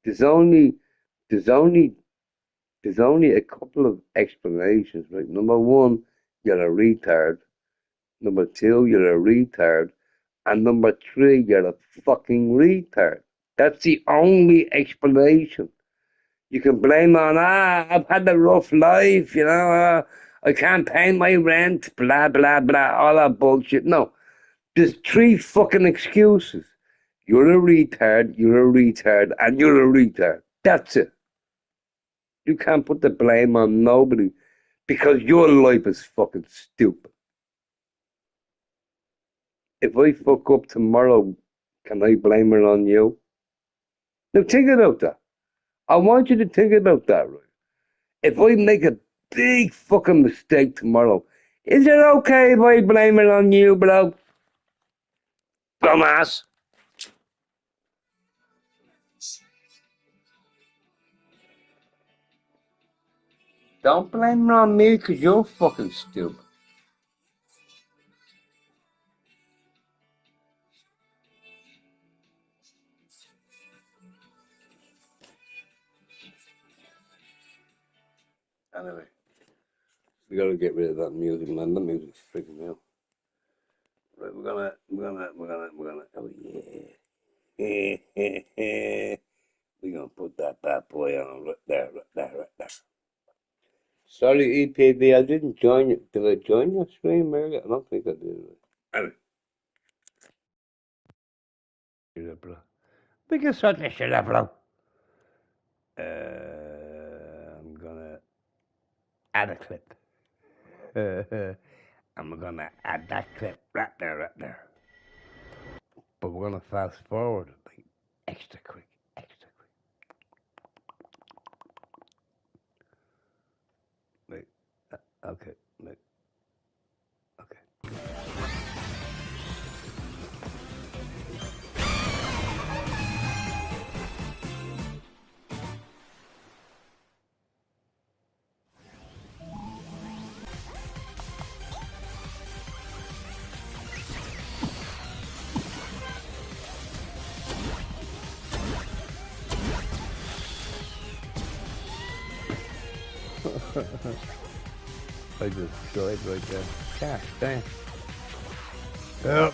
Speaker 1: There's only, there's only, there's only a couple of explanations, right? Number one, you're a retard. Number two, you're a retard. And number three, you're a fucking retard. That's the only explanation. You can blame on, I've had a rough life, I can't pay my rent, blah, blah, blah, all that bullshit. No, there's three fucking excuses. You're a retard, you're a retard, and you're a retard. That's it. You can't put the blame on nobody because your life is fucking stupid. If I fuck up tomorrow, can I blame it on you? Now think about that. I want you to think about that, right? If I make a big fucking mistake tomorrow, is it okay if I blame it on you, bro? Dumbass. Don't blame it on me because you're fucking stupid. Anyway, we gotta get rid of that music, man. That music's freaking me out. Right, oh yeah. We're gonna put that bad boy on right there, right there, right there. Sorry, EPV, I didn't join you. Did I join your stream earlier? I don't think I did. Anyway, shut up, bro. We can start to shut up, bro. I'm gonna add a clip. I'm gonna add that clip right there, right there. But we're gonna fast forward, like extra quick, extra quick. Like, okay, like, okay. I just died right there. Gosh, dang. Yep.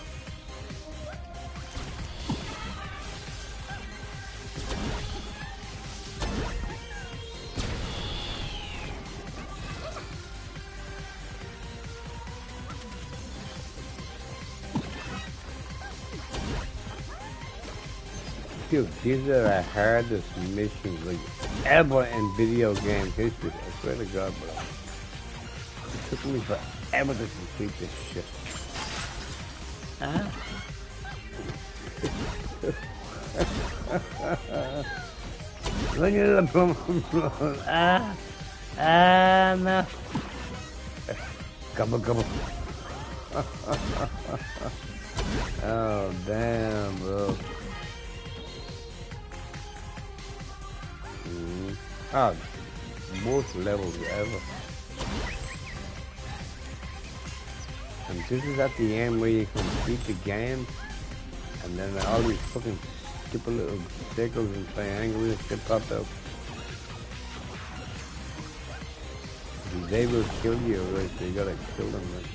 Speaker 1: Dude, these are the hardest missions like ever in video game history. I swear to God, bro. It took me forever to complete this shit. Look at the plum. No. Gobble, gobble. Oh, damn, bro. Oh, worst levels ever. And this is at the end where you complete the game, and then all these fucking stupid little circles and triangles and shit pop out. They will kill you, right? So you gotta kill them, right?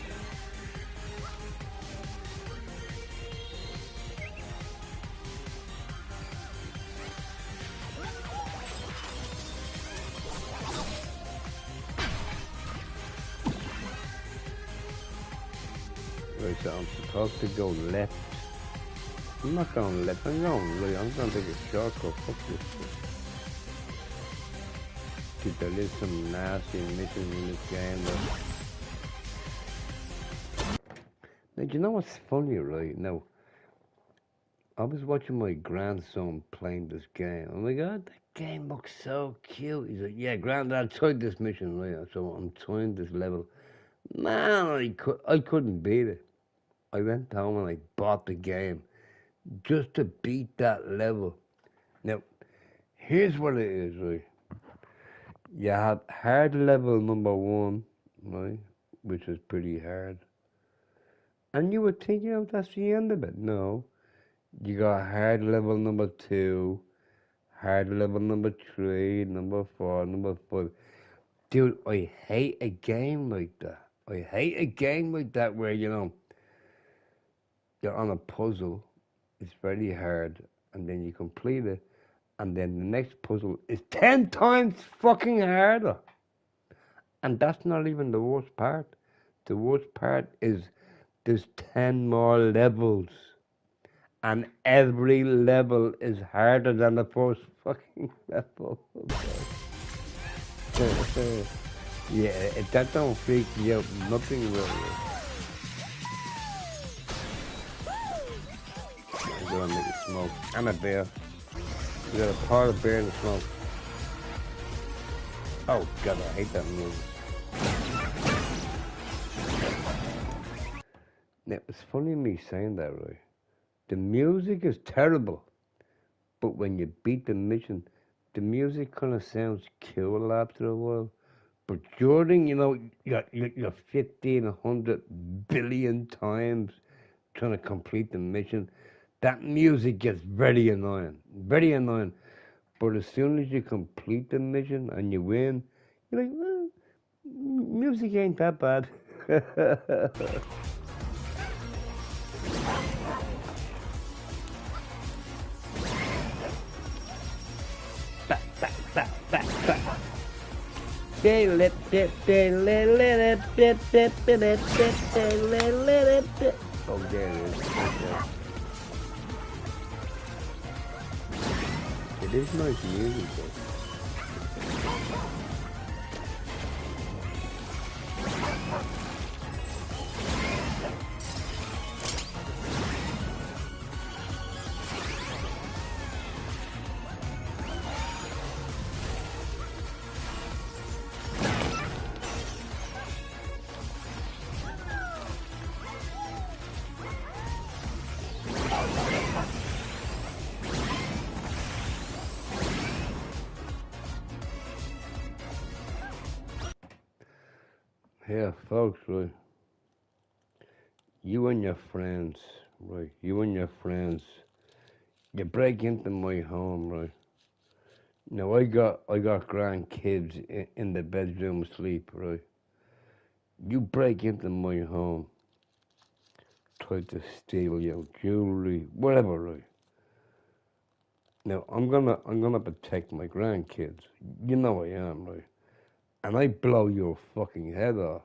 Speaker 1: Right, so I'm supposed to go left. I'm not going left, I'm going right. I'm gonna take a shortcut. Fuck this shit. Dude, there is some nasty missions in this game, though. Now, do you know what's funny, right? Now, I was watching my grandson playing this game. Oh my God, that game looks so cute. He's like, yeah, granddad, I tried this mission, right? So I'm trying this level. Man, I couldn't beat it. I went home and I bought the game just to beat that level. Now, here's what it is, right? You have hard level number 1, right? Which is pretty hard. And you would think, that's the end of it. No. You got hard level number 2, hard level number 3, number 4, number 5. Dude, I hate a game like that. I hate a game like that where, you're on a puzzle. It's very hard. And then you complete it. And then the next puzzle is 10 times fucking harder. And that's not even the worst part. The worst part is there's 10 more levels. And every level is harder than the first fucking level. Yeah, if that don't freak you out, nothing will. I'm gonna make it smoke. And a bear. We got a pot of bear in the smoke. Oh God, I hate that music. Now, it's funny me saying that, right? The music is terrible, but when you beat the mission, the music kind of sounds cool after a while. But during, you're 1,500 billion times trying to complete the mission, that music gets very annoying. Very annoying. But as soon as you complete the mission and you win, you're like, Music ain't that bad. Oh, there it is. Okay. It is nice music, though. Yeah, folks, right? You and your friends, right? You and your friends, you break into my home, right? Now I got grandkids in the bedroom asleep, right? You break into my home, try to steal your jewelry, whatever, right? Now I'm gonna protect my grandkids. You know I am, right? And I blow your fucking head off.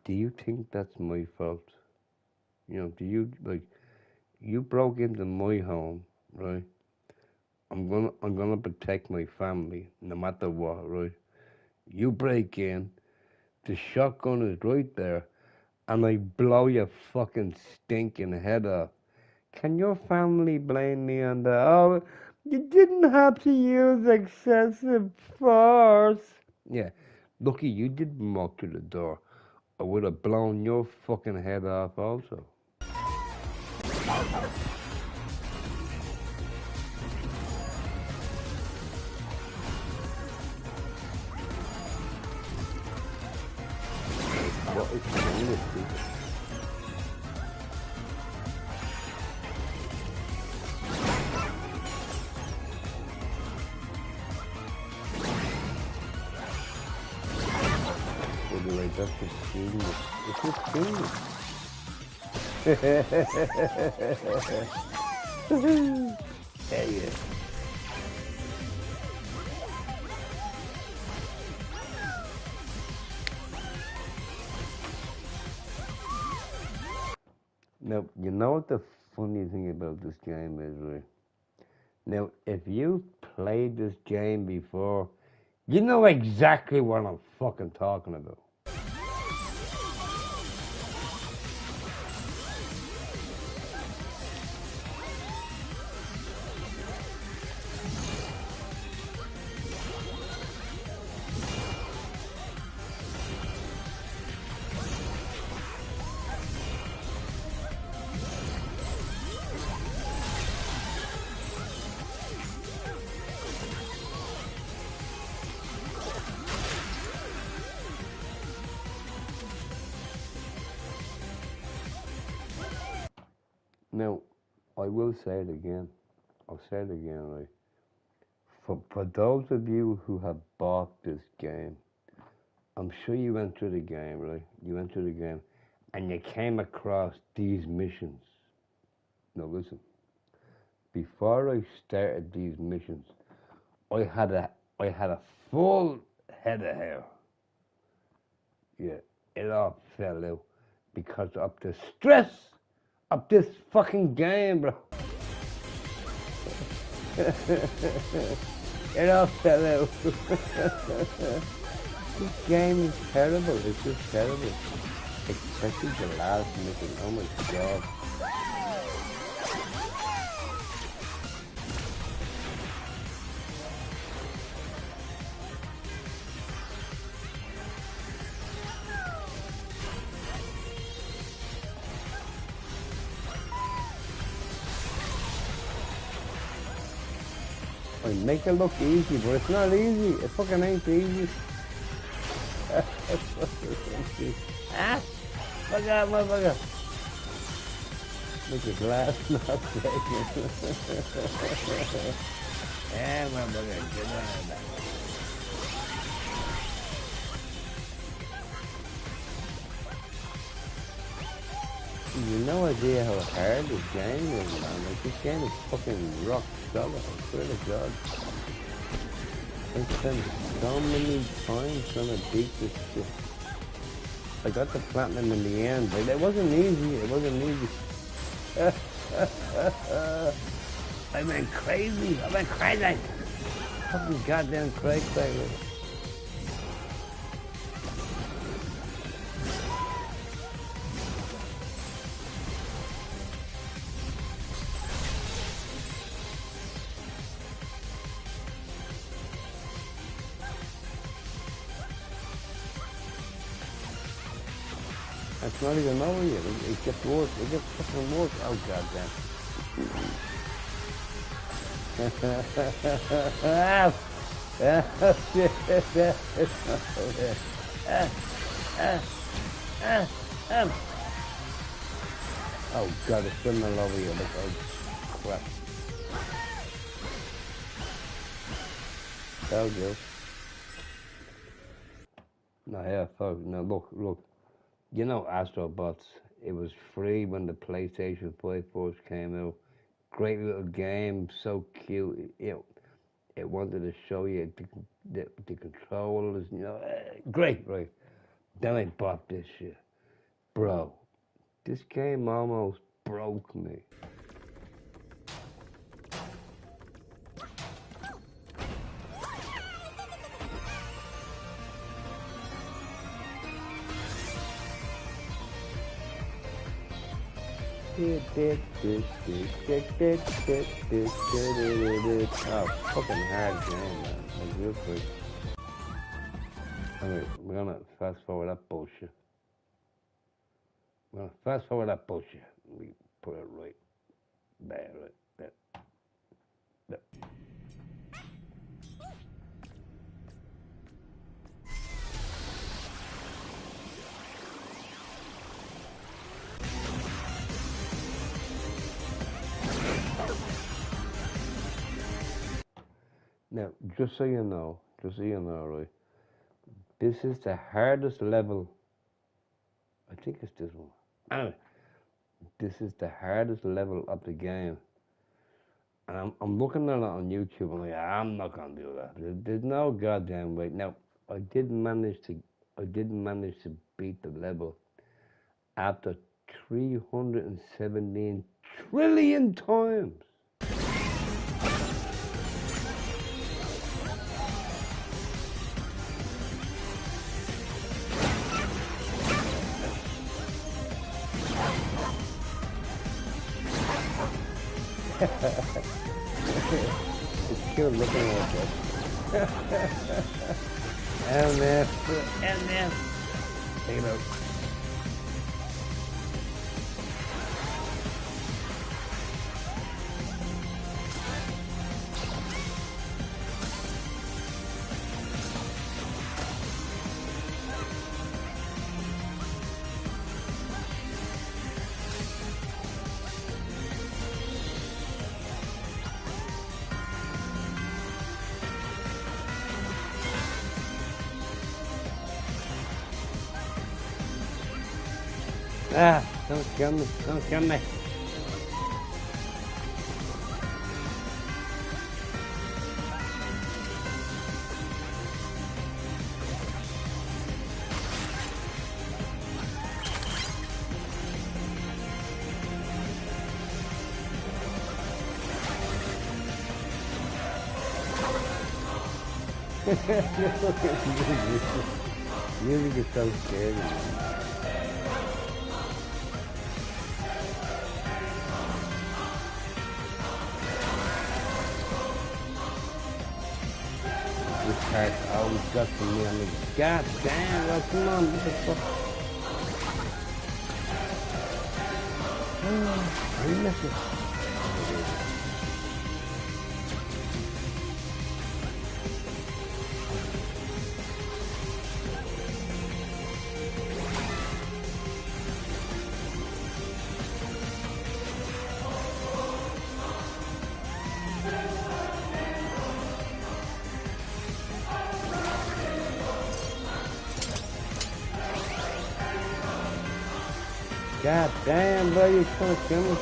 Speaker 1: Do you think that's my fault? You know, do you like you broke into my home, right? I'm gonna protect my family no matter what, right? You break in, the shotgun is right there, and I blow your fucking stinking head off. Can your family blame me on that? Oh, you didn't have to use excessive force. Yeah, lucky you didn't walk through the door. I would have blown your fucking head off also. What is wrong with people? They'll be like, that's just genius. It's just genius. Yeah, yeah. Now, you know what the funny thing about this game is, right? Now, if you played this game before, you know exactly what I'm fucking talking about. Now, I will say it again. I'll say it again, right? For those of you who have bought this game, I'm sure you went through the game, right? You went through the game and you came across these missions. Now listen, before I started these missions, I had a I had a full head of hair. Yeah, it all fell out because of the stress of this fucking game, bro. It all fell out. This game is terrible. It's just terrible. Especially the last mission. Oh my god. I make it look easy, but it's not easy. It fucking ain't easy. Ah! Fuck out, motherfucker. Make the glass not breaking. Yeah, motherfucker, get on that. You no idea how hard this game is, man. Like, this game is fucking rock solid, I swear to God. I spent so many times trying to beat this shit. I got the platinum in the end, but it wasn't easy. It wasn't easy. I went crazy. I went crazy. Fucking goddamn crazy. It's not even over yet. It gets worse. It gets fucking worse. Oh, goddamn. Oh, God, it's still not over yet. Like, oh, crap. That'll do. No, yeah, fuck. No, look. You know Astrobots, it was free when the PlayStation 5 first came out. Great little game, so cute. It wanted to show you the controllers, great, right? Then I bought this shit. Bro, this game almost broke me. Oh, fucking hard game, man. Like, real quick. Alright, we're gonna fast forward that bullshit. We're gonna fast forward that bullshit. We put it right there, right there. There. Now, just so you know, right, this is the hardest level. I think it's this one. Anyway, this is the hardest level of the game. And I'm looking at it on YouTube, and I'm not gonna do that. There's no goddamn way. Now, I did manage to beat the level after 317 trillion times. It's cute looking like it. And take it out. Don't kill me, don't kill me. Music is so scary, man. This part always got to me. I'm like, God damn, well, come on, what the fuck? I miss it. God damn, bro, you're trying to kill me.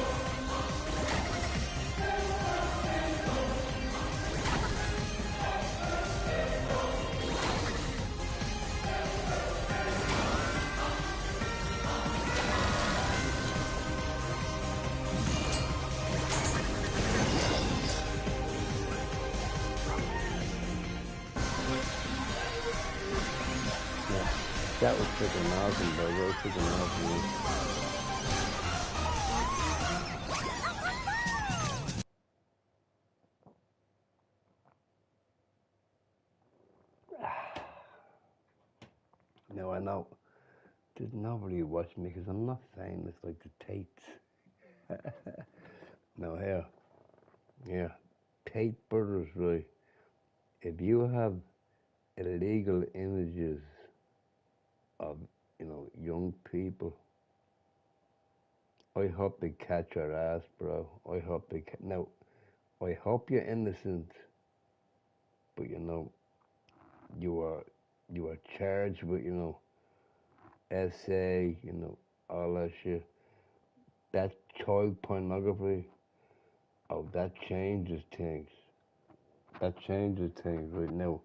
Speaker 1: That was freaking awesome, bro. That was freaking awesome. Now I know there's nobody watching me because I'm not famous like the Tates. No, yeah, Tate Brothers, right? If you have illegal images of, young people, I hope they catch your ass, bro. I hope they now. I hope you're innocent, but you are charged with SA, all that shit. That child pornography. Oh, that changes things. That changes things right now.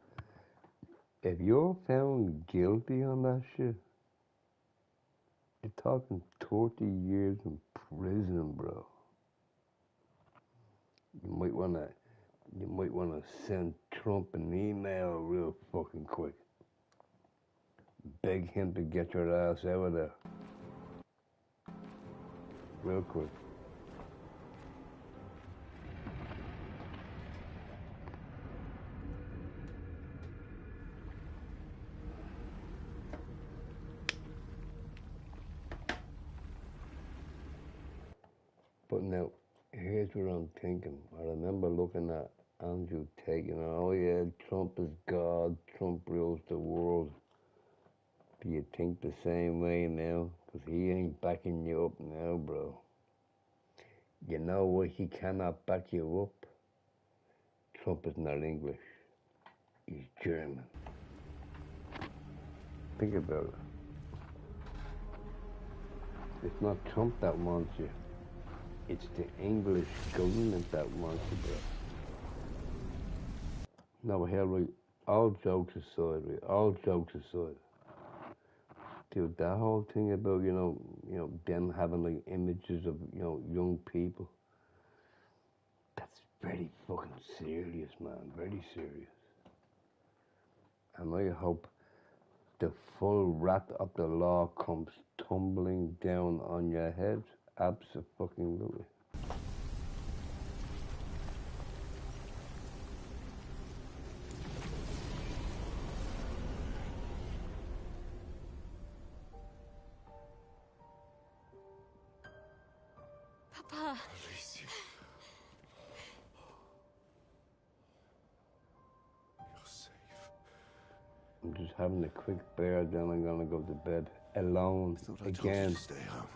Speaker 1: If you're found guilty on that shit, you're talking 30 years in prison, bro. You might wanna send Trump an email real fucking quick. Beg him to get your ass out of there. Real quick. But now, here's what I'm thinking. I remember looking at Andrew Tate, oh yeah, Trump is God, Trump rules the world. Do you think the same way now? Because he ain't backing you up now, bro. You know what? He cannot back you up. Trump is not English. He's German. Think about it. It's not Trump that wants you. It's the English government that wants you, bro. No, hell, right. All jokes aside, right? All jokes aside. Dude, that whole thing about, them having like images of, young people. That's very fucking serious, man. Very serious. And I hope the full wrath of the law comes tumbling down on your head. Absolutely.
Speaker 2: Papa.
Speaker 3: Alicia. You're safe.
Speaker 1: I'm just having a quick bear, then I'm gonna go to bed alone
Speaker 3: I told you
Speaker 1: again.
Speaker 3: to stay home.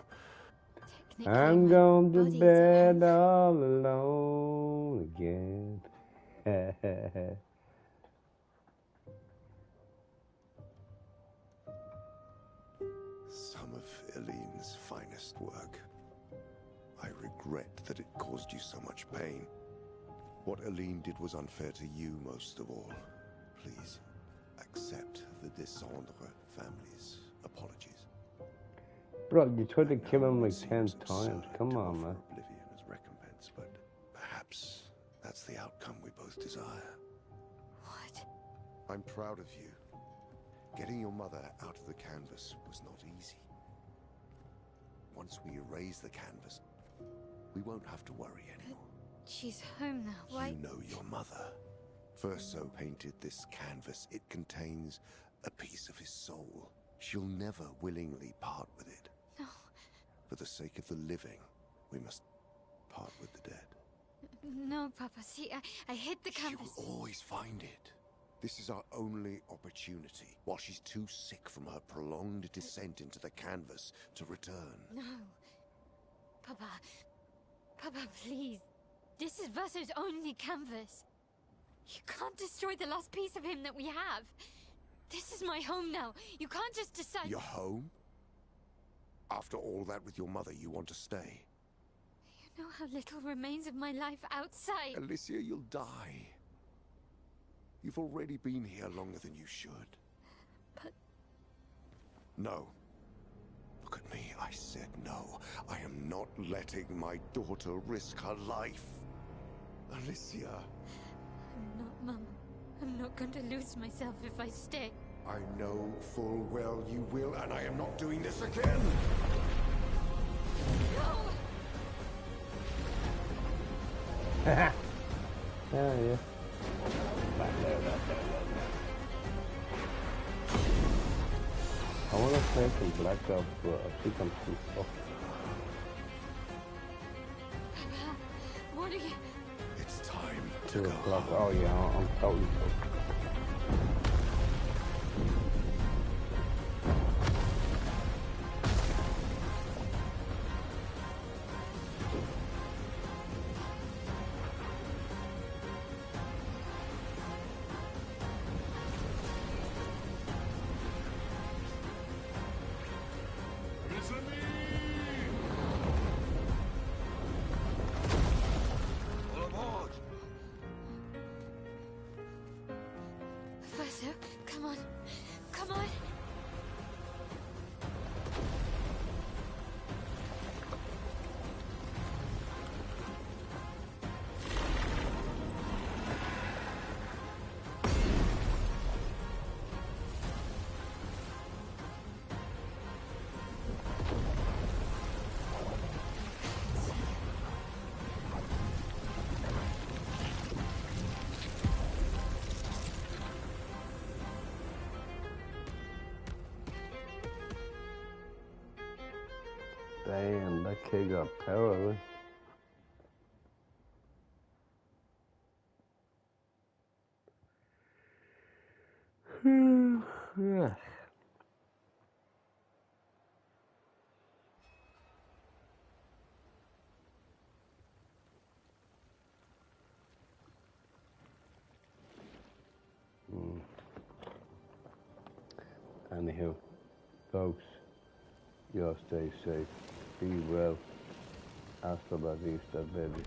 Speaker 1: I'm going to bed all alone again.
Speaker 3: Some of Eileen's finest work. I regret that it caused you so much pain. What Eileen did was unfair to you most of all. Please, accept the Descendre family's apologies.
Speaker 1: Bro, you tried to kill him like 10 times. Come on, man.
Speaker 3: Oblivion as recompense, but perhaps that's the outcome we both desire.
Speaker 2: What?
Speaker 3: I'm proud of you. Getting your mother out of the canvas was not easy. Once we erase the canvas, we won't have to worry anymore.
Speaker 2: She's home now. Why?
Speaker 3: You know your mother. Verso painted this canvas. It contains a piece of his soul. She'll never willingly part with it.
Speaker 2: No.
Speaker 3: For the sake of the living, we must part with the dead.
Speaker 2: No, Papa. See, I hid the canvas.
Speaker 3: She will always find it. This is our only opportunity, while she's too sick from her prolonged descent into the canvas to return.
Speaker 2: No. Papa. Papa, please. This is Verso's only canvas. You can't destroy the last piece of him that we have. This is my home now. You can't just decide...
Speaker 3: Your home? After all that with your mother, you want to stay?
Speaker 2: You know how little remains of my life outside.
Speaker 3: Alicia, you'll die. You've already been here longer than you should.
Speaker 2: But...
Speaker 3: No. Look at me, I said no. I am not letting my daughter risk her life. Alicia.
Speaker 2: I'm not, Mum. I'm not going to lose myself if I stay.
Speaker 3: I know full well you will, and I am not doing this again!
Speaker 2: No!
Speaker 1: Yeah, yeah. Back there. I want to play some Black Ops, but I think I'm too soft.
Speaker 2: What are you...
Speaker 3: It's time to
Speaker 1: 2
Speaker 3: go
Speaker 1: o'clock.
Speaker 3: home.
Speaker 1: Oh yeah, I'm totally soft.
Speaker 2: Vaso, come on. Come on.
Speaker 1: Damn, that kid got power. Yeah. Anyhow, folks, y'all stay safe. Be well. Hasta la vista, baby.